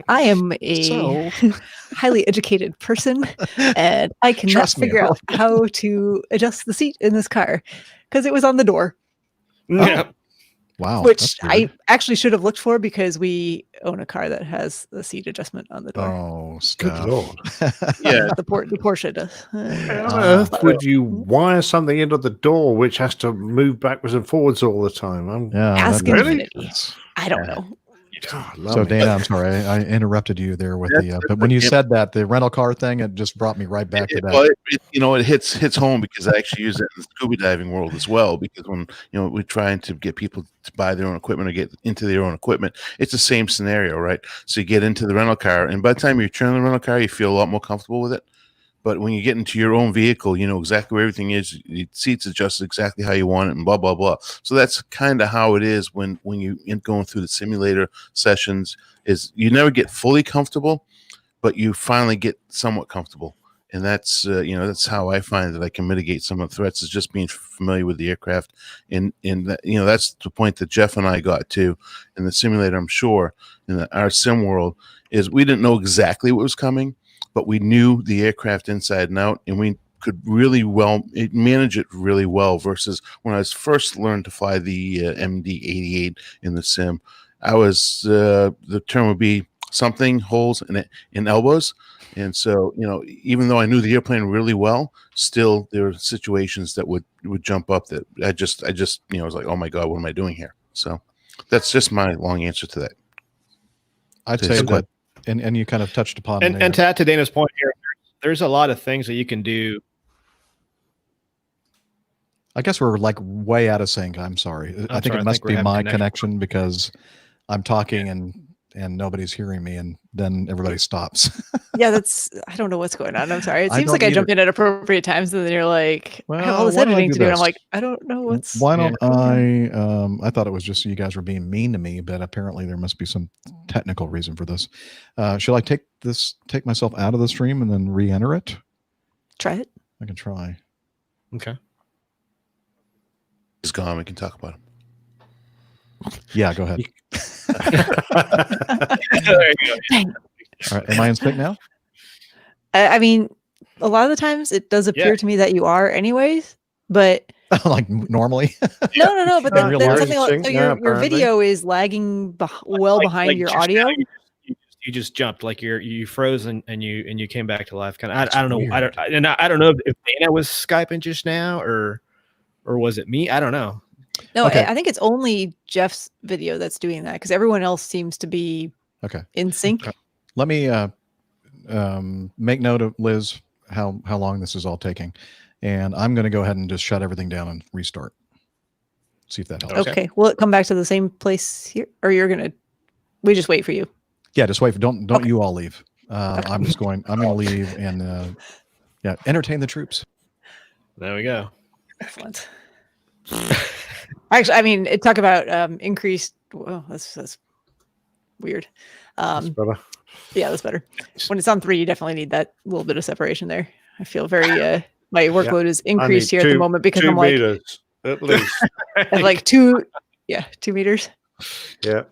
I am a highly educated person and I cannot figure out how to adjust the seat in this car because it was on the door. Yeah. Wow. Which I actually should have looked for because we own a car that has the seat adjustment on the door. Oh, good Lord. Yeah. the Porsche does. How on earth would you wire something into the door which has to move backwards and forwards all the time? Ask Infinity. I don't know. So Dana, I'm sorry, I interrupted you there with but when you said that, the rental car thing, it just brought me right back to that. Well, it hits home because I actually use it in the scuba diving world as well. Because when we're trying to get people to buy their own equipment or get into their own equipment, it's the same scenario, right? So you get into the rental car, and by the time you turn the rental car, you feel a lot more comfortable with it. But when you get into your own vehicle, you know exactly where everything is. The seats adjusted exactly how you want it, and blah blah blah. So that's kind of how it is when you going through the simulator sessions. Is you never get fully comfortable, but you finally get somewhat comfortable, and that's that's how I find that I can mitigate some of the threats. Is just being familiar with the aircraft, and that, that's the point that Jeff and I got to in the simulator. I'm sure in our sim world is we didn't know exactly what was coming, but we knew the aircraft inside and out, and we could really well manage it really well. Versus when I was first learned to fly the MD-88 in the sim, I was the term would be something holes in elbows, and so even though I knew the airplane really well, still there were situations that would jump up that I just was like, oh my god, what am I doing here? So that's just my long answer to that. I'd say that. And you kind of touched upon it. And to add to Dana's point here, there's a lot of things that you can do. I guess we're like way out of sync. I'm sorry. I think it must be my connection because I'm talking and nobody's hearing me, and then everybody stops. Yeah, I don't know what's going on. I'm sorry. It seems like I jump in at appropriate times, and then you're like, I have all this editing to do. And I'm like, I don't know what's. Why don't I thought it was just you guys were being mean to me, but apparently there must be some technical reason for this. Should I take myself out of the stream and then re-enter it? Try it. I can try. Okay. He's gone. We can talk about him. Yeah, go ahead. There you go. All right, am I in sync now? I mean, a lot of the times it does appear to me that you are, anyways. But like normally. No. But then something like your video is lagging behind your audio. You just jumped, like you froze and you came back to life. Kind of. I don't know. I don't know if Dana was Skyping just now or was it me? I don't know. No, okay. I think it's only Jeff's video that's doing that because everyone else seems to be in sync. Let me make note of, Liz, how long this is all taking. And I'm going to go ahead and just shut everything down and restart. See if that helps. Okay. Will it come back to the same place here? Or we just wait for you? Yeah, just wait. Don't you all leave. I'm going to leave and entertain the troops. There we go. Excellent. Actually, I mean, talk about increased. Well, that's weird. That's better. Yeah, that's better. When it's on 3, you definitely need that little bit of separation there. I feel very. My workload is increased here at the moment because I'm like 2 meters at least. At like 2 meters. Yeah.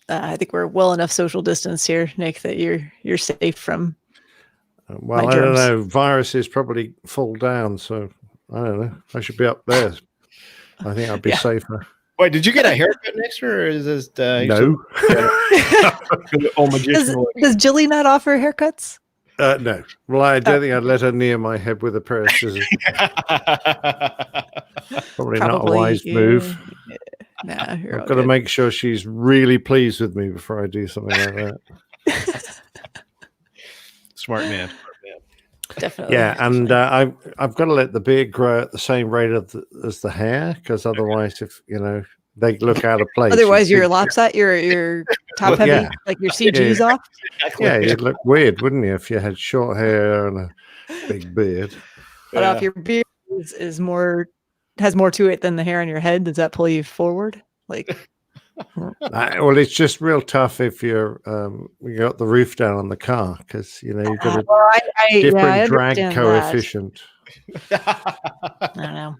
I think we're well enough social distance here, Nick, that you're safe from. Well, I don't know. Viruses probably fall down, so I don't know. I should be up there. I think I'd be safer. Wait, did you get a haircut next year, or is this no? Does Jilly not offer haircuts? No. Well, I don't think I'd let her near my head with a pair of scissors. Probably not a wise move. Nah, I've got to make sure she's really pleased with me before I do something like that. Smart man. Definitely. Yeah, and I've got to let the beard grow at the same rate as the hair, because otherwise, if they look out of place. Otherwise, your lopsided, your top heavy, like your CG's off. Yeah, you'd look weird, wouldn't you, if you had short hair and a big beard? But if your beard has more to it than the hair on your head, does that pull you forward? Well, it's just real tough if you got the roof down on the car, because you've got a different drag coefficient. I don't know.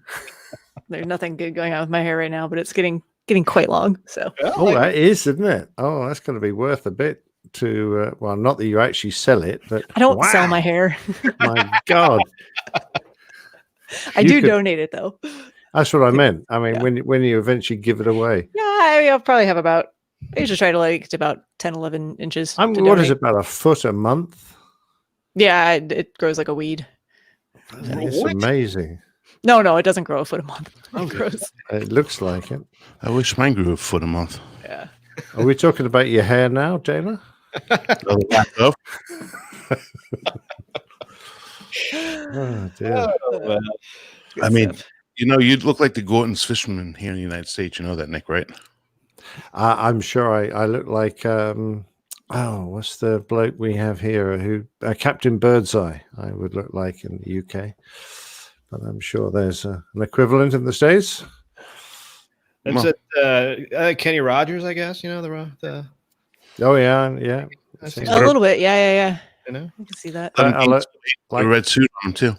There's nothing good going on with my hair right now, but it's getting quite long. So that is, isn't it? Oh, that's going to be worth a bit to. Well, not that you actually sell it, but I don't sell my hair. My God, I do donate it though. That's what I meant. I mean, when you eventually give it away. Yeah, I'll probably have I usually try to get about 10, 11 inches. What is it, about a foot a month? Yeah, it grows like a weed. It's amazing. No, it doesn't grow a foot a month. It grows. It looks like it. I wish mine grew a foot a month. Are we talking about your hair now, Dana? Oh, Oh, dear. I mean, you'd look like the Gorton's fisherman here in the United States. You know that, Nick, right? I'm sure I look like what's the bloke we have here who Captain Birdseye I would look like in the UK, but I'm sure there's an equivalent in the States. That's Kenny Rogers, I guess. The Oh yeah. A little bit, yeah. I can see that. I look like a red suit on him too.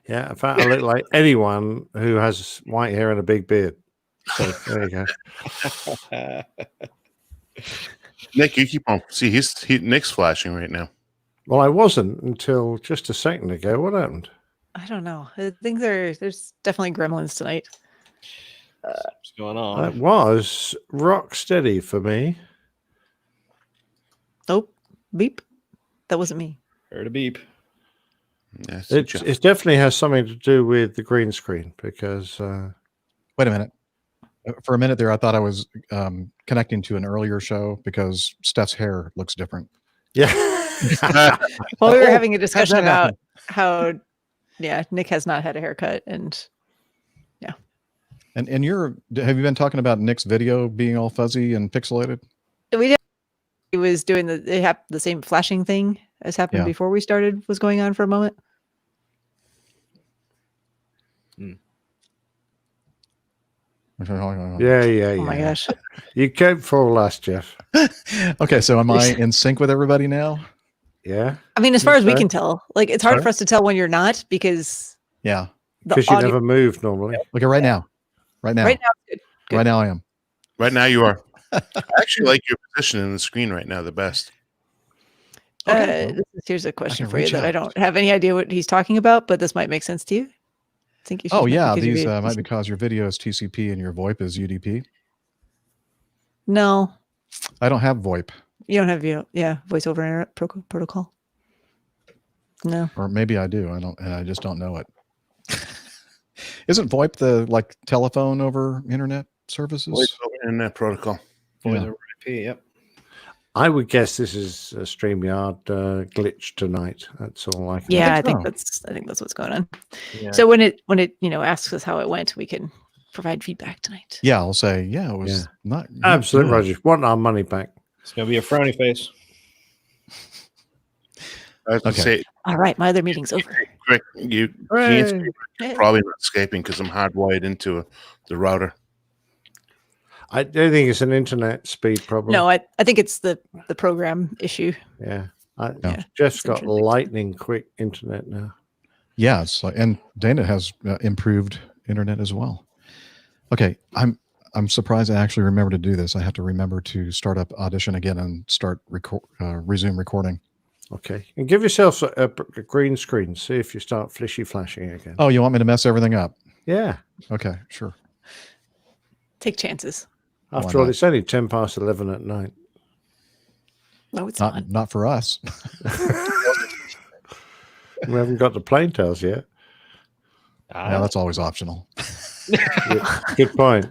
Yeah, in fact, I look like anyone who has white hair and a big beard. So there you go. Nick, you keep on. See, Nick's flashing right now. Well, I wasn't until just a second ago. What happened? I don't know. I think there's definitely gremlins tonight. What's going on? It was rock steady for me. Oh, beep. That wasn't me. Heard a beep. Yes, It definitely has something to do with the green screen because. Wait a minute. For a minute there, I thought I was connecting to an earlier show because Steph's hair looks different. Yeah. Well, we were having a discussion about how, Nick has not had a haircut, and yeah. And have you been talking about Nick's video being all fuzzy and pixelated? We did. He was doing the same flashing thing as happened before we started was going on for a moment. Yeah. Oh my gosh. You came for last, Jeff. Okay, so am I in sync with everybody now? Yeah. I mean, as far as we can tell, like it's hard for us to tell when you're not because because you never move normally. Okay, right now. Right now. Good. Right now I am. Right now you are. I actually like your position in the screen right now the best. Here's a question for you that I don't have any idea what he's talking about, but this might make sense to you. I think you should. Oh yeah, these might be because your video is TCP and your VoIP is UDP. No, I don't have VoIP. You don't have voice over internet protocol. No, or maybe I do. I just don't know it. Isn't VoIP the telephone over internet services? Voice over internet protocol. Voice over IP. Yep. I would guess this is a StreamYard glitch tonight. That's all I can. Yeah, I think that's what's going on. Yeah. So when it asks us how it went, we can provide feedback tonight. Yeah, I'll say it was not absolutely, Roger. Want our money back? It's gonna be a frowny face. Okay. All right, my other meeting's over. Quick, you can't probably not escaping because I'm hardwired into the router. I don't think it's an internet speed problem. No, I think it's the program issue. Yeah. Jeff's got lightning quick internet now. Yeah, and Dana has improved internet as well. Okay, I'm surprised I actually remember to do this. I have to remember to start up Audition again and start resume recording. Okay, and give yourself a green screen. See if you start flashing again. Oh, you want me to mess everything up? Yeah. Okay, sure. Take chances. After all, it's only 11 at night. No, it's not. Not for us. We haven't got the plain tales yet. Yeah, that's always optional. Good point.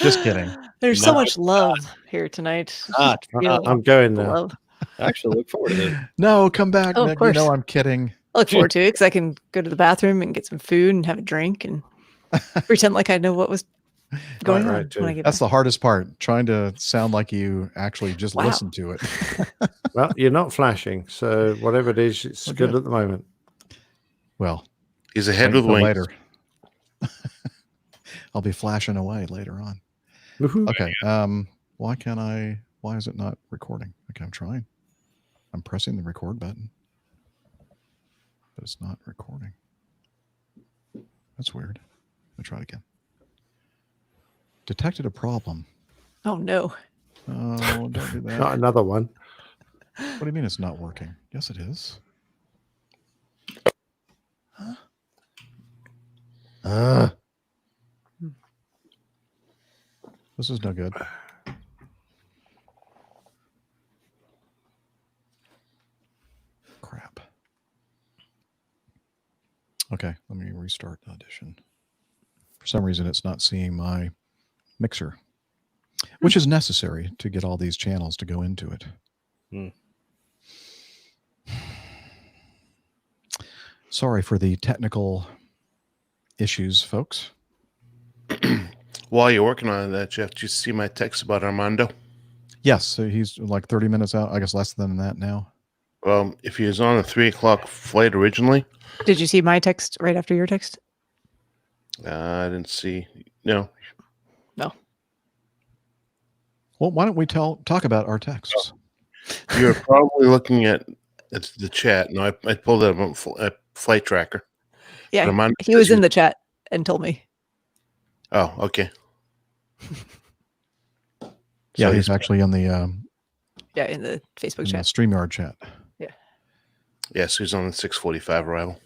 Just kidding. There's so much love here tonight. I'm going now. Love. I actually look forward to it. No, come back, Oh, Nick. of course. You know I'm kidding. I look forward to it because I can go to the bathroom and get some food and have a drink and pretend like I know what was going on. When I get That's back. the hardest part, trying to sound like you actually just listen to it. Well, you're not flashing, so whatever it is, it's good at the moment. Well, he's ahead with wings. Later. I'll be flashing away later on. Okay. Why is it not recording? Okay, I'm trying. I'm pressing the record button, but it's not recording. That's weird. Let me try it again. Detected a problem. Oh no. Oh, don't do that. Not another one. What do you mean it's not working? Yes, it is. Huh? This is no good. Crap. Okay, let me restart Audition. For some reason, it's not seeing my mixer. which is necessary to get all these channels to go into it. Sorry for the technical issues, folks. While you're working on that, Jeff, did you see my text about Armando? Yes, so he's like 30 minutes out. I guess less than that now. If he was on a 3 o'clock flight originally. Did you see my text right after your text? I didn't see. No. No. Well, why don't we talk about our texts? You're probably looking at the chat. No, I pulled it up on Flight Tracker. Yeah, he was in the chat and told me. Oh, okay. Yeah, he's actually in the in the Facebook chat, the StreamYard chat. Yeah. Yes, he's on the 6:45 arrival.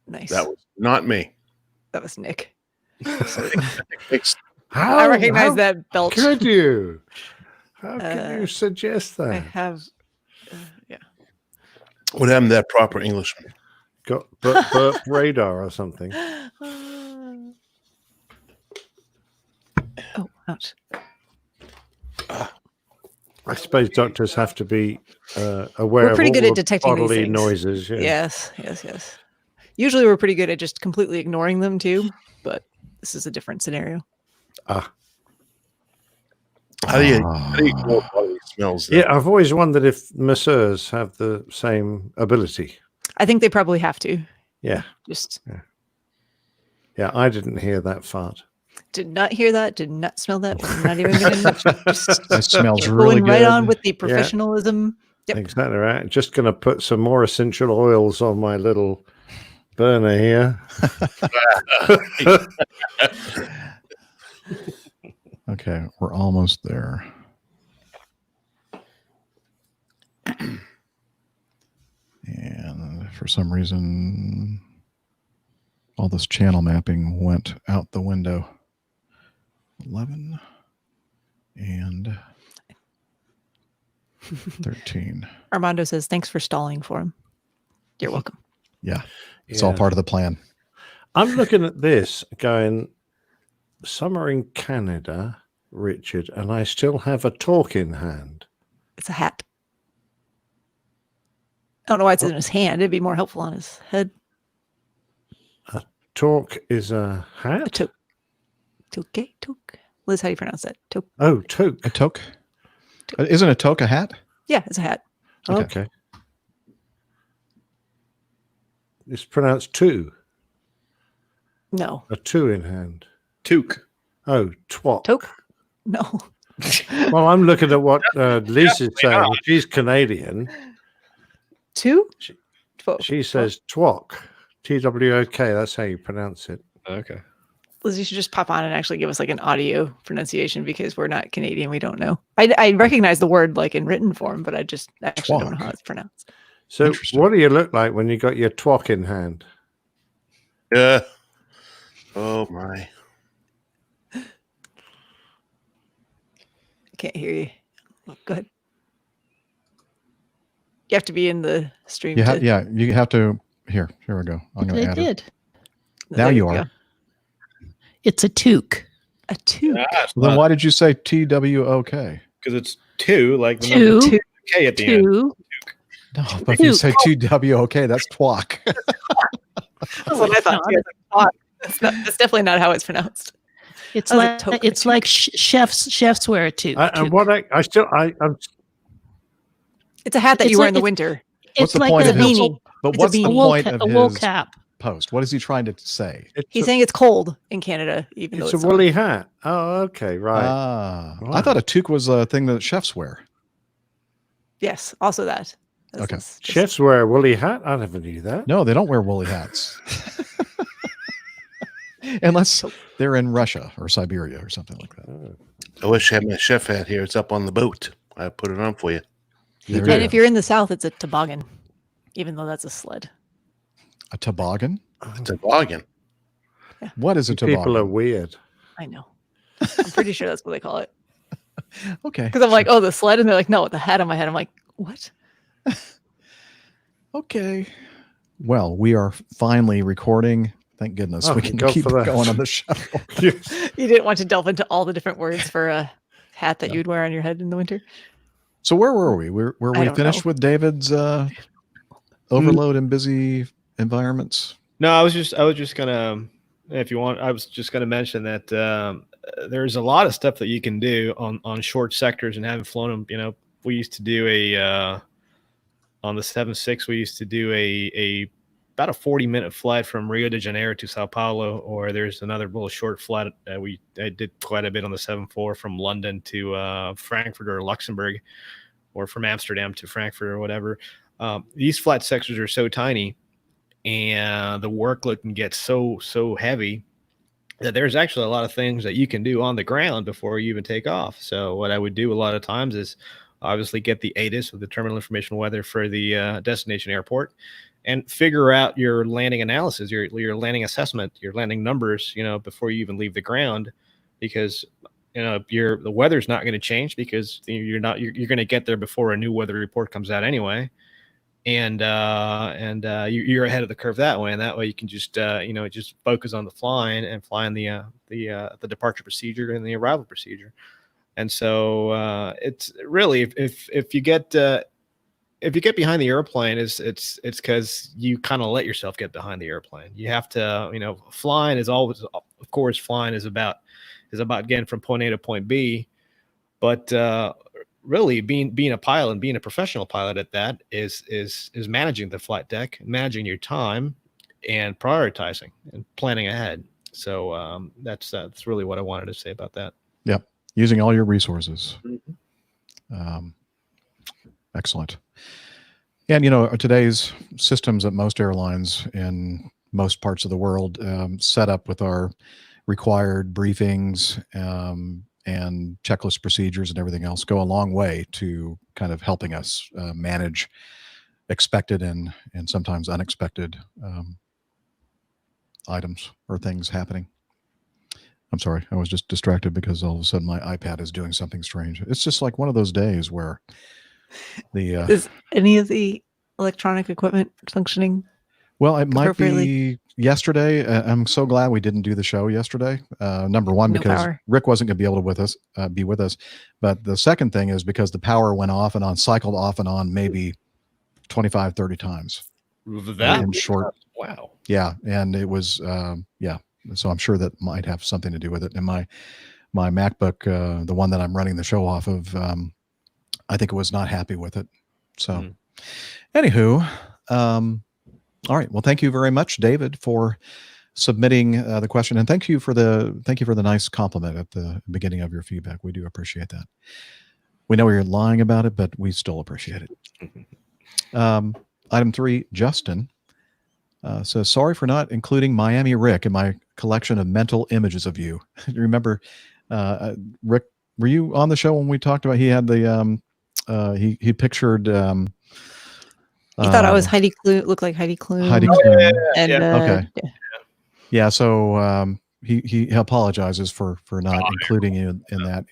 Nice. That was not me. That was Nick. I recognize that belch. Could you? How can you suggest that? I have. Yeah. What happened to that proper Englishman? Got burp radar or something. Oh, ouch. I suppose doctors have to be aware We're pretty of good all at the detecting these bodily things. noises. Yeah. Yes. Usually we're pretty good at just completely ignoring them too, but this is a different scenario. How do you know bodily smells? Yeah, I've always wondered if masseurs have the same ability. I think they probably have to. Yeah. Yeah, I didn't hear that fart. Did not hear that. Did not smell that. We're not even going to. That smells really going good. right on with the professionalism. Yep. Exactly right. Just going to put some more essential oils on my little burner here. Okay, we're almost there. And for some reason, all this channel mapping went out the window. 11 and 13. Armando says, thanks for stalling for him. You're welcome. Yeah, it's all part of the plan. I'm looking at this going, summer in Canada, Richard, and I still have a talk in hand. It's a hat. I don't know why it's in his hand. It'd be more helpful on his head. A talk is a hat? A toque. Toque. Liz, how do you pronounce that? Toque. Oh, toque. A toque? Isn't a toque a hat? Yeah, it's a hat. Okay. It's pronounced two. No. A two in hand. Toque. Oh, twat. Toque? No. Well, I'm looking at what Lisa's saying. She's Canadian. Two? She says twok. T-W-O-K. That's how you pronounce it. Okay. Liz, you should just pop on and actually give us like an audio pronunciation because we're not Canadian. We don't know. I recognize the word like in written form, but I actually don't know how it's pronounced. So what do you look like when you got your twok in hand? Yeah. Oh, my. Can't hear you. Oh, go ahead. You have to be in the stream. You have to. Here we go. I'm going to add it. Now you are. It's a toque. A toque. Well, then why did you say TWOK? Because it's two, like the Two. number K at the end. No, but if you say TWOK, that's twok. That's what I thought. That's definitely not how it's pronounced. It's like chefs wear a toque. It's a hat that you wear in the winter. What's the like point a of his? beanie. But It's what's the point of a wool his cap. post? What is he trying to say? He's saying it's cold in Canada, even though It's a woolly hat. Oh, okay, right. I thought a toque was a thing that chefs wear. Yes, also that. Okay. Chefs wear a woolly hat? I never knew that. No, they don't wear woolly hats. Unless they're in Russia or Siberia or something like that. I wish I had my chef hat here. It's up on the boat. I put it on for you. And if you're in the South, it's a toboggan, even though that's a sled. A toboggan? A toboggan. Yeah. What is a toboggan? People are weird. I know. I'm pretty sure that's what they call it. Okay. Because I'm like, oh, the sled, and they're like, no, with the hat on my head. I'm like, what? Okay. Well, we are finally recording. Thank goodness Oh, we can God keep for that. going on the show. You didn't want to delve into all the different words for a hat that you'd wear on your head in the winter. So where were we? Were I we don't finished know. with David's overload and busy environments? No, I was just gonna, if you want, I was just gonna mention that there's a lot of stuff that you can do on short sectors, and having flown them. You know, we used to do on the 7.6, we used to do about a 40-minute flight from Rio de Janeiro to Sao Paulo, or there's another little short flight. I did quite a bit on the 7.4 from London to Frankfurt or Luxembourg, or from Amsterdam to Frankfurt or whatever. These flight sectors are so tiny, and the workload can get so heavy that there's actually a lot of things that you can do on the ground before you even take off. So what I would do a lot of times is obviously get the ATIS, with the terminal information weather for the destination airport, and figure out your landing analysis, your landing assessment, your landing numbers, before you even leave the ground, because the weather's not going to change, because you're going to get there before a new weather report comes out anyway. And you're ahead of the curve that way, and that way you can just just focus on the flying and flying the departure procedure and the arrival procedure. And so it's really, if you get behind the airplane, it's because you kind of let yourself get behind the airplane. You have to, flying is always, of course, flying is about getting from point A to point B, but really being a pilot and being a professional pilot at that is managing the flight deck, managing your time, and prioritizing and planning ahead. So that's really what I wanted to say about that. Yep. Using all your resources. Mm-hmm. Excellent. And, today's systems at most airlines in most parts of the world set up with our required briefings and checklist procedures and everything else go a long way to kind of helping us manage expected and sometimes unexpected items or things happening. I'm sorry, I was just distracted because all of a sudden my iPad is doing something strange. It's just like one of those days where is any of the electronic equipment functioning? Well, it might be yesterday. I'm so glad we didn't do the show yesterday. Number one, because Rick wasn't going to be able to be with us. But the second thing is because the power went off and on, cycled off and on maybe 25, 30 times. That in short. Wow. Yeah. And it was, so I'm sure that might have something to do with it. And my MacBook, the one that I'm running the show off of, I think it was not happy with it. So anywho, all right. Well, thank you very much, David, for submitting the question, and thank you for the nice compliment at the beginning of your feedback. We do appreciate that. We know you're lying about it, but we still appreciate it. Item 3, Justin says, "Sorry for not including Miami Rick in my collection of mental images of you." Remember, Rick, were you on the show when we talked about he had the he pictured. You thought I was Heidi Klum, looked like Heidi Klum. Heidi Klum. And, okay. Yeah. So he apologizes for not including you in that.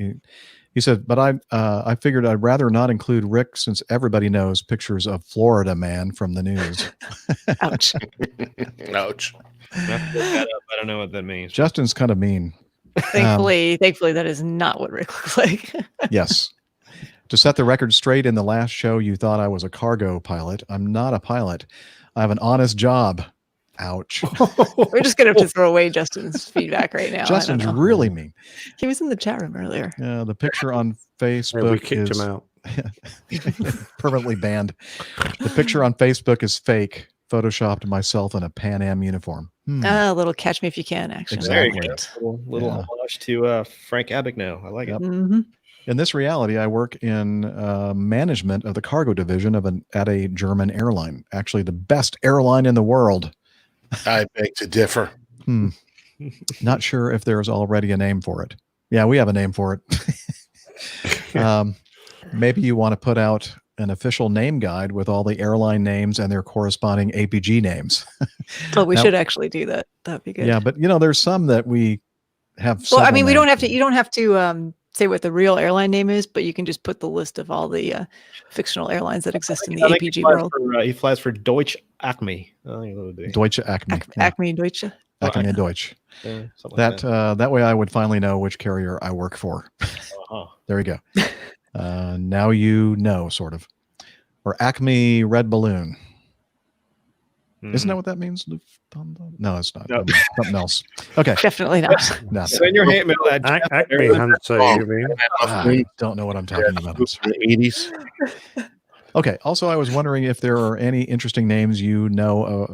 He said, "But I figured I'd rather not include Rick since everybody knows pictures of Florida man from the news." Ouch. Ouch. I don't know what that means. Justin's kind of mean. Thankfully, that is not what Rick looks like. Yes. To set the record straight, in the last show, you thought I was a cargo pilot. I'm not a pilot. I have an honest job. Ouch. We're just going to have to throw away Justin's feedback right now. Justin's really mean. He was in the chat room earlier. Yeah, the picture on Facebook we kicked him out. Permanently banned. The picture on Facebook is fake. Photoshopped myself in a Pan Am uniform. A little Catch Me If You Can action. Exactly. Little homage to Frank Abagnale. I like it. Mm-hmm. In this reality, I work in management of the cargo division at a German airline. Actually, the best airline in the world. I beg to differ. Not sure if there's already a name for it. Yeah, we have a name for it. Maybe you want to put out an official name guide with all the airline names and their corresponding APG names. Well, we should actually do that. That'd be good. Yeah, but there's some that we have. Well, I mean, we don't have to. You don't have to say what the real airline name is, but you can just put the list of all the fictional airlines that exist in the APG world. He flies for Deutsche Acme. Deutsche Acme. Acme Deutsche. Acme Deutsch. Something like That way I would finally know which carrier I work for. There you go. Now you know, sort of. Or Acme Red Balloon. Isn't that what that means? Lufthansa? No, it's not. No. Something else. Okay. Definitely not. No. Send your hate mail at Acme Hansa, you mean? I don't know what I'm talking about. From the 80s. Okay. Also, I was wondering if there are any interesting names you know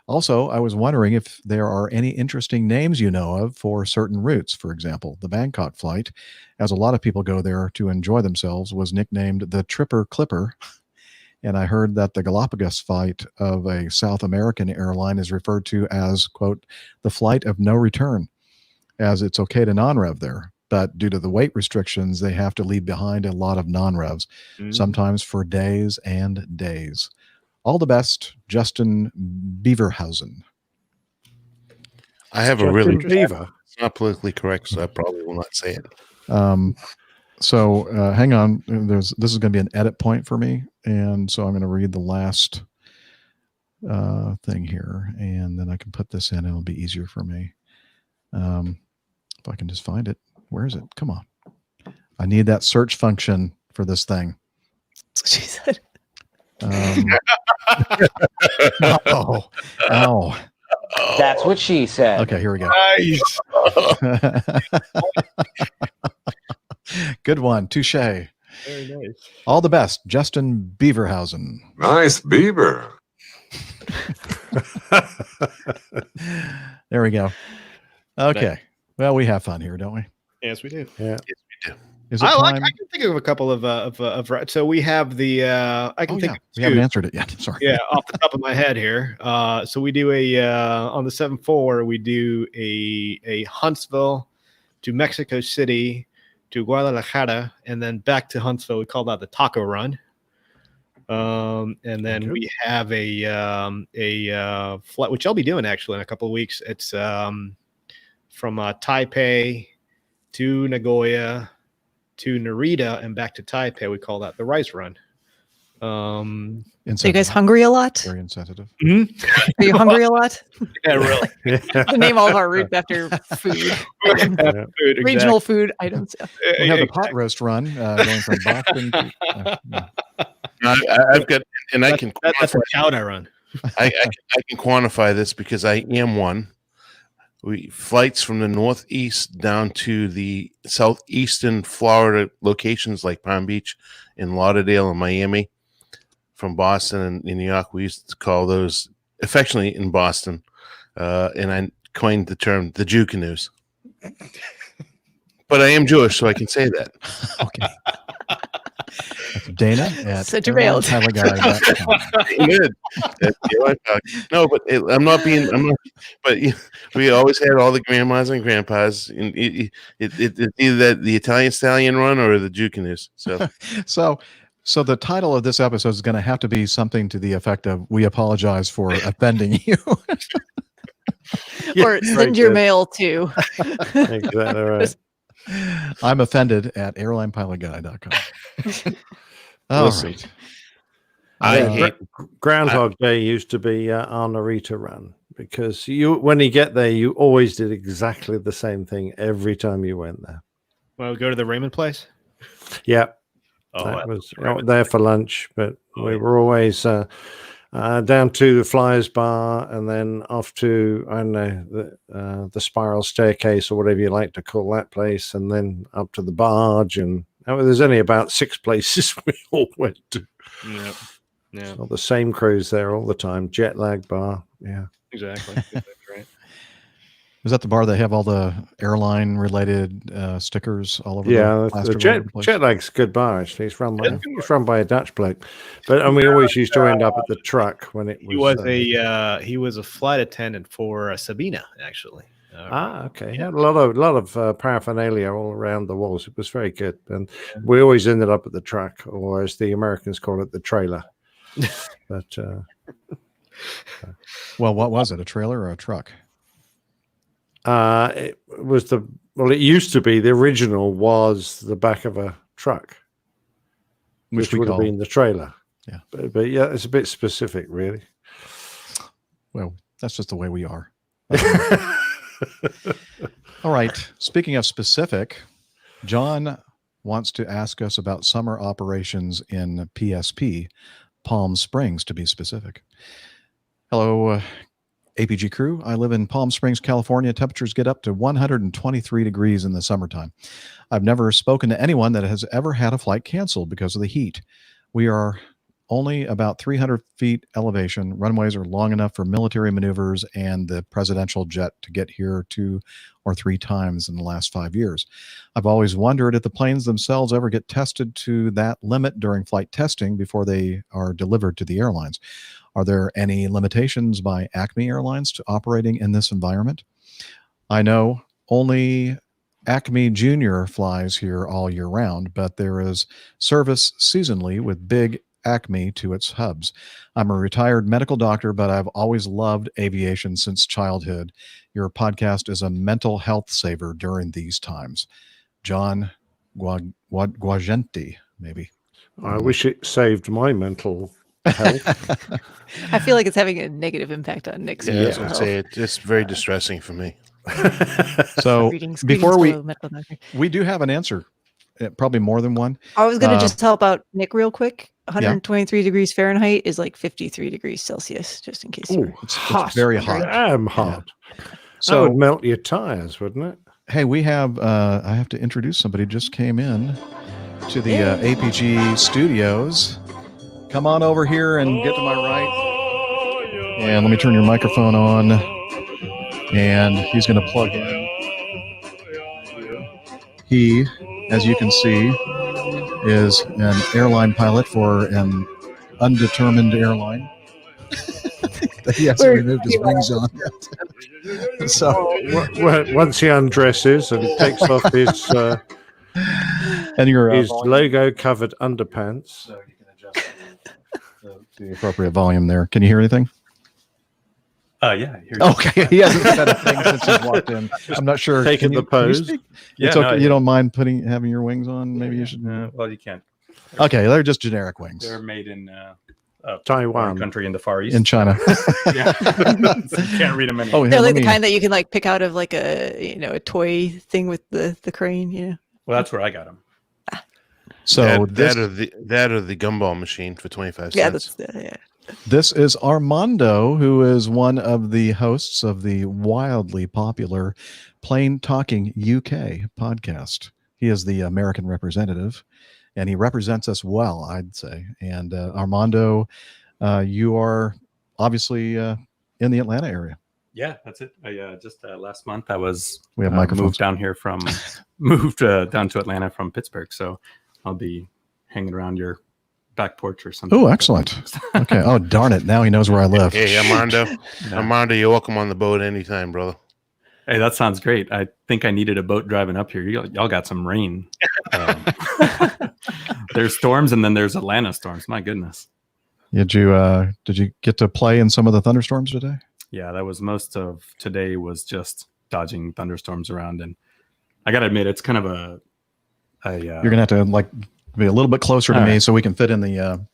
Also, I was wondering if there are any interesting names you know of for certain routes. For example, the Bangkok flight, as a lot of people go there to enjoy themselves, was nicknamed the Tripper Clipper. And I heard that the Galapagos flight of a South American airline is referred to as, quote, the flight of no return, as it's okay to non-rev there. But due to the weight restrictions, they have to leave behind a lot of non-revs, sometimes for days and days. All the best, Justin Beaverhausen. I have a Justin really Beaver. It's not politically correct, so I probably will not say it. So hang on. This is going to be an edit point for me, and so I'm going to read the last thing here, and then I can put this in, and it'll be easier for me. If I can just find it. Where is it? Come on. I need that search function for this thing. That's what she said. Ow. That's what she said. Okay, here we go. Nice. Good one. Touche. Very nice. All the best, Justin Beaverhausen. Nice beaver. There we go. Okay. Well, we have fun here, don't we? Yes, we do. Yeah. Yes, we do. Is it I time? can think of a couple of so we have the I can think of we haven't two. answered it yet. Sorry. Yeah, off the top of my head here. So we do a on the 7-4, we do a Huntsville to Mexico City to Guadalajara, and then back to Huntsville. We call that the Taco Run. And then we have a flight, which I'll be doing actually in a couple of weeks. It's from Taipei to Nagoya to Narita and back to Taipei. We call that the Rice Run. So you guys hungry a lot? Very insensitive. Are you hungry a lot? Yeah, really. To name all of our routes after food. Regional food items. We have the pot roast run going from Boston to... I've got, and I can. That's a chowder run. I can quantify this because I am one. Flights from the northeast down to the southeastern Florida locations like Palm Beach and Lauderdale and Miami. From Boston and New York, we used to call those affectionately in Boston, and I coined the term the Jew canoes. But I am Jewish, so I can say that. Okay. That's Dana at so derailed. Good. No, but I'm not. But we always had all the grandmas and grandpas. And it's either the Italian stallion run or the Jew canoes. So the title of this episode is going to have to be something to the effect of "We apologize for offending you," or send your mail to. Exactly right. I'm offended at airlinepilotguy.com. Listen, Right. I hate Groundhog Day used to be our Narita run because when you get there, you always did exactly the same thing every time you went there. Well, go to the Raymond place. Yeah. Oh, that was there for lunch, but we were always down to the Flyers Bar and then off to, I don't know, the Spiral Staircase or whatever you like to call that place, and then up to the Barge. And there's only about 6 places we all went to. Yeah. Yeah. All the same crews there all the time. Jet lag bar. Yeah. Exactly. That's right. Is that the bar they have all the airline related stickers all over? Yeah, the jet lag's a good bar actually. It's run by a Dutch bloke, but we always used to end up at the truck when it was. He was a flight attendant for Sabina actually. Okay. Yeah. A lot of paraphernalia all around the walls. It was very good, and we always ended up at the truck, or as the Americans call it, the trailer. But well, what was it? A trailer or a truck? It used to be the original was the back of a truck, which would have been the trailer. Yeah, but yeah, it's a bit specific, really. Well, That's just the way we are. All right. Speaking of specific, John wants to ask us about summer operations in PSP, Palm Springs to be specific. Hello, APG crew. I live in Palm Springs, California. Temperatures get up to 123 degrees in the summertime. I've never spoken to anyone that has ever had a flight canceled because of the heat. We are only about 300 feet elevation. Runways are long enough for military maneuvers and the presidential jet to get here 2 or 3 times in the last 5 years. I've always wondered if the planes themselves ever get tested to that limit during flight testing before they are delivered to the airlines. Are there any limitations by Acme Airlines to operating in this environment? I know only Acme Junior flies here all year round, but there is service seasonally with big Acme to its hubs. I'm a retired medical doctor, but I've always loved aviation since childhood. Your podcast is a mental health saver during these times. John Guagenti, maybe. I wish it saved my mental health. I feel like it's having a negative impact on Nick's Yeah, I was mental going to health. say it's very distressing for me. So Greetings, before hello, medical doctor. we do have an answer, probably more than one. I was going to just help out Nick real quick. 123 degrees Fahrenheit is like 53 degrees Celsius, just in case. Ooh, it's very hot. Damn hot. Yeah. So that would melt your tires, wouldn't it? Hey, we have, I have to introduce somebody who just came in to the APG studios. Come on over here and get to my right. And let me turn your microphone on. And he's going to plug in. He, as you can see, is an airline pilot for an undetermined airline. He hasn't removed his wings on yet. So once he undresses and takes off his and your his logo-covered underpants, so you can adjust the appropriate volume there. Can you hear anything? Yeah. I hear you. Okay, he hasn't said a thing since he's walked in. I'm not sure. Taking the pose. Yeah, it's okay. You don't mind having your wings on? Maybe you should. Well, you can't. Okay, they're just generic wings. They're made in Taiwan, country in the Far East, in China. Yeah, so you can't read them anymore. They're like the kind that you can like pick out of like a toy thing with the crane. Well, that's where I got them. So that or the gumball machine for 25 cents. Yeah. This is Armando, who is one of the hosts of the wildly popular Plane Talking UK podcast. He is the American representative, and he represents us well, I'd say. And Armando, you are obviously in the Atlanta area. Yeah, that's it. I just last month I was we have microphones. moved down here from moved down to Atlanta from Pittsburgh, so I'll be hanging around your back porch or something. Oh, excellent. Okay. Oh, darn it. Now he knows where I live. Hey, Armando. Armando, you're welcome on the boat anytime, brother. Hey, that sounds great. I think I needed a boat driving up here. Y'all got some rain. There's storms, and then there's Atlanta storms. My goodness. Did you get to play in some of the thunderstorms today? Yeah, that was most of today was just dodging thunderstorms around, and I got to admit, it's kind of you're gonna have to be a little bit closer to me so we can fit in the.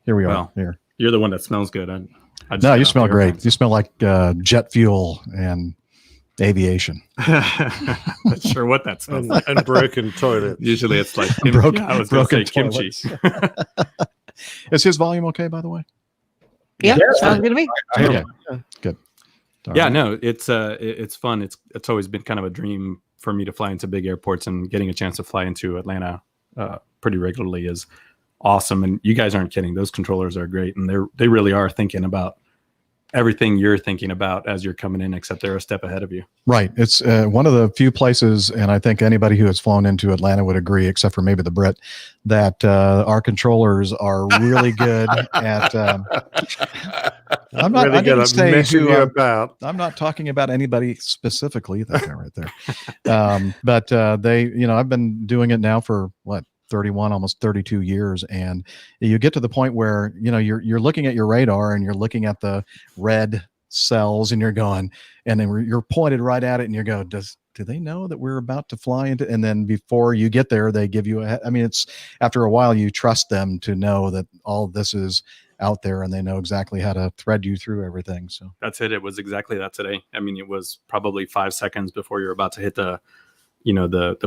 Here we are. Well, here. You're the one that smells good. No, you smell great. You smell like jet fuel and aviation. Not sure what that smells like. And broken toilet. Usually it's like broken. I was broken kimchi. Is his volume okay, by the way? Yeah, sounds good to me. Okay. Good. Yeah, no, it's fun. It's always been kind of a dream for me to fly into big airports, and getting a chance to fly into Atlanta pretty regularly is awesome. And you guys aren't kidding; those controllers are great, and they really are thinking about everything you're thinking about as you're coming in, except they're a step ahead of you. Right. It's one of the few places, and I think anybody who has flown into Atlanta would agree, except for maybe the Brit, that our controllers are really good at. I'm not. Really I didn't say who about. I'm not talking about anybody specifically. That guy right there. But they, I've been doing it now for 31, almost 32 years. And you get to the point where, you're looking at your radar and you're looking at the red cells and you're going, and then you're pointed right at it and you go, do they know that we're about to fly into, and then before you get there, they give you it's after a while, you trust them to know that all this is out there, and they know exactly how to thread you through everything. So that's it. It was exactly that today. I mean, it was probably 5 seconds before you're about to hit the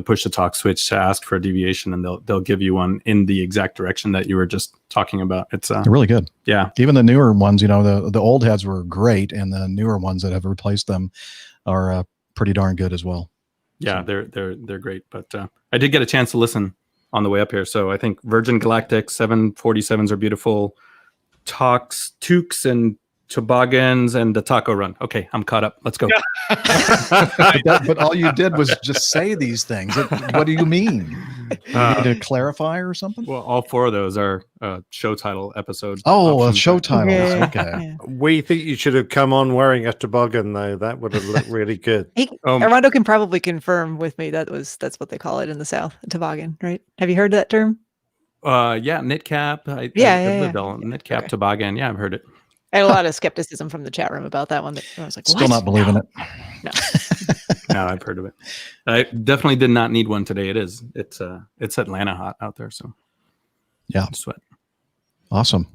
push to talk switch to ask for a deviation, and they'll give you one in the exact direction that you were just talking about. It's really good. Yeah. Even the newer ones, the old heads were great, and the newer ones that have replaced them are pretty darn good as well. Yeah, so. They're great. But I did get a chance to listen on the way up here. So I think Virgin Galactic 747s are beautiful. Tukes and toboggans and the taco run. Okay, I'm caught up. Let's go. But all you did was just say these things. What do you mean? You need to clarify or something? Well, all 4 of those are show title episodes. Oh, show titles. Okay. Yeah. We think you should have come on wearing a toboggan, though. That would have looked really good. Armando can probably confirm with me that's what they call it in the South, a toboggan, right? Have you heard that term? Yeah, knit cap. Knit cap, okay. Toboggan. Yeah, I've heard it. I had a lot of skepticism from the chat room about that one. I was like, still not believing it. No. No, I've heard of it. I definitely did not need one today. It's Atlanta hot out there, so yeah, sweat. Awesome.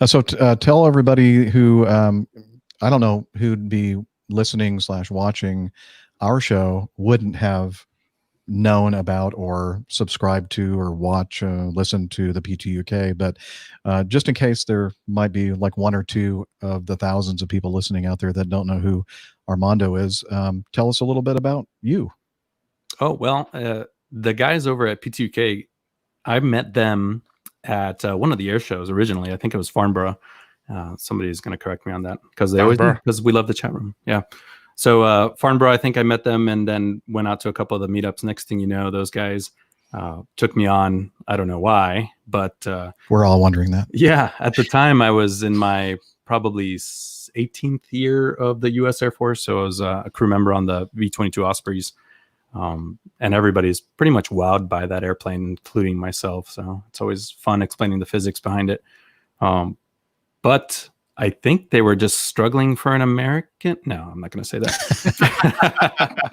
So tell everybody who I don't know who'd be listening / watching our show wouldn't have known about or subscribed to or listen to the PTUK, but just in case there might be like 1 or 2 of the thousands of people listening out there that don't know who Armando is, tell us a little bit about you. Oh, well, the guys over at PTUK, I met them at one of the air shows originally. I think it was Farnborough. Somebody's going to correct me on that because we love the chat room. Yeah. So Farnborough, I think I met them and then went out to a couple of the meetups. Next thing you know, those guys took me on. I don't know why, but we're all wondering that. Yeah. At the time, I was in my probably 18th year of the U.S. Air Force. So I was a crew member on the V-22 Ospreys. And everybody's pretty much wowed by that airplane, including myself. So it's always fun explaining the physics behind it. But I think they were just struggling for an American. No, I'm not going to say that.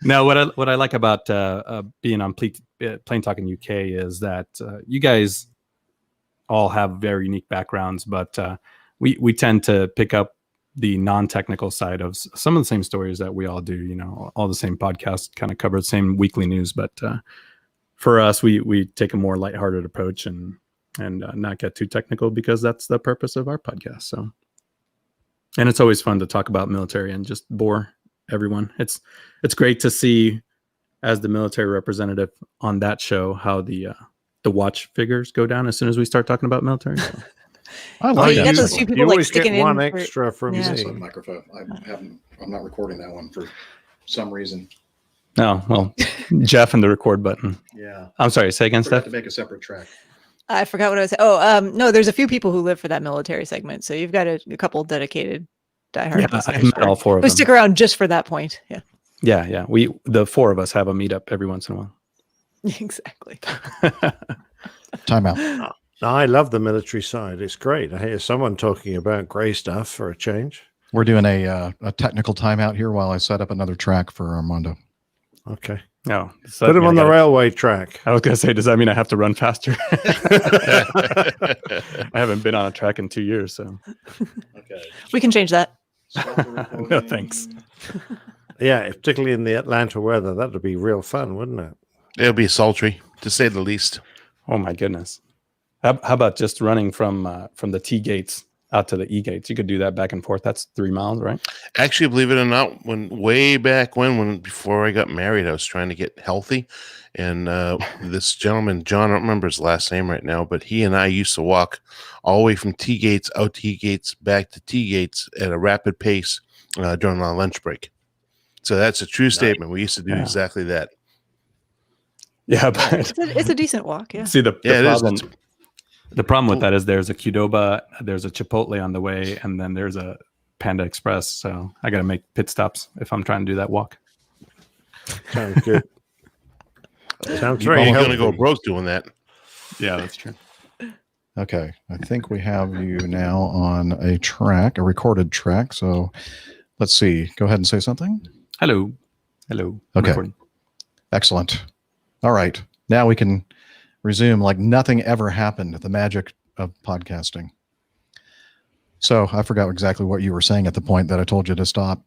No, what I like about being on Plane Talk in UK is that you guys all have very unique backgrounds, but we tend to pick up the non-technical side of some of the same stories that we all do. You know, all the same podcasts kind of cover the same weekly news, but for us, we take a more lighthearted approach and not get too technical because that's the purpose of our podcast. So, and it's always fun to talk about military and just bore everyone. It's great to see as the military representative on that show how the watch figures go down as soon as we start talking about military. So. I like you that. got those few people you like always sticking get one in extra from yeah. me. Microphone. I'm not recording that one for some reason. Oh, well, Jeff and the record button. Yeah. I'm sorry. Say again, Steph. To make a separate track. I forgot what I was saying. Oh, no, there's a few people who live for that military segment. So you've got a couple dedicated diehard listeners. I met all 4 of them. Who stick around just for that point. Yeah. Yeah. The 4 of us have a meetup every once in a while. Exactly. Timeout. I love the military side. It's great. I hear someone talking about gray stuff for a change. We're doing a technical timeout here while I set up another track for Armando. Okay. No, put him on the railway track. I was going to say, does that mean I have to run faster? I haven't been on a track in 2 years, so. Okay. We can change that. No, thanks. Yeah, particularly in the Atlanta weather, that would be real fun, wouldn't it? It'll be sultry, to say the least. Oh my goodness! How about just running from the T gates out to the E gates? You could do that back and forth. That's 3 miles, right? Actually, believe it or not, way back when before I got married, I was trying to get healthy, and this gentleman, John, I don't remember his last name right now, but he and I used to walk all the way from T gates out to E gates back to T gates at a rapid pace during our lunch break. So that's a true statement. We used to do exactly that. Yeah, but it's a decent walk. Yeah. See the problem with that is there's a Qdoba, there's a Chipotle on the way, and then there's a Panda Express. So I got to make pit stops if I'm trying to do that walk. Sounds good. Sounds You're very going to go broke doing that. Yeah, that's true. Okay, I think we have you now on a track, a recorded track. So let's see. Go ahead and say something. Hello. Okay. Recording. Excellent. All right. Now we can resume like nothing ever happened. The magic of podcasting. So I forgot exactly what you were saying at the point that I told you to stop.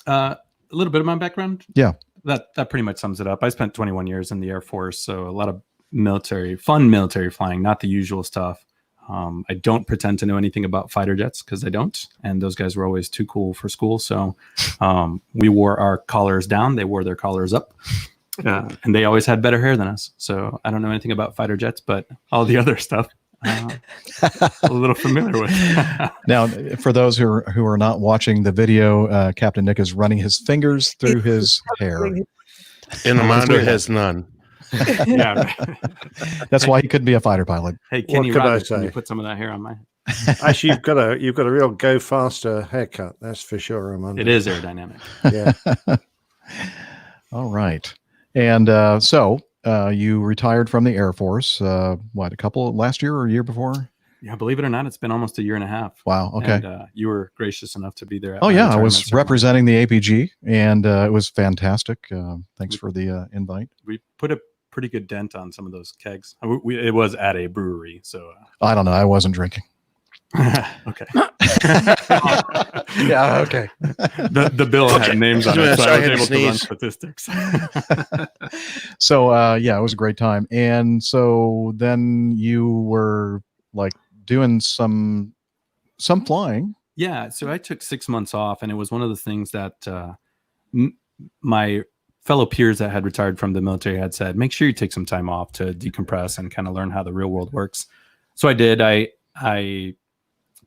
A little bit of my background. Yeah. That pretty much sums it up. I spent 21 years in the Air Force, so a lot of fun military flying, not the usual stuff. I don't pretend to know anything about fighter jets because I don't, and those guys were always too cool for school. So we wore our collars down; they wore their collars up, and they always had better hair than us. So I don't know anything about fighter jets, but all the other stuff a little familiar with. Now, for those who are not watching the video, Captain Nick is running his fingers through his hair. And Armando has none. Yeah, that's why he couldn't be a fighter pilot. Hey, Kenny What could I Rogers, can say? you put some of that hair on my? Actually, you've got a real go faster haircut. That's for sure, Armando. It is aerodynamic. Yeah. All right. And so you retired from the Air Force, last year or a year before? Yeah, believe it or not, it's been almost a year and a half. Wow. Okay. And, you were gracious enough to be there. Oh, yeah. I was representing the APG, and it was fantastic. Thanks for the invite. We put a pretty good dent on some of those kegs. It was at a brewery, so. I don't know. I wasn't drinking. Okay. Yeah, okay. The bill had names on it, so I was able to run statistics. So, yeah, it was a great time. And so then you were like doing some flying. Yeah, so I took 6 months off, and it was one of the things that my fellow peers that had retired from the military had said, make sure you take some time off to decompress and kind of learn how the real world works. So I did. I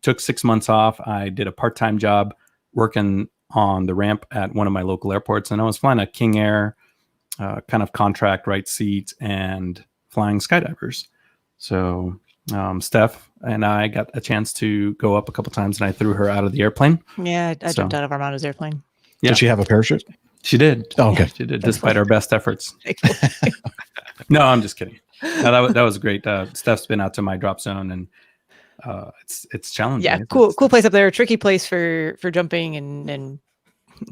took 6 months off. I did a part-time job working on the ramp at one of my local airports, and I was flying a King Air kind of contract right seat and flying skydivers. So Steph and I got a chance to go up a couple times, and I threw her out of the airplane. Yeah, I jumped out of Armando's airplane. Yeah. Did she have a parachute? She did. Oh, okay. She did, despite our best efforts. No, I'm just kidding. No, that was great. Steph's been out to my drop zone, and it's challenging. Yeah, cool place up there. Tricky place for jumping and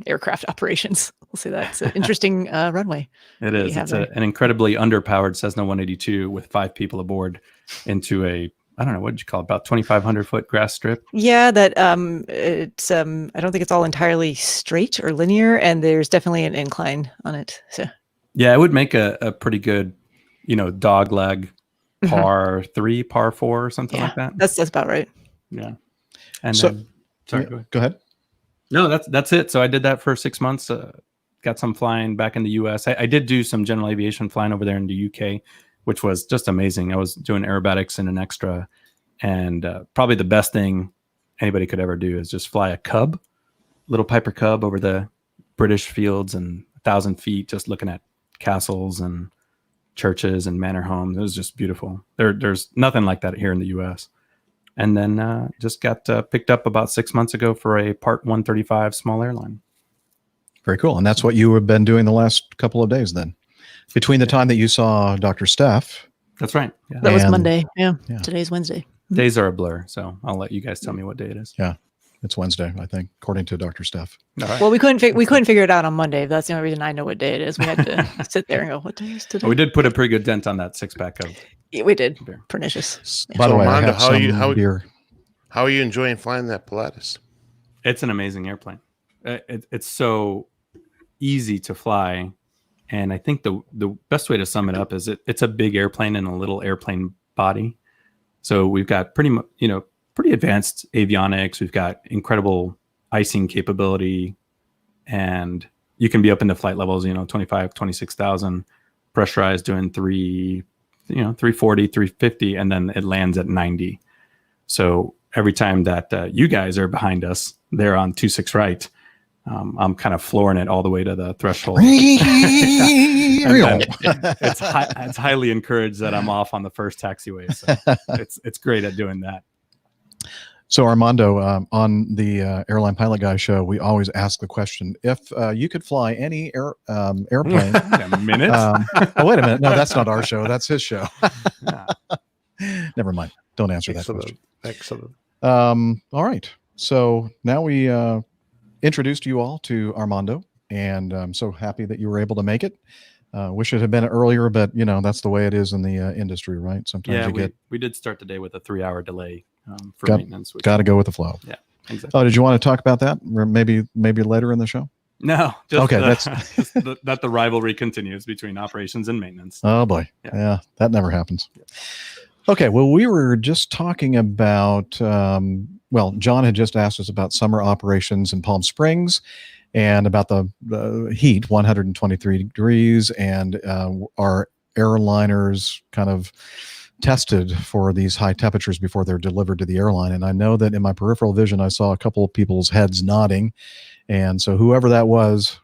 aircraft operations. We'll say that's an interesting runway. It is. It's an incredibly underpowered Cessna 182 with 5 people aboard into a, I don't know, what did you call it? About 2,500 foot grass strip. Yeah, that it's I don't think it's all entirely straight or linear, and there's definitely an incline on it. So yeah, it would make a pretty good, dog leg par 3, par 4, or something like that. That's about right. Yeah. And so, then, sorry, go ahead. No, that's it. So I did that for 6 months. Got some flying back in the US. I did do some general aviation flying over there in the UK, which was just amazing. I was doing aerobatics in an extra, and probably the best thing anybody could ever do is just fly a Cub, little Piper Cub, over the British fields and 1,000 feet, just looking at castles and churches and manor homes. It was just beautiful. There's nothing like that here in the US. And then just got picked up about 6 months ago for a Part 135 small airline. Very cool. And that's what you have been doing the last couple of days then, between the time that you saw Dr. Steph. That's right. Yeah. That was Monday. Yeah. Today's Wednesday. Days are a blur, so I'll let you guys tell me what day it is. Yeah, it's Wednesday, I think, according to Dr. Steph. Right. Well, we couldn't figure it out on Monday. That's the only reason I know what day it is. We had to sit there and go, "What day is today?" Well, we did put a pretty good dent on that 6-pack of. Yeah, we did. Beer. Pernicious. By the way, Armando, how are you enjoying flying that Pilatus? It's an amazing airplane. It's so easy to fly, and I think the best way to sum it up is it's a big airplane and a little airplane body. So we've got pretty advanced avionics. We've got incredible icing capability, and you can be up into flight levels, 25, 26,000 pressurized, doing 340, 350, and then it lands at 90. So every time that you guys are behind us, they're on 26 right. I'm kind of flooring it all the way to the threshold. It's highly encouraged that I'm off on the first taxiway. So it's great at doing that. So Armando, on the Airline Pilot Guy show, we always ask the question: if you could fly any airplane, a minute. Wait a minute, no, that's not our show. That's his show. Never mind. Don't answer that question. Excellent. All right. So now we introduced you all to Armando, and I'm so happy that you were able to make it. Wish it had been earlier, but that's the way it is in the industry, right? Sometimes we did start the day with a 3-hour delay for maintenance. Got to go with the flow. Yeah, exactly. Oh, did you want to talk about that? Or maybe later in the show? No. Just, okay, that's that the rivalry continues between operations and maintenance. Oh boy, yeah that never happens. Yeah. Okay, well, we were just talking about. John had just asked us about summer operations in Palm Springs, and about the heat, 123 degrees, and our airliners kind of tested for these high temperatures before they're delivered to the airline. And I know that in my peripheral vision, I saw a couple of people's heads nodding. And so whoever that was,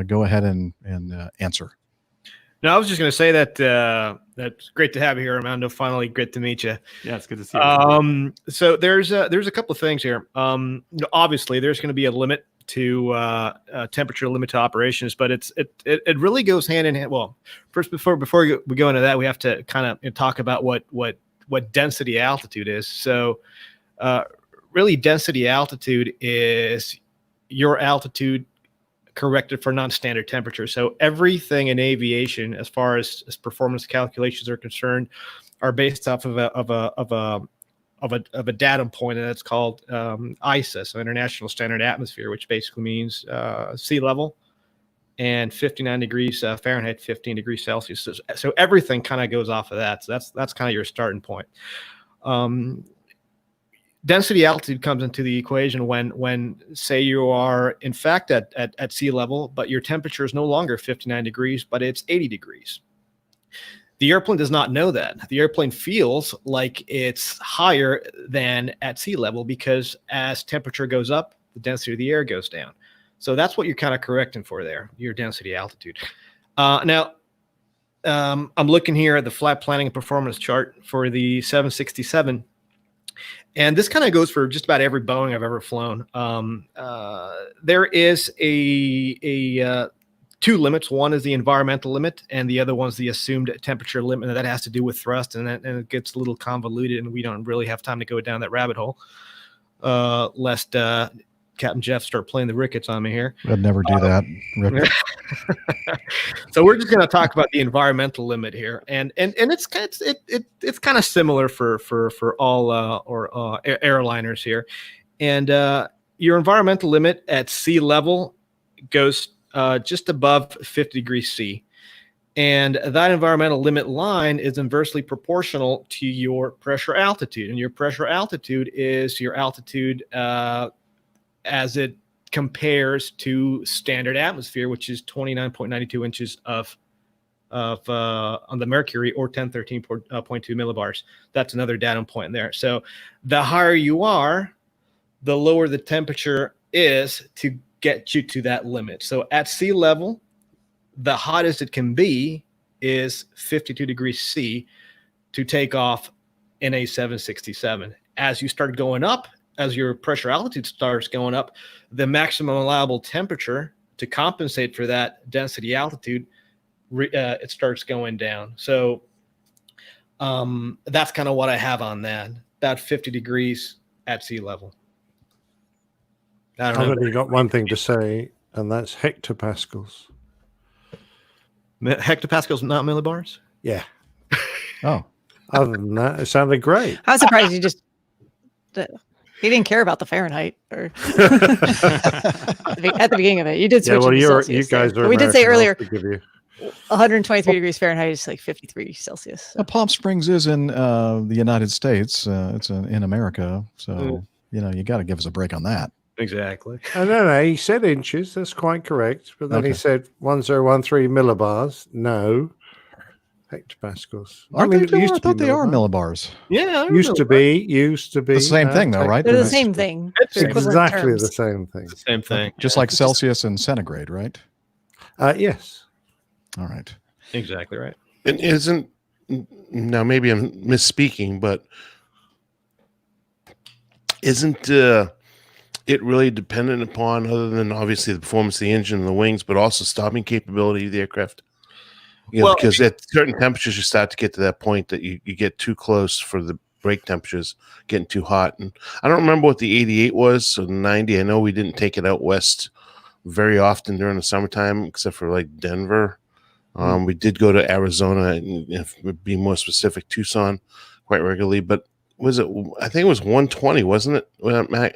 go ahead and answer. No, I was just going to say that that's great to have you here, Armando. Finally, great to meet you. Yeah, it's good to see you. So there's a couple of things here. Obviously, there's going to be a limit to temperature limit to operations, but it really goes hand in hand. Well, first before we go into that, we have to kind of talk about what density altitude is. So really, density altitude is your altitude corrected for non-standard temperature. So everything in aviation, as far as performance calculations are concerned, are based off of a datum point, and that's called ISA, so International Standard Atmosphere, which basically means sea level and 59 degrees Fahrenheit, 15 degrees Celsius. So everything kind of goes off of that. So that's kind of your starting point. Density altitude comes into the equation when say you are in fact at sea level, but your temperature is no longer 59 degrees, but it's 80 degrees. The airplane does not know that. The airplane feels like it's higher than at sea level because as temperature goes up, the density of the air goes down. So that's what you're kind of correcting for there, your density altitude. Now, I'm looking here at the flight planning and performance chart for the 767. And this kind of goes for just about every Boeing I've ever flown. There is a two limits. One is the environmental limit, and the other one's the assumed temperature limit. And that has to do with thrust, and it gets a little convoluted, and we don't really have time to go down that rabbit hole, lest Captain Jeff start playing the rickets on me here. I'd never do that, Rick. So we're just going to talk about the environmental limit here, and it's kind of similar for all airliners here, and your environmental limit at sea level goes just above 50 degrees C, and that environmental limit line is inversely proportional to your pressure altitude, and your pressure altitude is your altitude as it compares to standard atmosphere, which is 29.92 inches of on the mercury, or 1013.2 millibars. That's another datum point there. So the higher you are, the lower the temperature is to get you to that limit. So at sea level, the hottest it can be is 52 degrees C to take off in a 767. As you start going up, as your pressure altitude starts going up, the maximum allowable temperature to compensate for that density altitude, it starts going down. So that's kind of what I have on that, about 50 degrees at sea level. I've only got one thing to say, and that's hectopascals. Hectopascals, not millibars? Yeah. Oh. Other than that, it sounded great. I was surprised you just... He didn't care about the Fahrenheit or at the beginning of it. You did switch. Yeah, well, you guys are. We did say earlier, you. 123 degrees Fahrenheit is like 53 Celsius. So. Palm Springs is in the United States. It's in America, so you got to give us a break on that. Exactly. No. He said inches. That's quite correct. But then he said 1013 millibars. No. Hectopascals. I thought they are millibars. Yeah, used to be. The same thing, though, right? They're the same thing. They're exactly the same thing. Same thing. Just like Celsius and centigrade, right? Yes. All right. Exactly right. It isn't. Now, maybe I'm misspeaking, but isn't it really dependent upon, other than obviously the performance of the engine and the wings, but also stopping capability of the aircraft? Because at certain temperatures, you start to get to that point that you get too close for the brake temperatures getting too hot. And I don't remember what the 88 was, so 90. I know we didn't take it out west very often during the summertime, except for like Denver. We did go to Arizona, and if be more specific, Tucson, quite regularly. But was it? I think it was 120, wasn't it?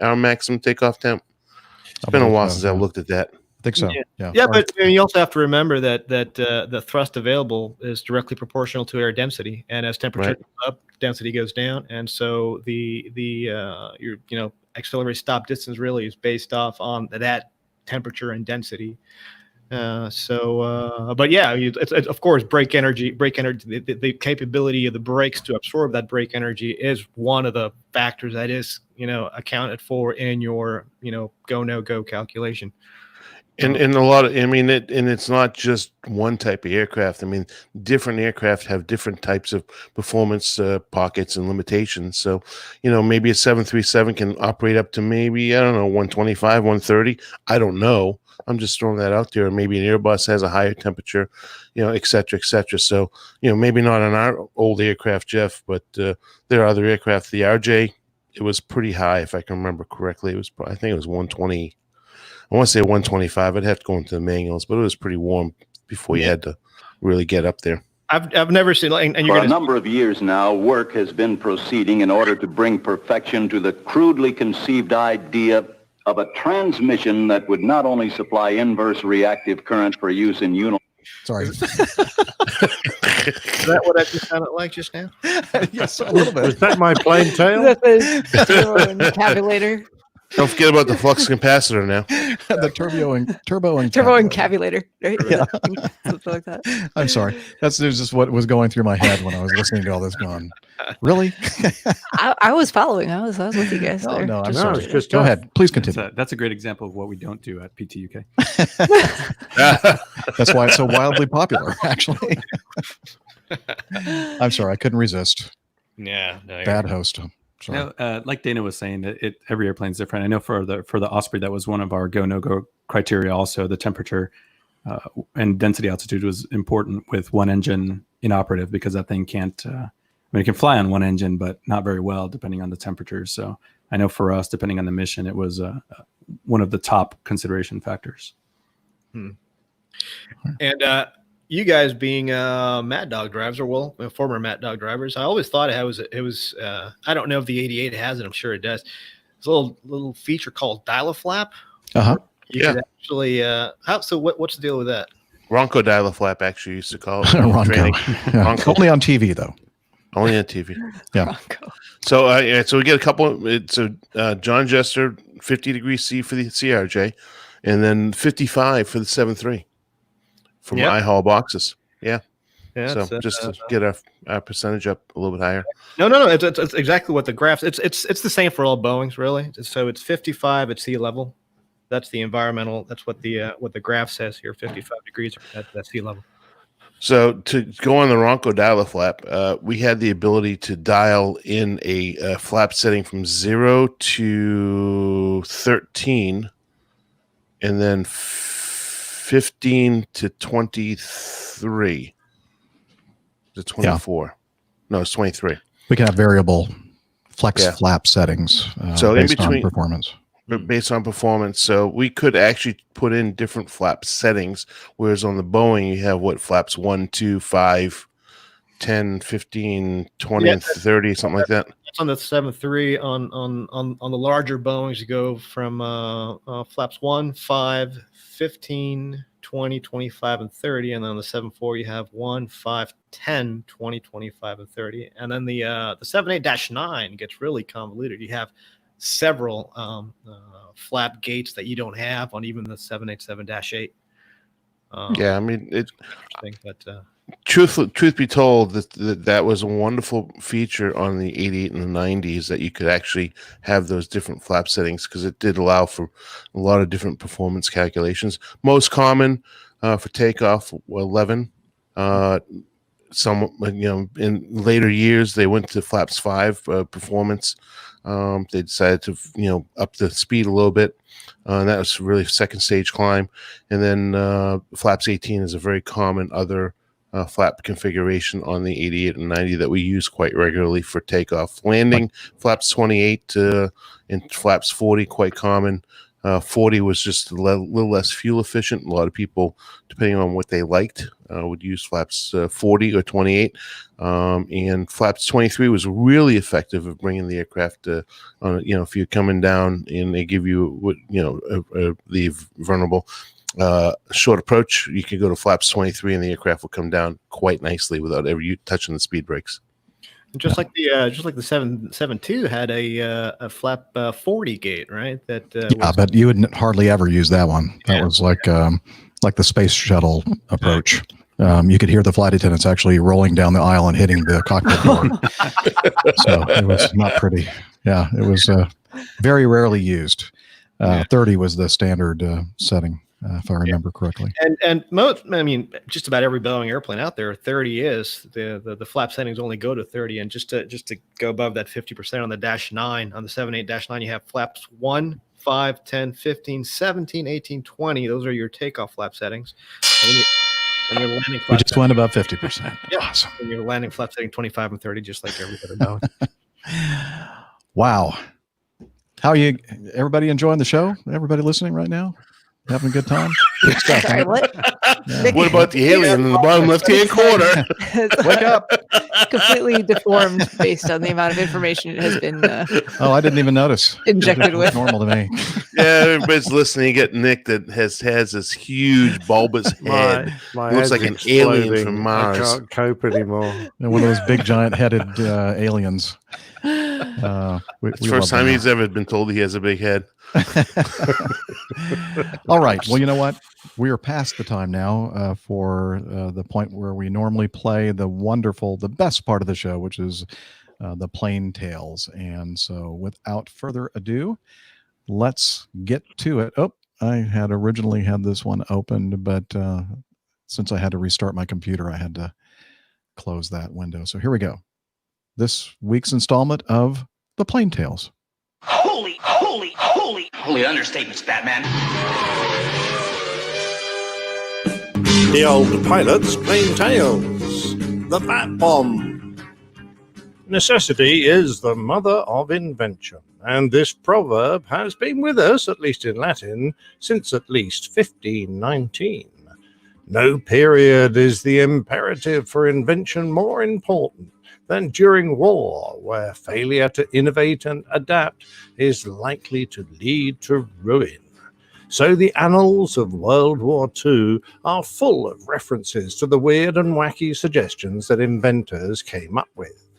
Our maximum takeoff temp. It's been a while since I looked at that. I think so. Yeah, but you also have to remember that the thrust available is directly proportional to air density, and as temperature goes up, density goes down, and so the your accelerated stop distance really is based off on that temperature and density. But yeah, it's of course brake energy. The capability of the brakes to absorb that brake energy is one of the factors that is accounted for in your go no go calculation. And a lot of, it's not just one type of aircraft. I mean, different aircraft have different types of performance pockets and limitations. So, maybe a 737 can operate up to maybe, 125, 130. I don't know. I'm just throwing that out there. Maybe an Airbus has a higher temperature, et cetera, et cetera. So, maybe not on our old aircraft, Jeff, but there are other aircraft. The RJ, it was pretty high, if I can remember correctly. I think it was 120. I want to say 125. I'd have to go into the manuals, but it was pretty warm before you had to really get up there. I've never seen, and for a number of years now, work has been proceeding in order to bring perfection to the crudely conceived idea of a transmission that would not only supply inverse reactive current for use in Sorry. Is that what I just sounded like just now? Yes, a little bit. Is that my plain tale? Encabulator. Don't forget about the flux capacitor now. The turbo encabulator, right? Yeah. Something like that. I'm sorry. There's just what was going through my head when I was listening to all this going. Really? I was following. I was with you guys. There. No, I'm sorry. Go ahead. Please continue. That's a great example of what we don't do at PTUK. That's why it's so wildly popular, actually. I'm sorry. I couldn't resist. Yeah. Bad host. No, like Dana was saying, every airplane's different. I know for the Osprey, that was one of our go no go criteria. Also, the temperature and density altitude was important with one engine inoperative because that thing can't. It can fly on one engine, but not very well depending on the temperatures. So I know for us, depending on the mission, it was one of the top consideration factors. And you guys being Mad Dog drivers, or former Mad Dog drivers, I always thought it was. I don't know if the 88 has it. I'm sure it does. It's a little feature called dial-a-flap. You could actually. What's the deal with that? Ronco dial-a-flap actually used to call it. Ronco. Yeah. Only on TV though. Only on TV. Yeah. So so we get a couple. It's a John Jester 50 degrees C for the CRJ, and then 55 for the 7.3. From IHAL boxes. Yeah. So just to get our percentage up a little bit higher. No. It's exactly what the graphs. It's the same for all Boeings, really. So it's 55 at sea level. That's the environmental. That's what the graph says here. 55 degrees at sea level. So to go on the Ronco dial-a-flap, we had the ability to dial in a flap setting from 0 to 13, and then 15 to 23 to 24. Yeah. No, it's 23. We can have variable flex flap settings so based in between on performance. Based on performance. So we could actually put in different flap settings, whereas on the Boeing, you have flaps 1, 2, 5, 10, 15, 20, and 30, something like that. That's on the 7.3. On the larger Boeings, you go from flaps 1, 5, 15, 20, 25, and 30. And then on the 7.4, you have 1, 5, 10, 20, 25, and 30. And then the 7.8-9 gets really convoluted. You have several flap gates that you don't have on even the 787-8. Yeah, I mean, but truth be told, that was a wonderful feature on the 88 and the 90s, that you could actually have those different flap settings, because it did allow for a lot of different performance calculations. Most common for takeoff, 11. Some, in later years, they went to flaps 5 performance. They decided to, up the speed a little bit. And that was really second stage climb. And then flaps 18 is a very common other flap configuration on the 88 and 90 that we use quite regularly for takeoff. Landing, flaps 28 and flaps 40, quite common. 40 was just a little less fuel efficient. A lot of people, depending on what they liked, would use flaps 40 or 28. And flaps 23 was really effective at bringing the aircraft, if you're coming down and they give you, the vulnerable short approach, you could go to flaps 23 and the aircraft will come down quite nicely without ever you touching the speed brakes. Just like the 772 had a flap 40 gate, right? But you would hardly ever use that one. That was like the space shuttle approach. You could hear the flight attendants actually rolling down the aisle and hitting the cockpit door. So it was not pretty. Yeah, it was very rarely used. 30 was the standard setting, if I remember correctly. And most, just about every Boeing airplane out there, 30 is the flap settings only go to 30. And just to go above that 50% on the -9, on the 78-9, you have flaps 1, 5, 10, 15, 17, 18, 20. Those are your takeoff flap settings. And your landing flap We just went above 50%. Yeah. Awesome. And your landing flap setting 25 and 30, just like everybody knows. Wow. How are you? Everybody enjoying the show? Everybody listening right now? Having a good time? Good stuff. Sorry, what? Yeah. What about the alien in the bottom left-hand corner? Wake up. Completely deformed based on the amount of information it has been Oh, I didn't even notice. Injected It was with. normal to me. Yeah, everybody's listening. You get Nick that has this huge bulbous head. My He looks head's like an alien exploding. from Mars. I can't cope anymore. And one of those big giant-headed aliens. It's we the first love time them. he's ever been told he has a big head. All right. Well, you know what? We are past the time now for the point where we normally play the best part of the show, which is the plain tales. And so without further ado, let's get to it. Oh, I had originally had this one opened, but since I had to restart my computer, I had to close that window. So here we go. This week's installment of the Plain Tales. Holy understatements, Batman. The old pilot's plain tales. The Bat Bomb. Necessity is the mother of invention, and this proverb has been with us, at least in Latin, since at least 1519. No period is the imperative for invention more important than during war, where failure to innovate and adapt is likely to lead to ruin. So the annals of World War II are full of references to the weird and wacky suggestions that inventors came up with.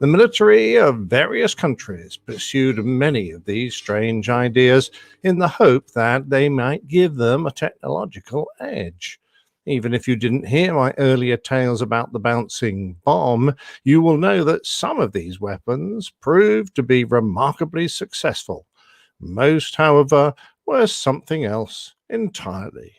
The military of various countries pursued many of these strange ideas in the hope that they might give them a technological edge. Even if you didn't hear my earlier tales about the bouncing bomb, you will know that some of these weapons proved to be remarkably successful. Most, however, were something else entirely.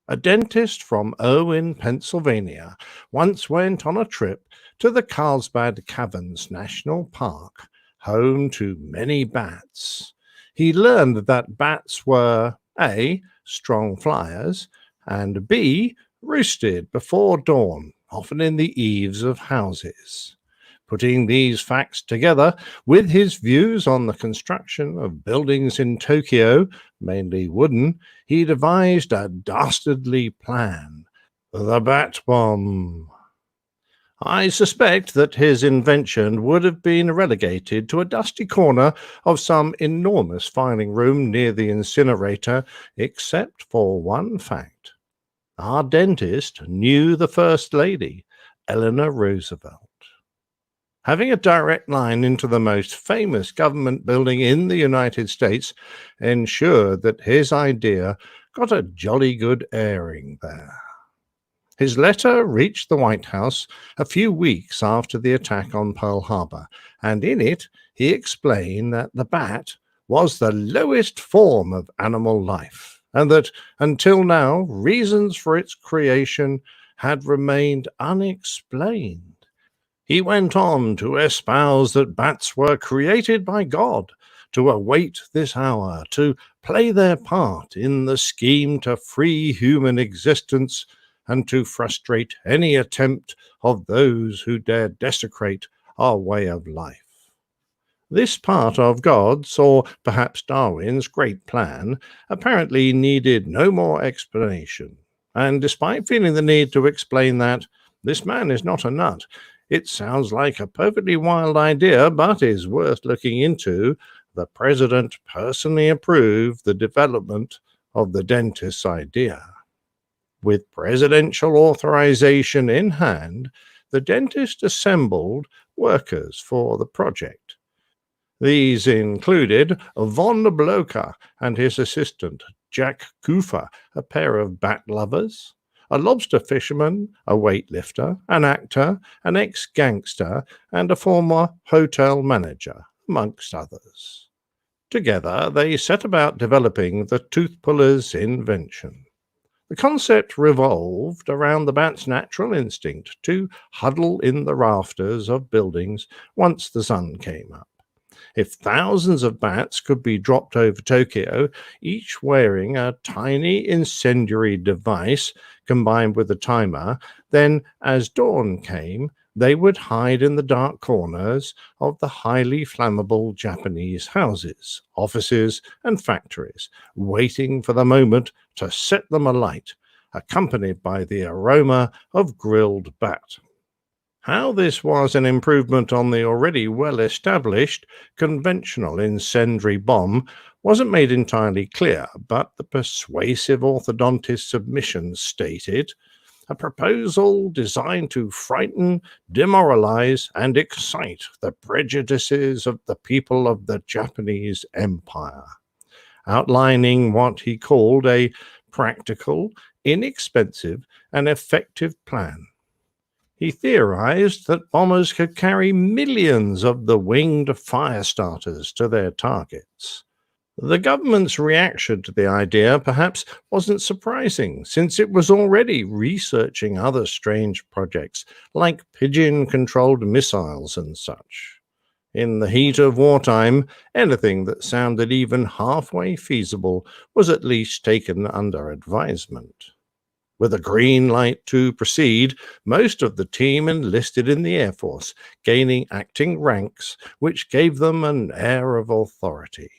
A dentist from Irwin, Pennsylvania, once went on a trip to the Carlsbad Caverns National Park, home to many bats. He learned that bats were A, strong flyers, and B, roosted before dawn, often in the eaves of houses. Putting these facts together with his views on the construction of buildings in Tokyo, mainly wooden, he devised a dastardly plan, the Bat Bomb. I suspect that his invention would have been relegated to a dusty corner of some enormous filing room near the incinerator, except for one fact. Our dentist knew the First Lady, Eleanor Roosevelt. Having a direct line into the most famous government building in the United States ensured that his idea got a jolly good airing there. His letter reached the White House a few weeks after the attack on Pearl Harbor, and in it he explained that the bat was the lowest form of animal life, and that until now reasons for its creation had remained unexplained. He went on to espouse that bats were created by God to await this hour, to play their part in the scheme to free human existence and to frustrate any attempt of those who dare desecrate our way of life. This part of God's, or perhaps Darwin's, great plan apparently needed no more explanation. And despite feeling the need to explain that, this man is not a nut. It sounds like a perfectly wild idea, but is worth looking into. The president personally approved the development of the dentist's idea. With presidential authorization in hand, the dentist assembled workers for the project. These included von Blocher and his assistant, Jack Kufer, a pair of bat lovers, a lobster fisherman, a weightlifter, an actor, an ex-gangster, and a former hotel manager, amongst others. Together, they set about developing the tooth puller's invention. The concept revolved around the bat's natural instinct to huddle in the rafters of buildings once the sun came up. If thousands of bats could be dropped over Tokyo, each wearing a tiny incendiary device combined with a timer, then as dawn came, they would hide in the dark corners of the highly flammable Japanese houses, offices, and factories, waiting for the moment to set them alight, accompanied by the aroma of grilled bat. How this was an improvement on the already well-established conventional incendiary bomb wasn't made entirely clear, but the persuasive orthodontist submission stated, a proposal designed to frighten, demoralize, and excite the prejudices of the people of the Japanese Empire, outlining what he called a practical, inexpensive, and effective plan. He theorized that bombers could carry millions of the winged fire starters to their targets. The government's reaction to the idea perhaps wasn't surprising, since it was already researching other strange projects, like pigeon-controlled missiles and such. In the heat of wartime, anything that sounded even halfway feasible was at least taken under advisement. With a green light to proceed, most of the team enlisted in the Air Force, gaining acting ranks, which gave them an air of authority.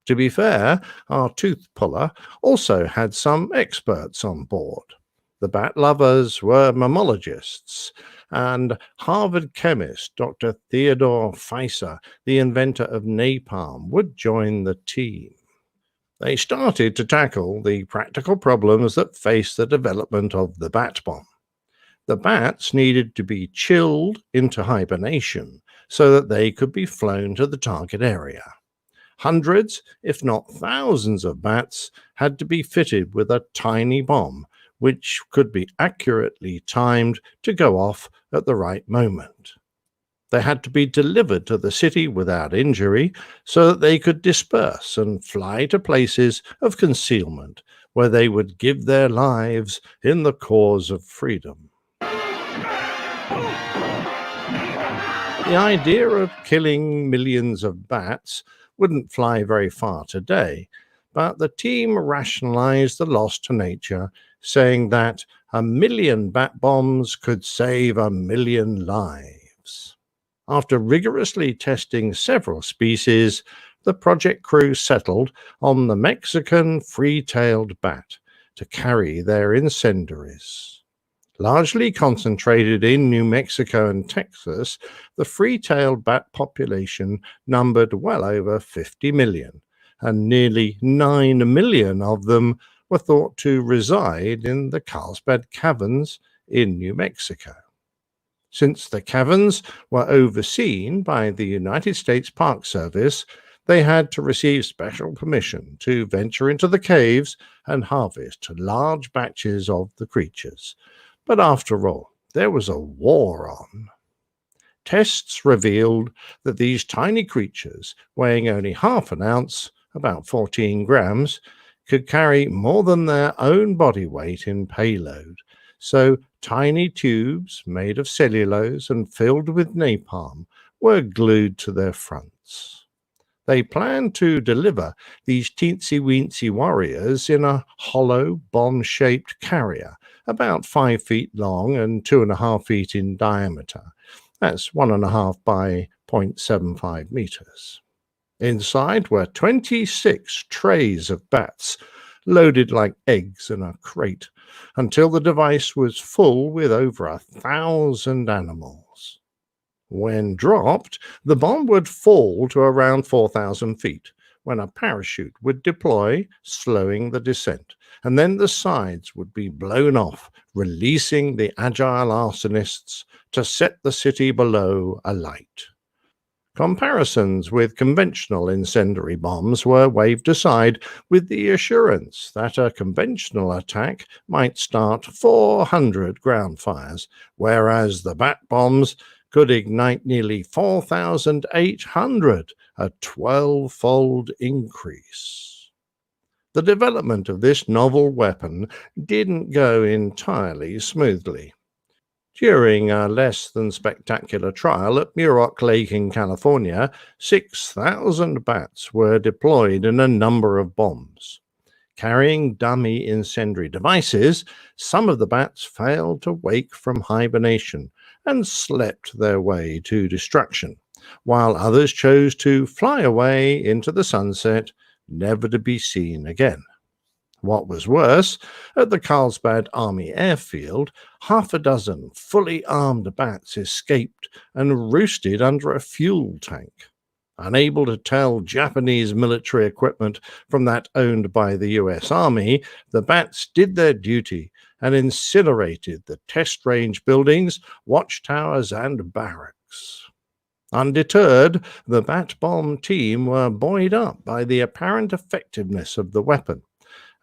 To be fair, our tooth puller also had some experts on board. The bat lovers were mammalogists, and Harvard chemist Dr. Theodore Feiser, the inventor of napalm, would join the team. They started to tackle the practical problems that faced the development of the bat bomb. The bats needed to be chilled into hibernation so that they could be flown to the target area. Hundreds, if not thousands of bats had to be fitted with a tiny bomb, which could be accurately timed to go off at the right moment. They had to be delivered to the city without injury so that they could disperse and fly to places of concealment where they would give their lives in the cause of freedom. The idea of killing millions of bats wouldn't fly very far today, but the team rationalized the loss to nature, saying that 1 million bat bombs could save 1 million lives. After rigorously testing several species, the project crew settled on the Mexican free-tailed bat to carry their incendiaries. Largely concentrated in New Mexico and Texas, the free-tailed bat population numbered well over 50 million, and nearly 9 million of them were thought to reside in the Carlsbad Caverns in New Mexico. Since the caverns were overseen by the United States Park Service, they had to receive special permission to venture into the caves and harvest large batches of the creatures. But after all, there was a war on. Tests revealed that these tiny creatures, weighing only half an ounce, about 14 grams, could carry more than their own body weight in payload. So tiny tubes made of cellulose and filled with napalm were glued to their fronts. They planned to deliver these teensy-weensy warriors in a hollow, bomb-shaped carrier, about 5 feet long and 2.5 feet in diameter. That's 1.5 by 0.75 meters. Inside were 26 trays of bats, loaded like eggs in a crate, until the device was full with over 1,000 animals. When dropped, the bomb would fall to around 4,000 feet, when a parachute would deploy, slowing the descent, and then the sides would be blown off, releasing the agile arsonists to set the city below alight. Comparisons with conventional incendiary bombs were waved aside with the assurance that a conventional attack might start 400 ground fires, whereas the bat bombs could ignite nearly 4,800, a 12-fold increase. The development of this novel weapon didn't go entirely smoothly. During a less than spectacular trial at Muroc Lake in California, 6,000 bats were deployed in a number of bombs. Carrying dummy incendiary devices, some of the bats failed to wake from hibernation and slept their way to destruction, while others chose to fly away into the sunset, never to be seen again. What was worse, at the Carlsbad Army Airfield, half a dozen fully armed bats escaped and roosted under a fuel tank. Unable to tell Japanese military equipment from that owned by the US Army, the bats did their duty and incinerated the test range buildings, watchtowers, and barracks. Undeterred, the bat bomb team were buoyed up by the apparent effectiveness of the weapon.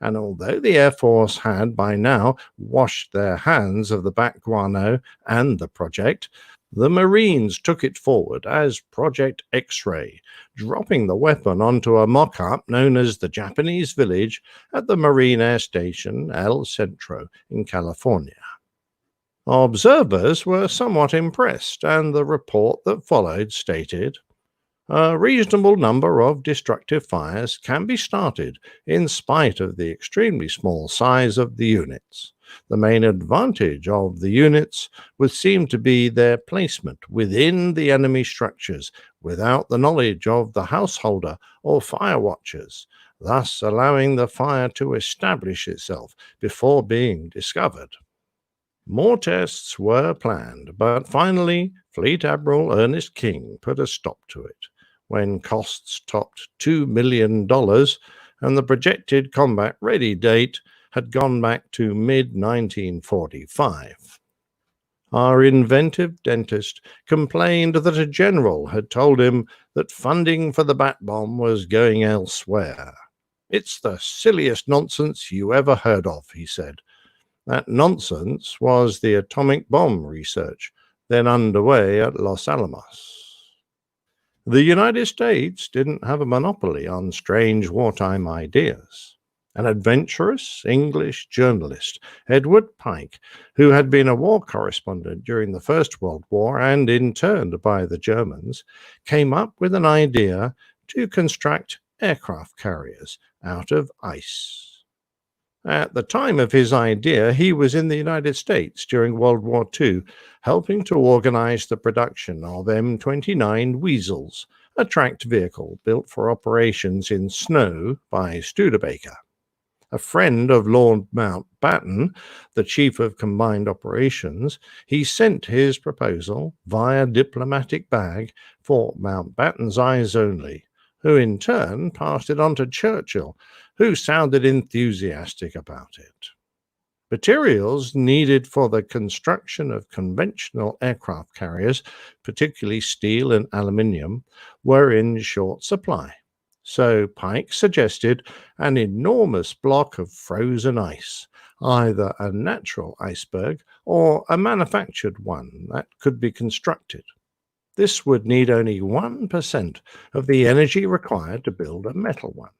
And although the Air Force had by now washed their hands of the bat guano and the project, the Marines took it forward as Project X-Ray, dropping the weapon onto a mock-up known as the Japanese Village at the Marine Air Station El Centro in California. Observers were somewhat impressed, and the report that followed stated, "A reasonable number of destructive fires can be started in spite of the extremely small size of the units. The main advantage of the units would seem to be their placement within the enemy structures without the knowledge of the householder or fire watchers, thus allowing the fire to establish itself before being discovered." More tests were planned, but finally Fleet Admiral Ernest King put a stop to it when costs topped $2 million and the projected combat-ready date had gone back to mid-1945. Our inventive dentist complained that a general had told him that funding for the bat bomb was going elsewhere. "It's the silliest nonsense you ever heard of," he said. That nonsense was the atomic bomb research then underway at Los Alamos. The United States didn't have a monopoly on strange wartime ideas. An adventurous English journalist, Edward Pike, who had been a war correspondent during the First World War and interned by the Germans, came up with an idea to construct aircraft carriers out of ice. At the time of his idea, he was in the United States during World War II, helping to organize the production of M29 Weasels, a tracked vehicle built for operations in snow by Studebaker. A friend of Lord Mountbatten, the Chief of Combined Operations, he sent his proposal via diplomatic bag for Mountbatten's eyes only, who in turn passed it on to Churchill, who sounded enthusiastic about it. Materials needed for the construction of conventional aircraft carriers, particularly steel and aluminium, were in short supply. So Pike suggested an enormous block of frozen ice, either a natural iceberg or a manufactured one that could be constructed. This would need only 1% of the energy required to build a metal one.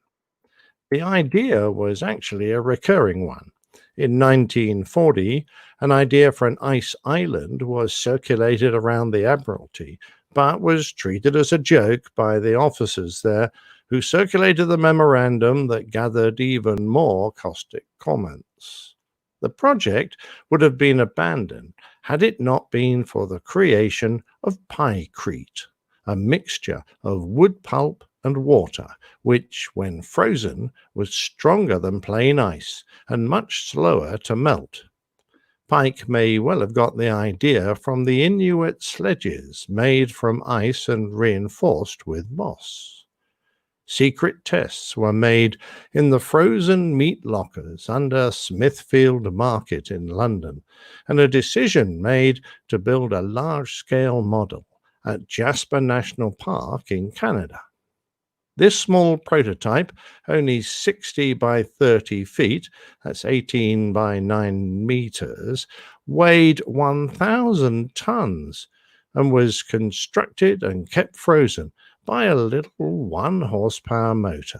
The idea was actually a recurring one. In 1940, an idea for an ice island was circulated around the Admiralty, but was treated as a joke by the officers there, who circulated the memorandum that gathered even more caustic comments. The project would have been abandoned had it not been for the creation of Pykrete, a mixture of wood pulp and water, which, when frozen, was stronger than plain ice and much slower to melt. Pike may well have got the idea from the Inuit sledges made from ice and reinforced with moss. Secret tests were made in the frozen meat lockers under Smithfield Market in London, and a decision made to build a large-scale model at Jasper National Park in Canada. This small prototype, only 60 by 30 feet, that's 18 by 9 meters, weighed 1,000 tons and was constructed and kept frozen by a little 1-horsepower motor.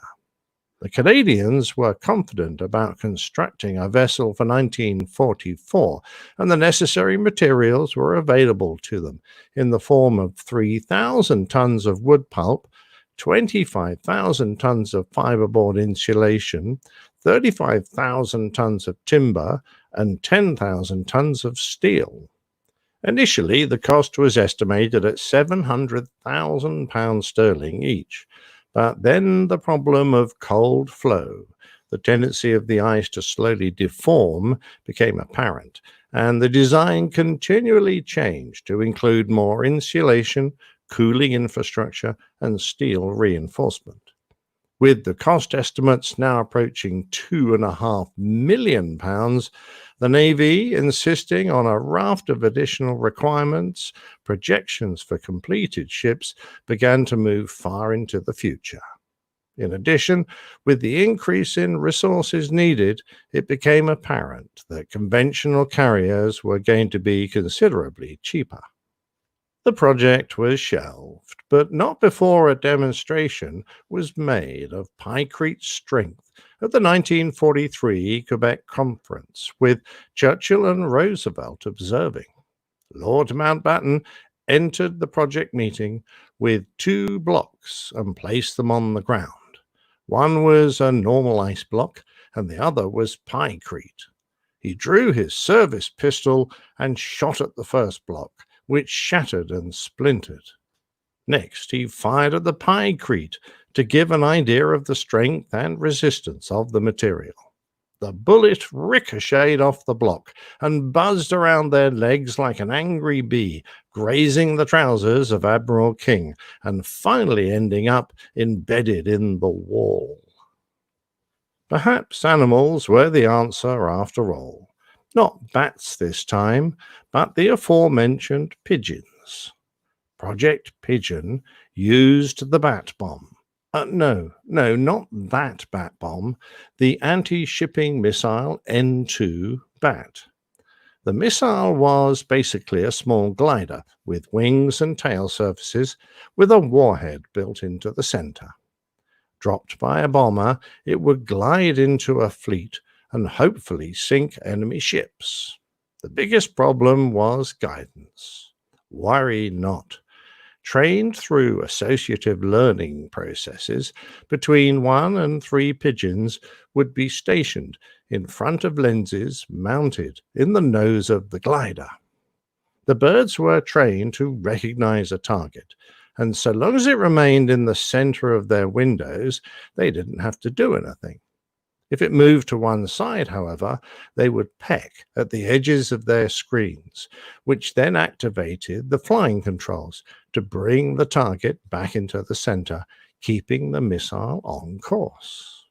The Canadians were confident about constructing a vessel for 1944, and the necessary materials were available to them in the form of 3,000 tons of wood pulp, 25,000 tons of fiberboard insulation, 35,000 tons of timber, and 10,000 tons of steel. Initially, the cost was estimated at £700,000 sterling each, but then the problem of cold flow, the tendency of the ice to slowly deform, became apparent, and the design continually changed to include more insulation, cooling infrastructure, and steel reinforcement. With the cost estimates now approaching £2.5 million, the Navy insisting on a raft of additional requirements, projections for completed ships began to move far into the future. In addition, with the increase in resources needed, it became apparent that conventional carriers were going to be considerably cheaper. The project was shelved, but not before a demonstration was made of Pykrete strength at the 1943 Quebec Conference, with Churchill and Roosevelt observing. Lord Mountbatten entered the project meeting with 2 blocks and placed them on the ground. One was a normal ice block, and the other was Pykrete. He drew his service pistol and shot at the first block, which shattered and splintered. Next, he fired at the Pykrete to give an idea of the strength and resistance of the material. The bullet ricocheted off the block and buzzed around their legs like an angry bee, grazing the trousers of Admiral King and finally ending up embedded in the wall. Perhaps animals were the answer after all. Not bats this time, but the aforementioned pigeons. Project Pigeon used the bat bomb. No, not that bat bomb, the anti-shipping missile N2 BAT. The missile was basically a small glider with wings and tail surfaces with a warhead built into the center. Dropped by a bomber, it would glide into a fleet and hopefully sink enemy ships. The biggest problem was guidance. Worry not. Trained through associative learning processes, between 1 and 3 pigeons would be stationed in front of lenses mounted in the nose of the glider. The birds were trained to recognize a target, and so long as it remained in the center of their windows, they didn't have to do anything. If it moved to one side, however, they would peck at the edges of their screens, which then activated the flying controls to bring the target back into the center, keeping the missile on course.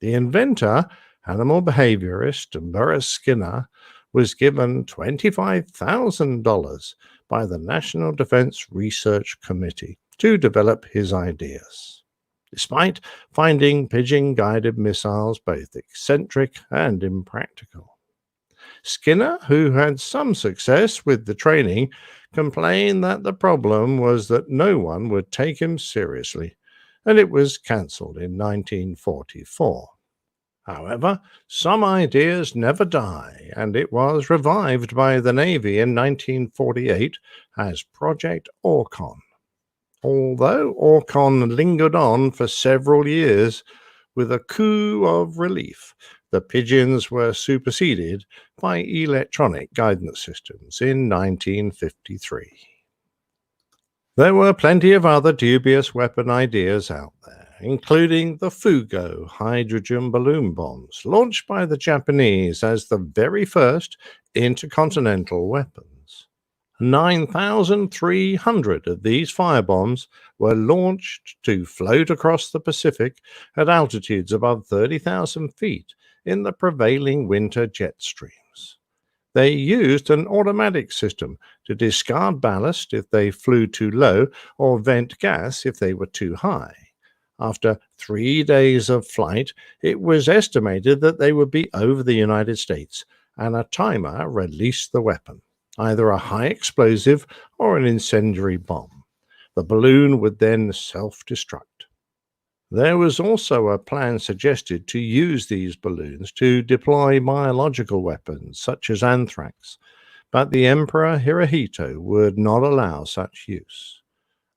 The inventor, animal behaviorist Burris Skinner, was given $25,000 by the National Defense Research Committee to develop his ideas. Despite finding pigeon-guided missiles both eccentric and impractical. Skinner, who had some success with the training, complained that the problem was that no one would take him seriously, and it was cancelled in 1944. However, some ideas never die, and it was revived by the Navy in 1948 as Project Orcon. Although Orcon lingered on for several years, with a coup of relief, the pigeons were superseded by electronic guidance systems in 1953. There were plenty of other dubious weapon ideas out there, including the Fugo hydrogen balloon bombs, launched by the Japanese as the very first intercontinental weapons. 9,300 of these firebombs were launched to float across the Pacific at altitudes above 30,000 feet in the prevailing winter jet streams. They used an automatic system to discard ballast if they flew too low or vent gas if they were too high. After 3 days of flight, it was estimated that they would be over the United States, and a timer released the weapon, either a high explosive or an incendiary bomb. The balloon would then self-destruct. There was also a plan suggested to use these balloons to deploy biological weapons such as anthrax, but the Emperor Hirohito would not allow such use.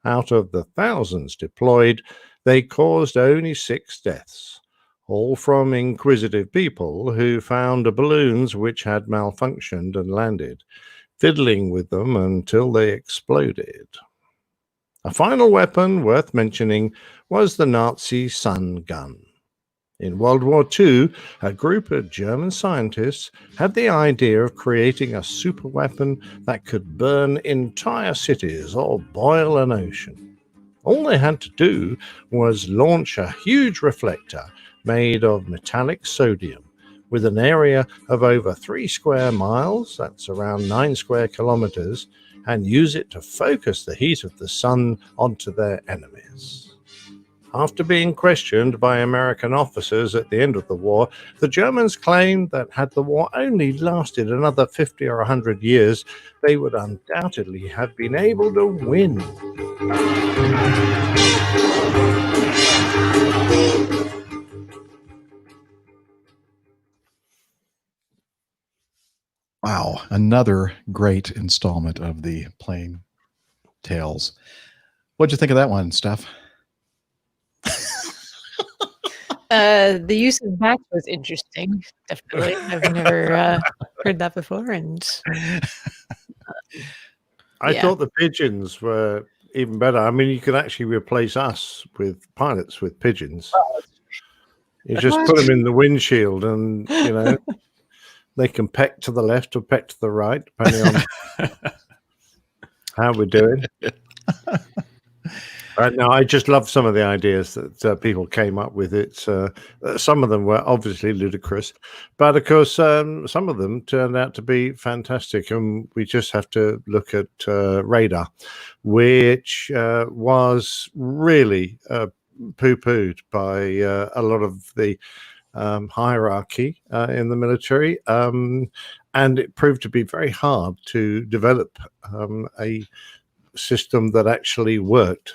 Out of the thousands deployed, they caused only 6 deaths, all from inquisitive people who found balloons which had malfunctioned and landed, fiddling with them until they exploded. A final weapon worth mentioning was the Nazi Sun Gun. In World War II, a group of German scientists had the idea of creating a superweapon that could burn entire cities or boil an ocean. All they had to do was launch a huge reflector made of metallic sodium with an area of over 3 square miles, that's around 9 square kilometers, and use it to focus the heat of the sun onto their enemies. After being questioned by American officers at the end of the war, the Germans claimed that had the war only lasted another 50 or 100 years, they would undoubtedly have been able to win. Wow, another great installment of the Plane Tales. What'd you think of that one, Steph? The use of bats was interesting. Definitely, I've never heard that before, and I thought the pigeons were even better. I mean, you could actually replace us with pilots with pigeons. You just put them in the windshield, and they can peck to the left or peck to the right, depending on how we're doing. Now, I just love some of the ideas that people came up with. Some of them were obviously ludicrous, but of course, some of them turned out to be fantastic. And we just have to look at radar, which was really poo-pooed by a lot of the hierarchy in the military, and it proved to be very hard to develop a system that actually worked.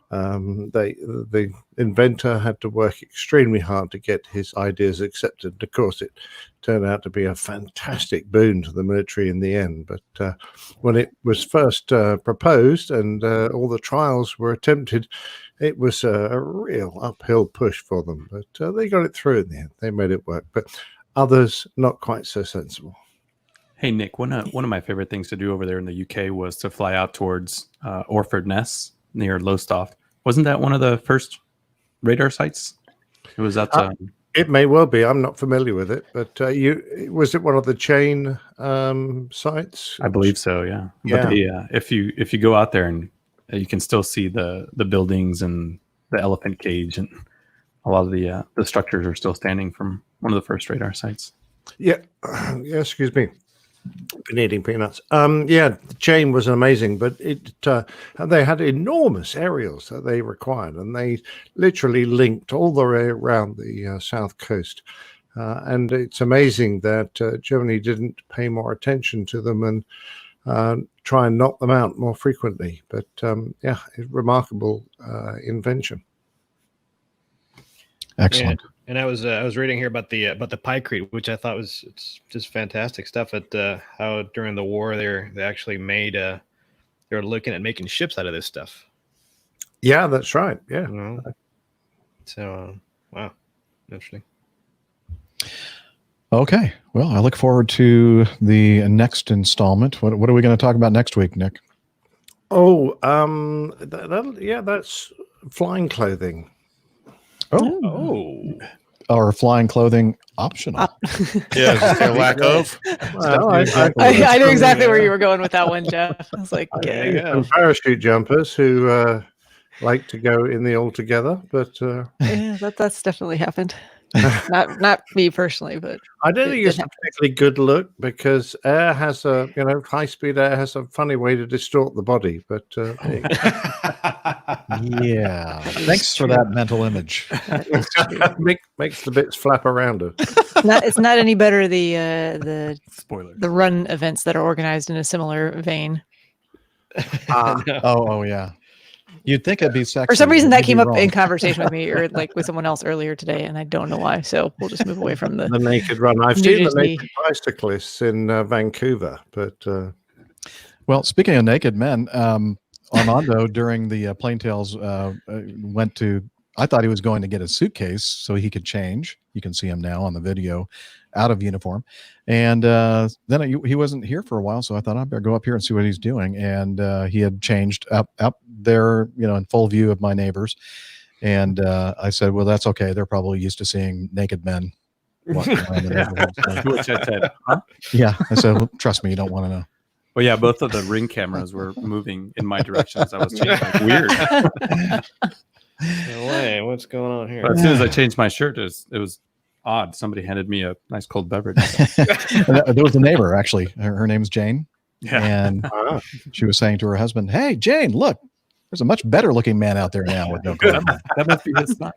The inventor had to work extremely hard to get his ideas accepted. Of course, it turned out to be a fantastic boon to the military in the end. But when it was first proposed and all the trials were attempted, it was a real uphill push for them. But they got it through in the end. They made it work. But others, not quite so sensible. Hey, Nick, one of my favorite things to do over there in the UK was to fly out towards Orford Ness near Lowestoft. Wasn't that one of the first radar sites? It was at... It may well be. I'm not familiar with it, but was it one of the chain sites? I believe so, yeah. But if you go out there, and you can still see the buildings and the elephant cage, and a lot of the structures are still standing from one of the first radar sites. Yeah, excuse me. Been eating peanuts. The chain was amazing, but they had enormous aerials that they required, and they literally linked all the way around the south coast. And it's amazing that Germany didn't pay more attention to them and try and knock them out more frequently. But remarkable invention. Excellent. And I was reading here about the Pykrete, which I thought it's just fantastic stuff. At how during the war they actually made they were looking at making ships out of this stuff. Yeah, that's right. Yeah. So wow, interesting. Okay, well, I look forward to the next installment. What are we going to talk about next week, Nick? Oh, yeah, that's flying clothing. Oh. Or flying clothing optional. Yeah, just a lack of. Well, I knew exactly where you were going with that one, Jeff. I was like, some parachute jumpers who like to go in the all together, but yeah, that's definitely happened. not me personally, but I don't think it's a particularly good look because air has a, high speed air has a funny way to distort the body. But yeah, thanks for that mental image. Makes the bits flap around it. It's not any better the spoiler, the run events that are organized in a similar vein. Oh yeah. You'd think it'd be sexy. For some reason, that came up wrong. in conversation with me, or like with someone else earlier today, and I don't know why. So we'll just move away from the naked run. I've seen the naked bicyclists in Vancouver, but well, speaking of naked men, Armando during the Plain Tales went to. I thought he was going to get a suitcase so he could change. You can see him now on the video, out of uniform, and then he wasn't here for a while, so I thought I'd better go up here and see what he's doing. And he had changed up there, in full view of my neighbors. And I said, "Well, that's okay. They're probably used to seeing naked men walking around the neighborhood." So, which I said, huh? Yeah, I said, well, "Trust me, you don't want to know." Well, yeah, both of the Ring cameras were moving in my direction as I was changing. Like, weird. No way. What's going on here? But as soon as I changed my shirt, it was odd. Somebody handed me a nice cold beverage. There was a neighbor, actually. Her name's Jane. Yeah. And she was saying to her husband, "Hey, Jane, look, there's a much better looking man out there now with no coat." That must be his sign.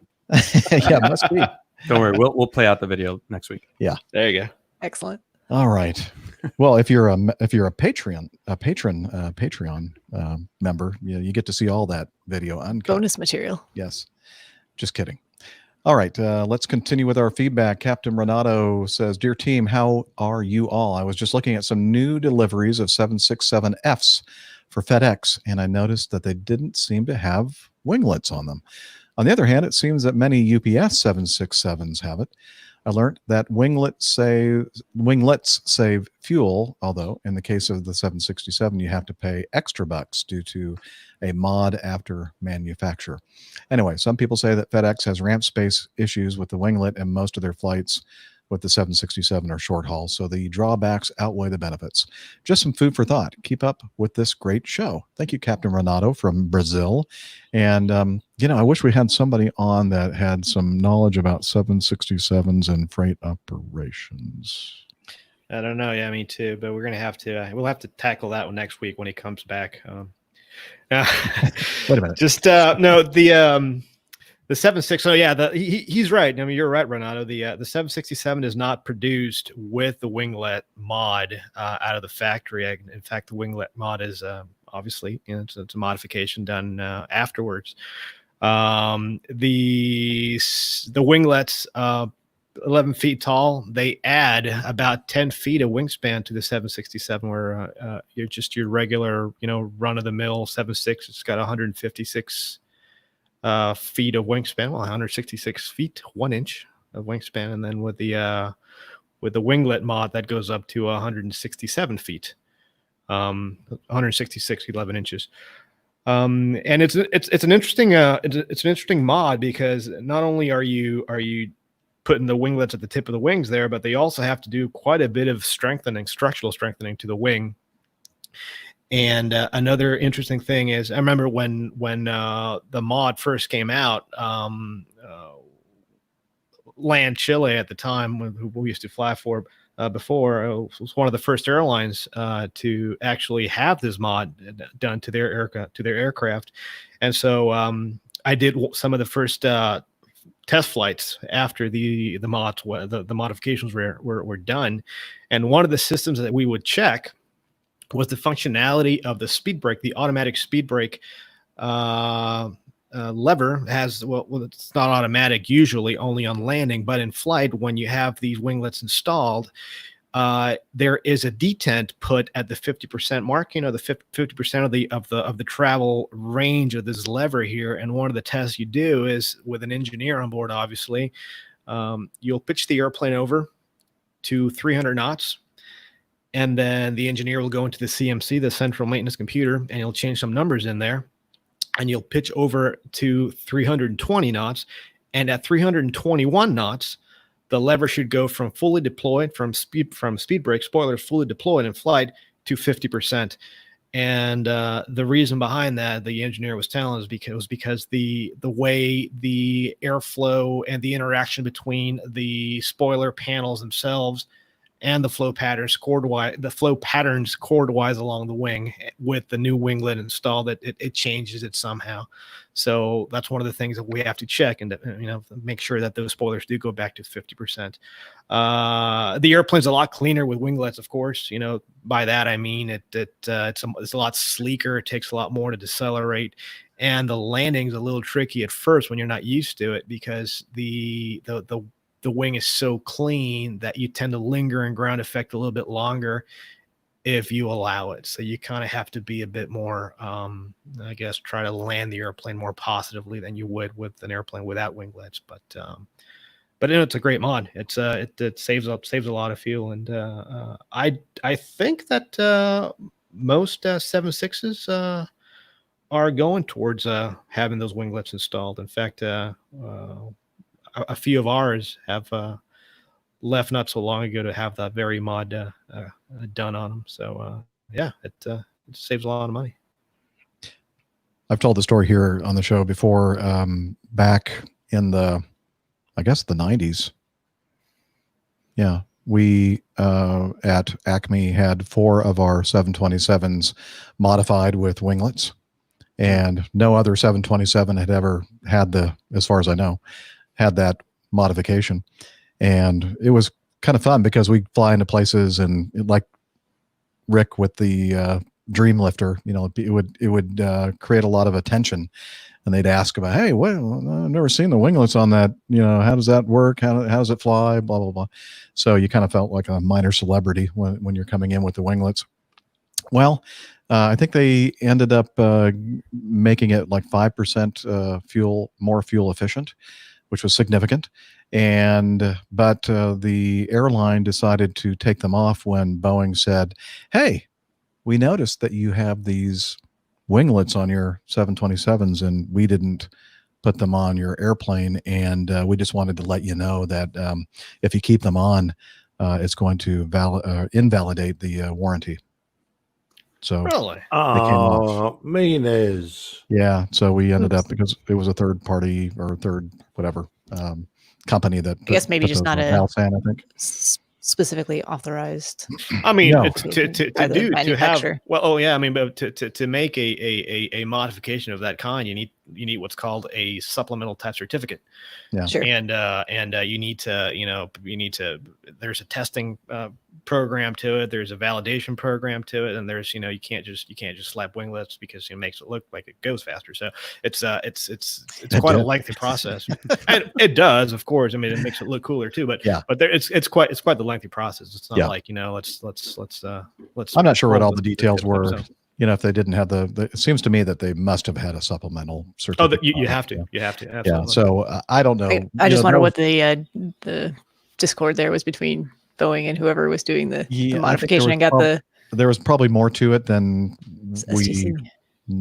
Yeah, it must be. Don't worry, we'll play out the video next week. Yeah. There you go. Excellent. All right. Well, if you're a patron member, you get to see all that video uncut. Bonus material. Yes. Just kidding. All right. Let's continue with our feedback. Captain Renato says, "Dear team, how are you all? I was just looking at some new deliveries of 767Fs for FedEx, and I noticed that they didn't seem to have winglets on them. On the other hand, it seems that many UPS 767s have it. I learned that winglets save fuel, although in the case of the 767, you have to pay extra bucks due to a mod after manufacture. Anyway, some people say that FedEx has ramp space issues with the winglet, and most of their flights with the 767 are short haul, so the drawbacks outweigh the benefits. Just some food for thought. Keep up with this great show." Thank you, Captain Renato from Brazil. And, I wish we had somebody on that had some knowledge about 767s and freight operations. I don't know. Yeah, me too. But we're gonna we'll have to tackle that one next week when he comes back. Wait a minute. Just no, the 76. So yeah, he's right. I mean, you're right, Renato. The 767 is not produced with the winglet mod out of the factory. In fact, the winglet mod is obviously it's a modification done afterwards. The winglets 11 feet tall. They add about 10 feet of wingspan to the 767, where you're just your regular, run of the mill 76. It's got 156 feet of wingspan, 166 feet 1 inch of wingspan, and then with the winglet mod that goes up to 167 feet, 166 11 inches. And it's an interesting mod because not only are you putting the winglets at the tip of the wings there, but they also have to do quite a bit of structural strengthening to the wing. And another interesting thing is, I remember when the mod first came out, Land Chile at the time, who we used to fly for before, was one of the first airlines to actually have this mod done to their aircraft. And so I did some of the first test flights after the mods, the modifications were done. And one of the systems that we would check was the functionality of the speed brake. The automatic speed brake lever has, well, it's not automatic usually, only on landing, but in flight, when you have these winglets installed, there is a detent put at the 50% mark, the 50% of the travel range of this lever here. And one of the tests you do is with an engineer on board, obviously, you'll pitch the airplane over to 300 knots. and then the engineer will go into the CMC, the central maintenance computer, and he'll change some numbers in there, and you'll pitch over to 320 knots. And at 321 knots, the lever should go from fully deployed, from speed brake, spoilers fully deployed in flight, to 50%. And the reason behind that, the engineer was telling us, because the way the airflow and the interaction between the spoiler panels themselves and the flow patterns chordwise along the wing, with the new winglet installed, it changes it somehow. So that's one of the things that we have to check, and make sure that those spoilers do go back to 50%. The airplane's a lot cleaner with winglets, of course. By that I mean it's a lot sleeker. It takes a lot more to decelerate, and the landing's a little tricky at first when you're not used to it, because the wing is so clean that you tend to linger in ground effect a little bit longer if you allow it. So you kind of have to be a bit more, I guess, try to land the airplane more positively than you would with an airplane without winglets. But it's a great mod. It saves a lot of fuel, and I think that most 7.6s are going towards having those winglets installed. In fact, a few of ours have left not so long ago to have that very mod done on them. So it saves a lot of money. I've told the story here on the show before. Back in the 90s. Yeah, we at Acme had 4 of our 727s modified with winglets, and no other 727 had ever had as far as I know, had that modification. And it was kind of fun because we fly into places, and like Rick with the Dreamlifter, it would create a lot of attention, and they'd ask about, hey, well, I've never seen the winglets on that. How does that work? How does it fly? Blah, blah, blah. So you kind of felt like a minor celebrity when you're coming in with the winglets. Well, I think they ended up making it like 5% more fuel efficient, which was significant. But the airline decided to take them off when Boeing said, hey, we noticed that you have these winglets on your 727s, and we didn't put them on your airplane. And we just wanted to let you know that if you keep them on, it's going to invalidate the warranty. So really, they came off. Meaners. Yeah, so we ended up, because it was a third party or third whatever company that I guess maybe just not a Alsan, I think. Specifically authorized. I mean, No. to have, well, oh yeah, I mean, but to make a modification of that kind, you need what's called a supplemental type certificate. Yeah, sure. And you need to there's a testing program to it. There's a validation program to it, and there's you can't just slap winglets because it makes it look like it goes faster. So it's quite a lengthy process, and it does, of course. I mean, it makes it look cooler too. But yeah, but there, it's quite the lengthy process. It's not like let's. I'm not sure what all the details were. If they didn't have it seems to me that they must have had a supplemental certificate. Oh, you have to. You have to. Absolutely. Yeah. So I don't know. I just wonder what the discord there was between Boeing and whoever was doing the modification and got there was probably more to it than we.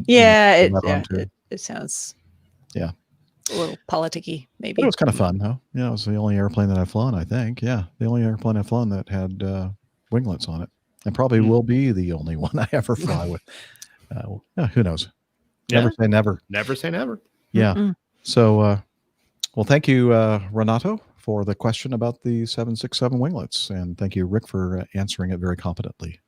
Yeah, it sounds. Yeah. A little politicky, maybe. But it was kind of fun, though. Yeah, it was the only airplane that I've flown, I think. Yeah, the only airplane I've flown that had winglets on it. And probably will be the only one I ever fly with. Who knows? Never say never. Never say never. Yeah. Mm-mm. So, well, thank you, Renato, for the question about the 767 winglets. And thank you, Rick, for answering it very competently.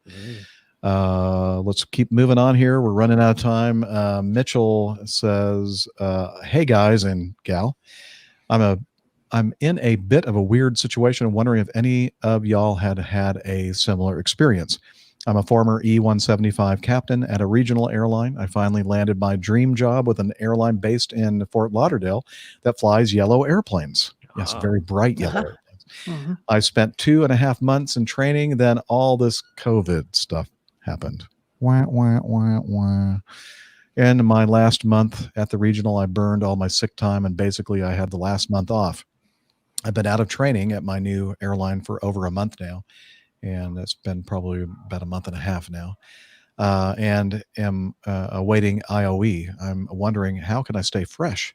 Let's keep moving on here. We're running out of time. Mitchell says, hey, guys and gal, I'm in a bit of a weird situation. I'm wondering if any of y'all had a similar experience. I'm a former E-175 captain at a regional airline. I finally landed my dream job with an airline based in Fort Lauderdale that flies yellow airplanes. Yes, very bright yellow airplanes. Mm-hmm. I spent 2.5 months in training. Then all this COVID stuff happened. Wah, wah, wah, wah. And my last month at the regional, I burned all my sick time, and basically I had the last month off. I've been out of training at my new airline for over a month now, and I and that's been probably about a month and a half now. And am awaiting IOE. I'm wondering, how can I stay fresh?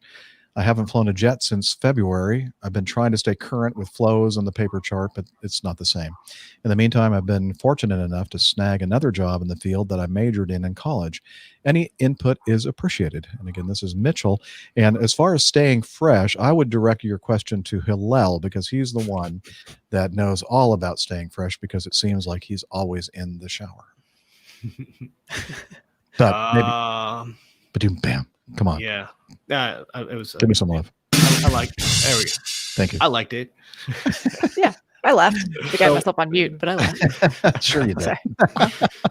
I haven't flown a jet since February. I've been trying to stay current with flows on the paper chart, but it's not the same. In the meantime, I've been fortunate enough to snag another job in the field that I majored in college. Any input is appreciated. And again, this is Mitchell. And as far as staying fresh, I would direct your question to Hillel, because he's the one that knows all about staying fresh, because it seems like he's always in the shower. But maybe, but bam, come on. Yeah. It was. Give me some love. I liked. There we go. Thank you. I liked it. Yeah, I laughed. I think I had myself on mute, but I laughed. Sure you did. Sorry.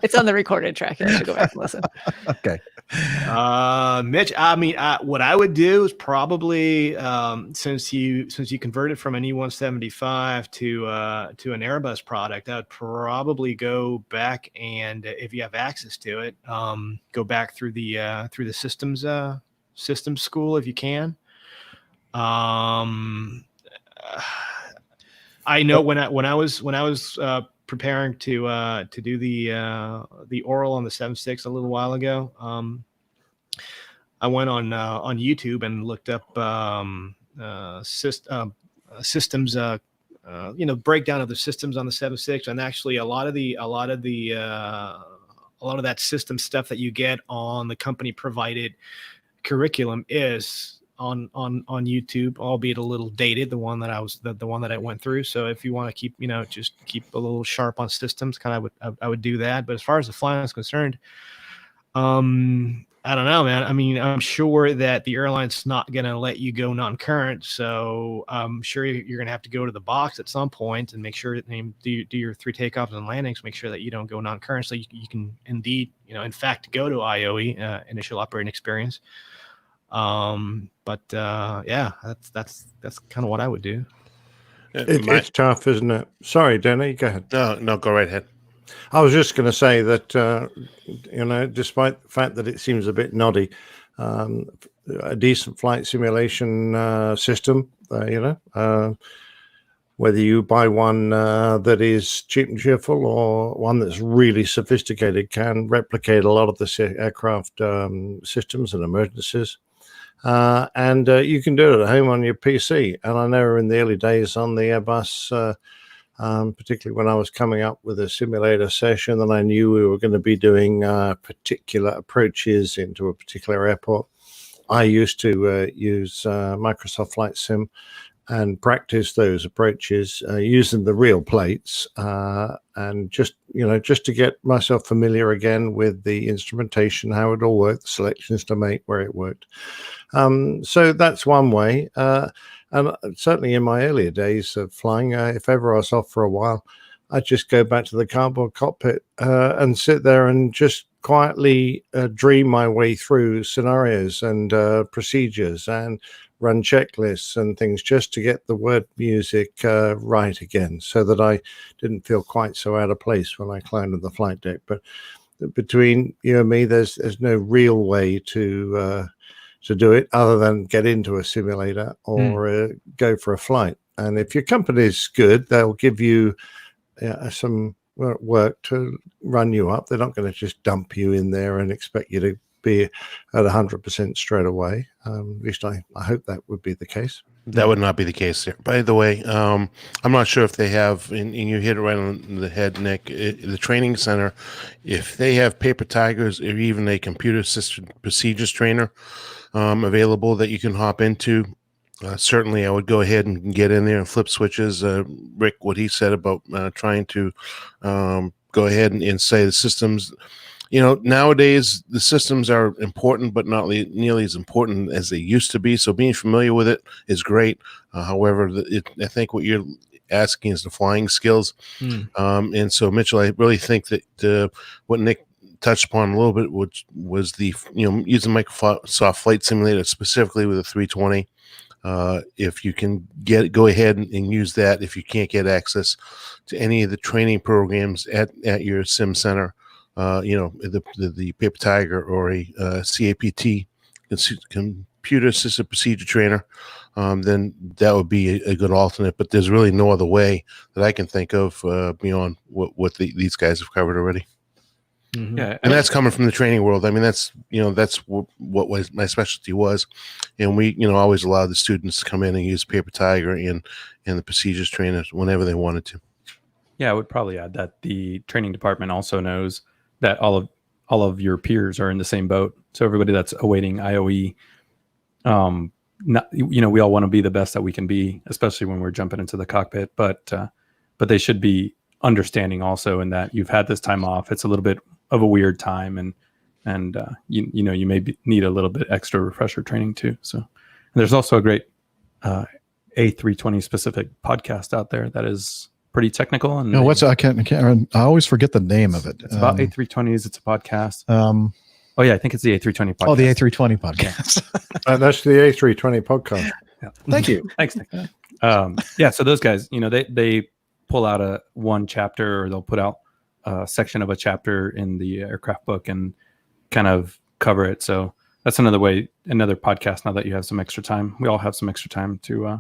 It's on the recorded track. You should go back and listen. Okay. Mitch, I mean, what I would do is probably since you converted from an E175 to an Airbus product, I would probably go back and, if you have access to it, go back through the systems school if you can. I know when I was preparing to do the oral on the 7.6 a little while ago, I went on YouTube and looked up systems, breakdown of the systems on the 7.6, and actually a lot of that system stuff that you get on the company provided curriculum is on YouTube, albeit a little dated, the one that I went through. So if you want to keep, just keep a little sharp on systems, I would do that. But as far as the flying is concerned, I don't know, man. I mean, I'm sure that the airline's not going to let you go non-current. So I'm sure you're going to have to go to the box at some point and make sure that you do your 3 takeoffs and landings, make sure that you don't go non-current. So you can indeed, in fact, go to IOE, initial operating experience. Yeah, that's kind of what I would do. It's tough, isn't it? Sorry, Danny, go ahead. No, go right ahead. I was just going to say that, despite the fact that it seems a bit noddy, a decent flight simulation system, whether you buy one that is cheap and cheerful or one that's really sophisticated, can replicate a lot of the aircraft systems and emergencies. And you can do it at home on your PC. And I know in the early days on the Airbus, particularly when I was coming up with a simulator session, and I knew we were going to be doing particular approaches into a particular airport, I used to use Microsoft Flight Sim and practice those approaches using the real plates, and just to get myself familiar again with the instrumentation, how it all worked, the selections to make, where it worked. So that's one way. And certainly in my earlier days of flying, if ever I was off for a while, I'd just go back to the cardboard cockpit and sit there and just quietly dream my way through scenarios and procedures and run checklists and things, just to get the word music right again, so that I didn't feel quite so out of place when I climbed on the flight deck. But between you and me, there's no real way to do it other than get into a simulator or go for a flight. And if your company's good, they'll give you some work to run you up. They're not going to just dump you in there and expect you to be at 100% straight away. At least I hope that would be the case. That would not be the case there. By the way, I'm not sure if they have, and you hit it right on the head, Nick, the training center, if they have paper tigers or even a computer assisted procedures trainer available that you can hop into, certainly I would go ahead and get in there and flip switches. Rick, what he said about trying to go ahead and say the systems, nowadays the systems are important, but not nearly as important as they used to be. So being familiar with it is great. However, I think what you're asking is the flying skills. And so, Mitchell, I really think that what Nick touched upon a little bit, which was the using Microsoft Flight Simulator specifically with a 320. If you can go ahead and use that. If you can't get access to any of the training programs at your sim center, the Paper Tiger or a CAPT, computer assisted procedure trainer, then that would be a good alternate. But there's really no other way that I can think of beyond what these guys have covered already. Mm-hmm. Yeah, and that's coming from the training world. I mean, that's what was my specialty was, and we always allowed the students to come in and use Paper Tiger and the procedures trainers whenever they wanted to. Yeah, I would probably add that the training department also knows that all of your peers are in the same boat. So everybody that's awaiting IOE, we all want to be the best that we can be, especially when we're jumping into the cockpit. But they should be understanding also in that you've had this time off. It's a little bit of a weird time, and you may need a little bit extra refresher training too. So and there's also a great A320 specific podcast out there that is pretty technical. And I always forget the name of it. It's about A320s. It's a podcast. Oh yeah, I think it's the A320 podcast. Oh, the A320 podcast. That's the A320 podcast. Yeah. Thank you. Thanks, Nick. Yeah, so those guys, they pull out one chapter, or they'll put out a section of a chapter in the aircraft book and kind of cover it. So that's another podcast. Now that you have some extra time, we all have some extra time to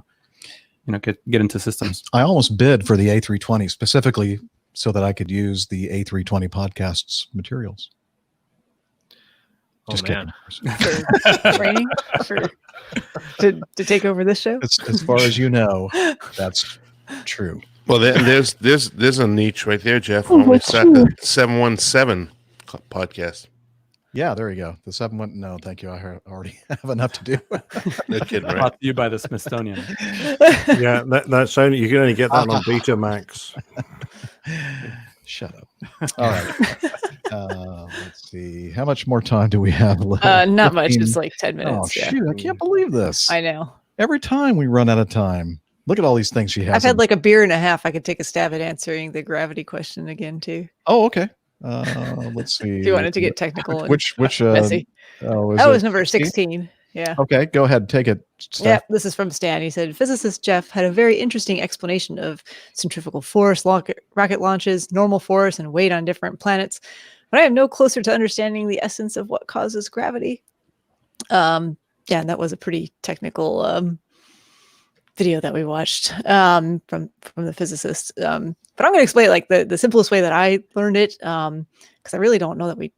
get into systems. I almost bid for the A320 specifically so that I could use the A320 podcast's materials. Just kidding. For training? To take over this show? As far as you know, that's true. Well, there's a niche right there, Jeff. We start the 717 podcast. Yeah, there you go. The 717. No, thank you. I already have enough to do. No kidding, right? Brought to you by the Smithsonian. Yeah, that's only you can only get that on Betamax. Shut up. All right. Let's see. How much more time do we have left? Not much. It's like 10 minutes. Oh, shoot. I can't believe this. I know. Every time we run out of time. Look at all these things she has. I've had like a beer and a half. I could take a stab at answering the gravity question again, too. Oh, okay. Let's see. If you wanted to get technical. Which messy. That was number 16. Yeah. Okay, go ahead. Take it. Yeah, this is from Stan. He said, physicist Jeff had a very interesting explanation of centrifugal force, rocket launches, normal force, and weight on different planets. But I am no closer to understanding the essence of what causes gravity. And that was a pretty technical video that we watched from the physicist. But I'm going to explain like the simplest way that I learned it, because I really don't know that we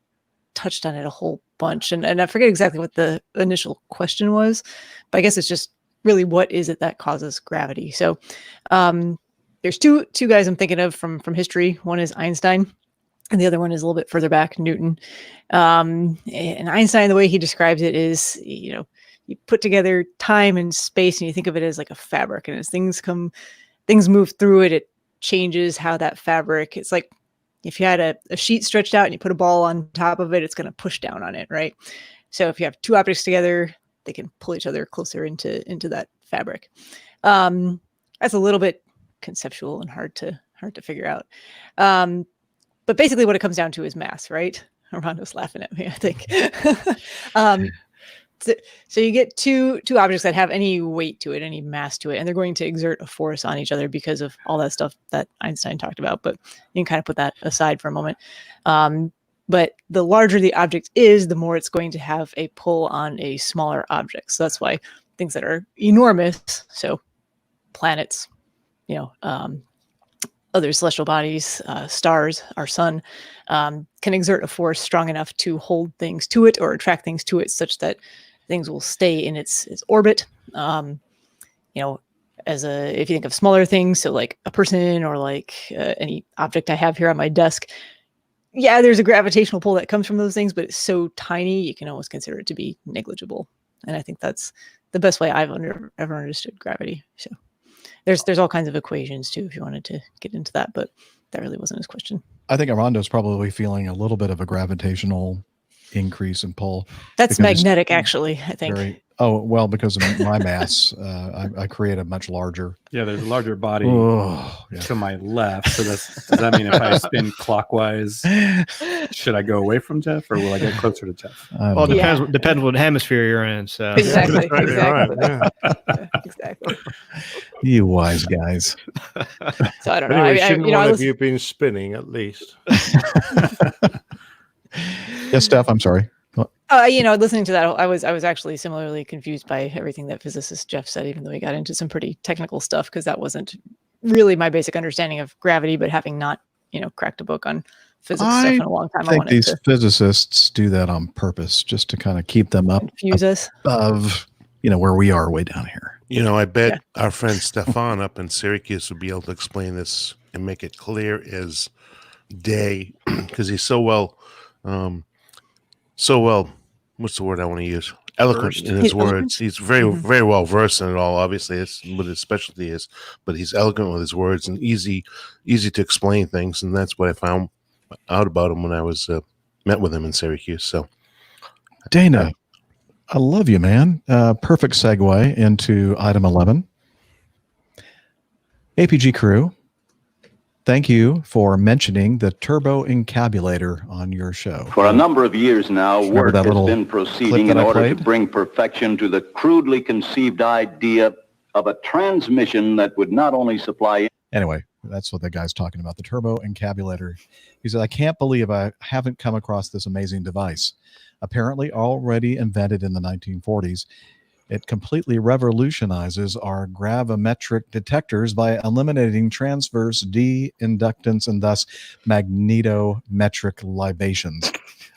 touched on it a whole bunch, and I forget exactly what the initial question was, but I guess it's just really what is it that causes gravity. So there's two guys I'm thinking of from history. One is Einstein, and the other one is a little bit further back, Newton. And Einstein, the way he describes it is, you put together time and space, and you think of it as like a fabric, and as things move through it, it changes how that fabric. It's like if you had a sheet stretched out and you put a ball on top of it, it's going to push down on it, right? So if you have two objects together, they can pull each other closer into that fabric. That's a little bit conceptual and hard to figure out. But basically what it comes down to is mass, right? Armando's laughing at me, I think. So you get two objects that have any weight to it, any mass to it, and they're going to exert a force on each other because of all that stuff that Einstein talked about. But you can kind of put that aside for a moment. But the larger the object is, the more it's going to have a pull on a smaller object. So that's why things that are enormous, so planets, other celestial bodies, stars, our sun, can exert a force strong enough to hold things to it or attract things to it such that things will stay in its orbit. If you think of smaller things, so like a person or like any object I have here on my desk, yeah, there's a gravitational pull that comes from those things, but it's so tiny, you can almost consider it to be negligible. And I think that's the best way I've ever understood gravity. So there's all kinds of equations too, if you wanted to get into that, but that really wasn't his question. I think Armando's probably feeling a little bit of a gravitational increase in pull. That's magnetic, actually, I think. Because of my mass, I create a much larger. Yeah, there's a larger body to my left. So does that mean if I spin clockwise, should I go away from Jeff or will I get closer to Jeff? Well, it depends what hemisphere you're in. So exactly. Right, yeah. Exactly. You wise guys. So I don't know. Anyway, shouldn't one of you been spinning at least? Yes, Steph, I'm sorry. Listening to that, I was actually similarly confused by everything that physicist Jeff said, even though he got into some pretty technical stuff, because that wasn't really my basic understanding of gravity. But having not, cracked a book on physics stuff in a long time, I think wanted these to physicists do that on purpose, just to kind of keep them confuse us above, where we are way down here. I bet our friend Stefan up in Syracuse would be able to explain this and make it clear as day, because he's so well, what's the word I want to use? Eloquent Versed. in his He's words. eloquent? He's very, very well versed in it all. Obviously, it's what his specialty is, but he's eloquent with his words and easy to explain things. And that's what I found out about him when I was met with him in Syracuse. So, Dana, I love you, man. Perfect segue into item 11. APG crew, thank you for mentioning the turbo encabulator on your show. For a number of years now, work has been proceeding in order to bring perfection to the crudely conceived idea of a transmission that would not only supply... Anyway, that's what the guy's talking about, the turbo encabulator. He said, I can't believe I haven't come across this amazing device. Apparently already invented in the 1940s. It completely revolutionizes our gravimetric detectors by eliminating transverse de-inductance and thus magnetometric libations.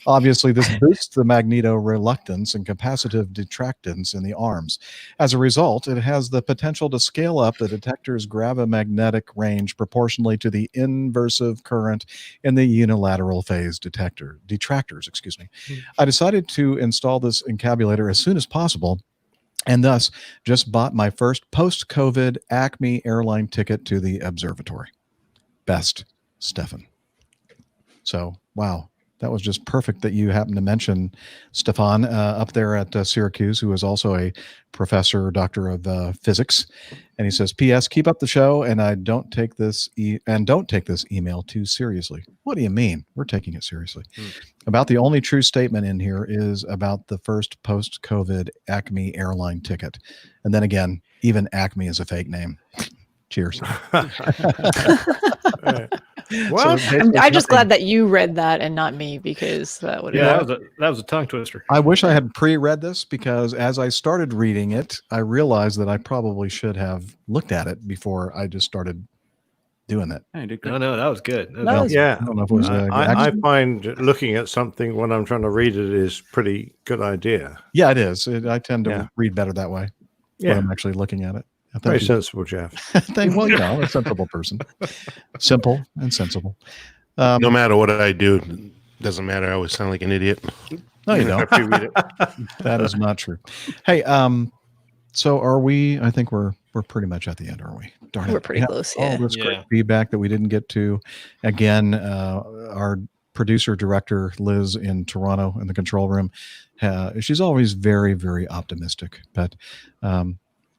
Obviously, this boosts the magnetoreluctance and capacitive detractance in the arms. As a result, it has the potential to scale up the detector's gravimagnetic range proportionally to the inversive current in the unilateral phase detractors. I decided to install this encabulator as soon as possible, and thus just bought my first post-COVID Acme airline ticket to the observatory. Best, Stefan. So, wow. That was just perfect that you happened to mention Stefan up there at Syracuse, who is also a professor, doctor of physics. And he says, P.S. Keep up the show, and don't take this email too seriously. What do you mean? We're taking it seriously. About the only true statement in here is about the first post-COVID Acme airline ticket. And then again, even Acme is a fake name. Cheers. Well, I'm just glad that you read that and not me, because that would that was a tongue twister. I wish I had pre-read this, because as I started reading it, I realized that I probably should have looked at it before I just started doing it. No, that was good. I don't know if it was I find looking at something when I'm trying to read it is pretty good idea. Yeah, it is. I tend to read better that way when I'm actually looking at it. Very sensible, Jeff. Well, a sensible person. Simple and sensible. No matter what I do, doesn't matter. I always sound like an idiot. No, you don't. That is not true. Hey, so are we? I think we're pretty much at the end, aren't we? Darn it. We're pretty close. Yeah. All this great feedback that we didn't get to. Again, our producer director Liz in Toronto in the control room. She's always very, very optimistic, but.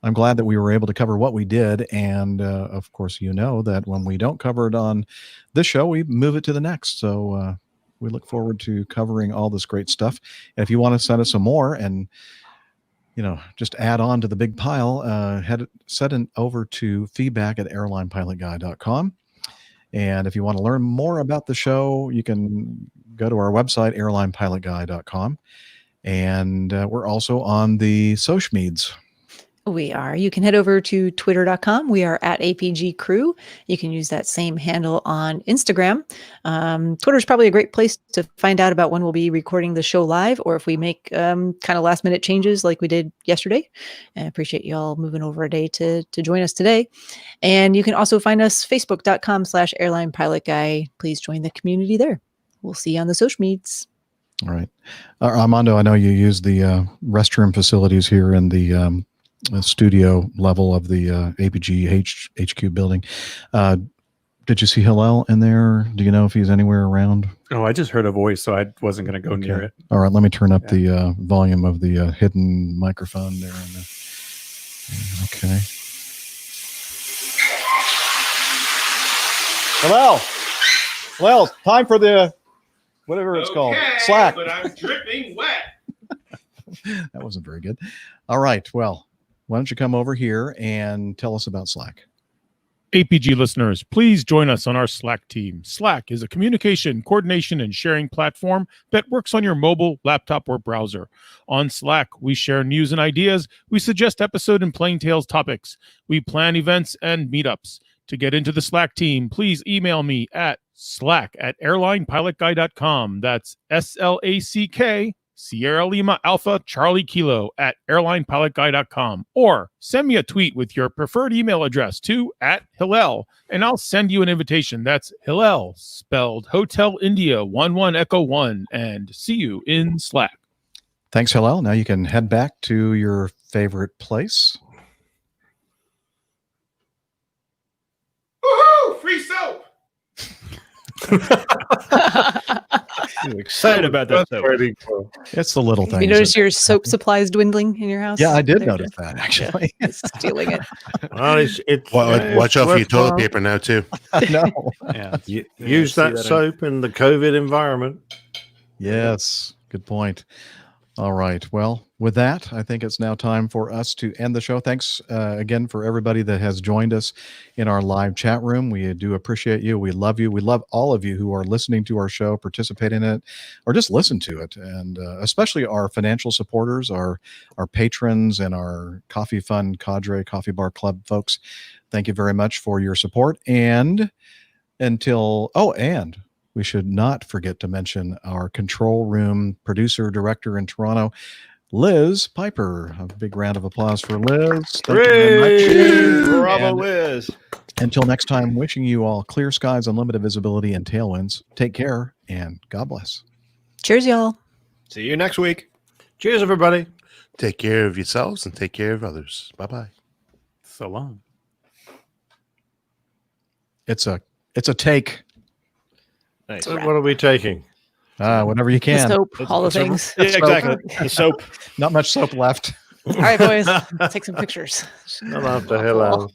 I'm glad that we were able to cover what we did. And of course, that when we don't cover it on this show, we move it to the next. So we look forward to covering all this great stuff. And if you want to send us some more and, just add on to the big pile, send it over to feedback@airlinepilotguy.com. And if you want to learn more about the show, you can go to our website, airlinepilotguy.com. And we're also on the social medias. We are. You can head over to twitter.com. We are at APG Crew. You can use that same handle on Instagram. Twitter is probably a great place to find out about when we'll be recording the show live, or if we make kind of last minute changes like we did yesterday. I appreciate you all moving over a day to join us today. And you can also find us facebook.com/airline pilot guy. Please join the community there. We'll see you on the social medias. All right. Armando, I know you use the restroom facilities here in the studio level of the APG HQ building. Did you see Hillel in there? Do you know if he's anywhere around? Oh, I just heard a voice, so I wasn't going to go near it. All right, let me turn up the volume of the hidden microphone there. Okay. Hillel, time for the whatever it's called. Slack. But I'm dripping wet. That wasn't very good. All right, well, why don't you come over here and tell us about Slack? APG listeners, please join us on our Slack team. Slack is a communication, coordination, and sharing platform that works on your mobile, laptop, or browser. On Slack, we share news and ideas. We suggest episode and Plain Tales topics. We plan events and meetups. To get into the Slack team, please email me at slack@airlinepilotguy.com. That's SLACK Sierra Lima Alpha Charlie Kilo at airlinepilotguy.com, or send me a tweet with your preferred email address to @Hillel, and I'll send you an invitation. That's Hillel, spelled Hotel India 11 Echo 1, and see you in Slack. Thanks, Hillel. Now you can head back to your favorite place. Woohoo! Free soap! I'm excited about that soap. It's the little things. You notice your soap supplies dwindling in your house? Yeah, I did They're notice that, actually. Yeah, it's stealing it. Well, it's Watch out for your toilet worthwhile. paper now, too. No. Yeah. Use that soap in the COVID environment. Yes, good point. All right. Well, with that, I think it's now time for us to end the show. Thanks again for everybody that has joined us in our live chat room. We do appreciate you. We love you. We love all of you who are listening to our show, participate in it, or just listen to it. And especially our financial supporters, our patrons, and our Coffee Fund Cadre Coffee Bar Club folks. Thank you very much for your support. And we should not forget to mention our control room producer, director in Toronto, Liz Piper. A big round of applause for Liz. Thank you very much. Bravo, And Liz. until next time, wishing you all clear skies, unlimited visibility, and tailwinds. Take care, and God bless. Cheers, y'all. See you next week. Cheers, everybody. Take care of yourselves and take care of others. Bye-bye. So long. It's a take. Nice. So what are we taking? Whatever you can. The soap, all the things. Yeah, exactly. The soap. Not much soap left. All right, boys. Let's take some pictures. Not after Hillel.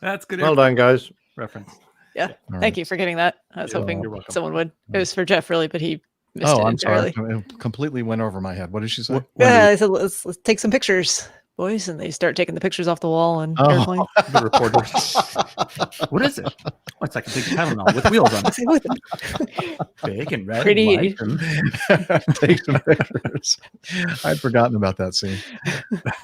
That's good. Well done, guys. Reference. Yeah. All Thank you for getting that. I was hoping You're welcome. someone would. It was for Jeff, really, but he missed it I'm entirely. sorry. It completely went over my head. What did she say? Yeah, I said, let's take some pictures, boys. And they start taking the pictures off the wall and airplane. The reporters. What is it? Oh, it's like a big Tylenol with wheels on it. Big and red. Pretty. And white and... Take some pictures. I'd forgotten about that scene.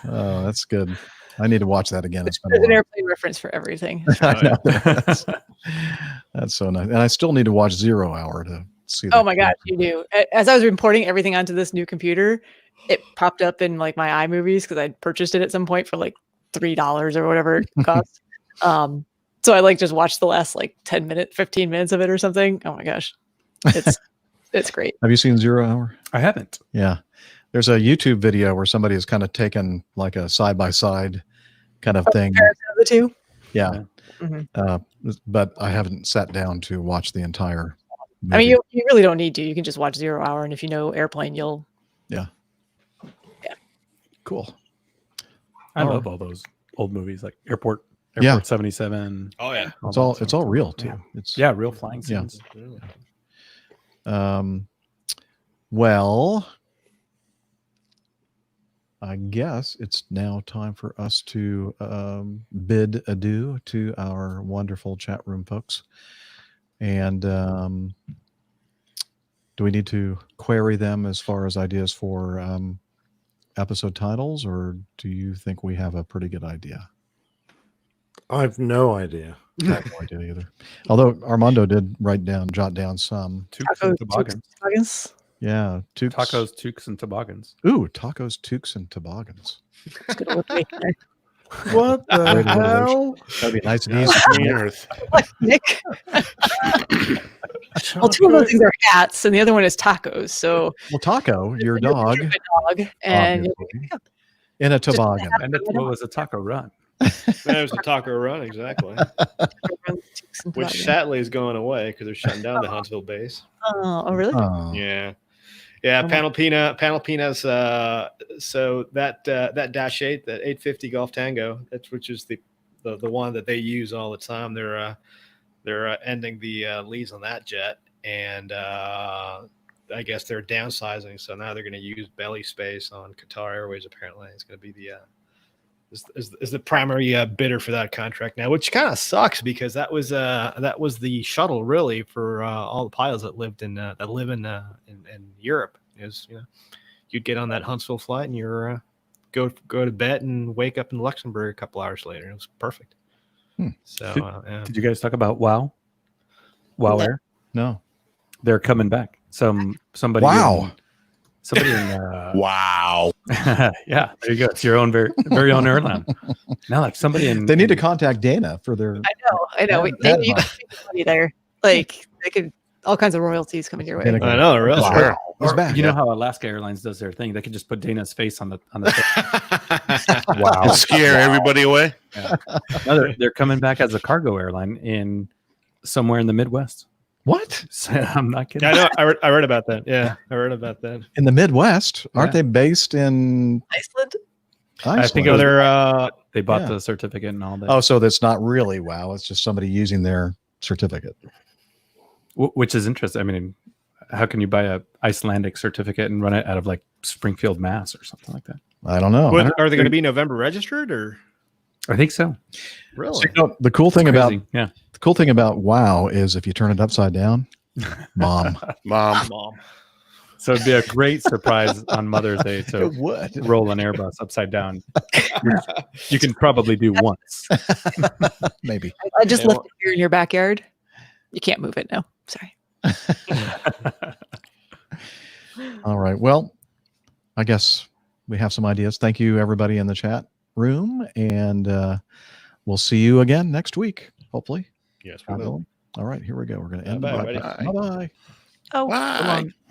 Oh, that's good. I need to watch that again. It's been There's a an while. airplane reference for everything. I know. That's so nice. And I still need to watch 0 Hour to see Oh my gosh, you do. As I was importing everything onto this new computer, it popped up in like my iMovies because I purchased it at some point for like $3 or whatever it cost. So I just watched the last 15 minutes of it or something. Oh my gosh. It's great. Have you seen 0 Hour? I haven't. Yeah. There's a YouTube video where somebody has kind of taken like a side-by-side kind of thing. Comparison of the two. Yeah. Mhm. But I haven't sat down to watch the entire movie. I mean, you really don't need to. You can just watch 0 Hour, and if you know Airplane, you'll. Yeah. Yeah. Cool. I love all those old movies like Airport Yeah. 77. Oh yeah. It's all real too. It's real flying Yeah. scenes. Well, I guess it's now time for us to bid adieu to our wonderful chat room folks. And do we need to query them as far as ideas for episode titles, or do you think we have a pretty good idea? I've no idea. I have no idea either. Although Armando did jot down some. Tukes and toboggans. Yeah. Tacos, tukes, and toboggans. Ooh, tacos, tukes, and toboggans. What the hell? That'd be nice and easy. Green Earth. Nick. Well, two of those things are hats, and the other one is tacos. So, well, Taco, your dog, and in a toboggan. And it was a taco run. That was a taco run, exactly. Which sadly is going away because they're shutting down the Huntsville base. Oh, really? Yeah. Yeah, Panalpina's so that Dash 8, that 850 Golf Tango, which is the one that they use all the time. They're ending the lease on that jet, and I guess they're downsizing. So now they're going to use belly space on Qatar Airways. Apparently, it's going to be is the primary bidder for that contract now, which kind of sucks because that was the shuttle really for all the pilots that live in Europe. Is you'd get on that Huntsville flight and you're go to bed and wake up in Luxembourg a couple hours later. It was perfect. So did you guys talk about WoW? WoW Air? No, they're coming back. Somebody. Wow. Somebody in wow. Yeah, there you go. It's your own very own airline. Now, like somebody in they need to contact Dana for their. I know. They need money there. Like they could all kinds of royalties coming your way. I know, really. Wow. He's Or, back. you know how Alaska Airlines does their thing? They could just put Dana's face on the. Wow. Scare everybody away. Yeah. No, they're coming back as a cargo airline in somewhere in the Midwest. What? I'm not kidding. I know. I read about that. Yeah, I read about that. In the Midwest, aren't they based in Iceland? I think it was, they bought the certificate and all that. Oh, so that's not really WoW. It's just somebody using their certificate. Which is interesting. I mean, how can you buy a Icelandic certificate and run it out of like Springfield, Mass, or something like that? I don't know. Are they going to be November registered or? I think so. Really? So, the cool thing about the cool thing about WoW is if you turn it upside down, mom. So it'd be a great surprise on Mother's Day to It would. roll an Airbus upside down. Which you can probably do once. Maybe. I just left it here in your backyard. You can't move it now. Sorry. All right. Well, I guess we have some ideas. Thank you, everybody in the chat room, and we'll see you again next week, hopefully. Yes, we will. All right, here we go. We're going to end. Bye-bye, everybody. Bye-bye. Oh, Bye.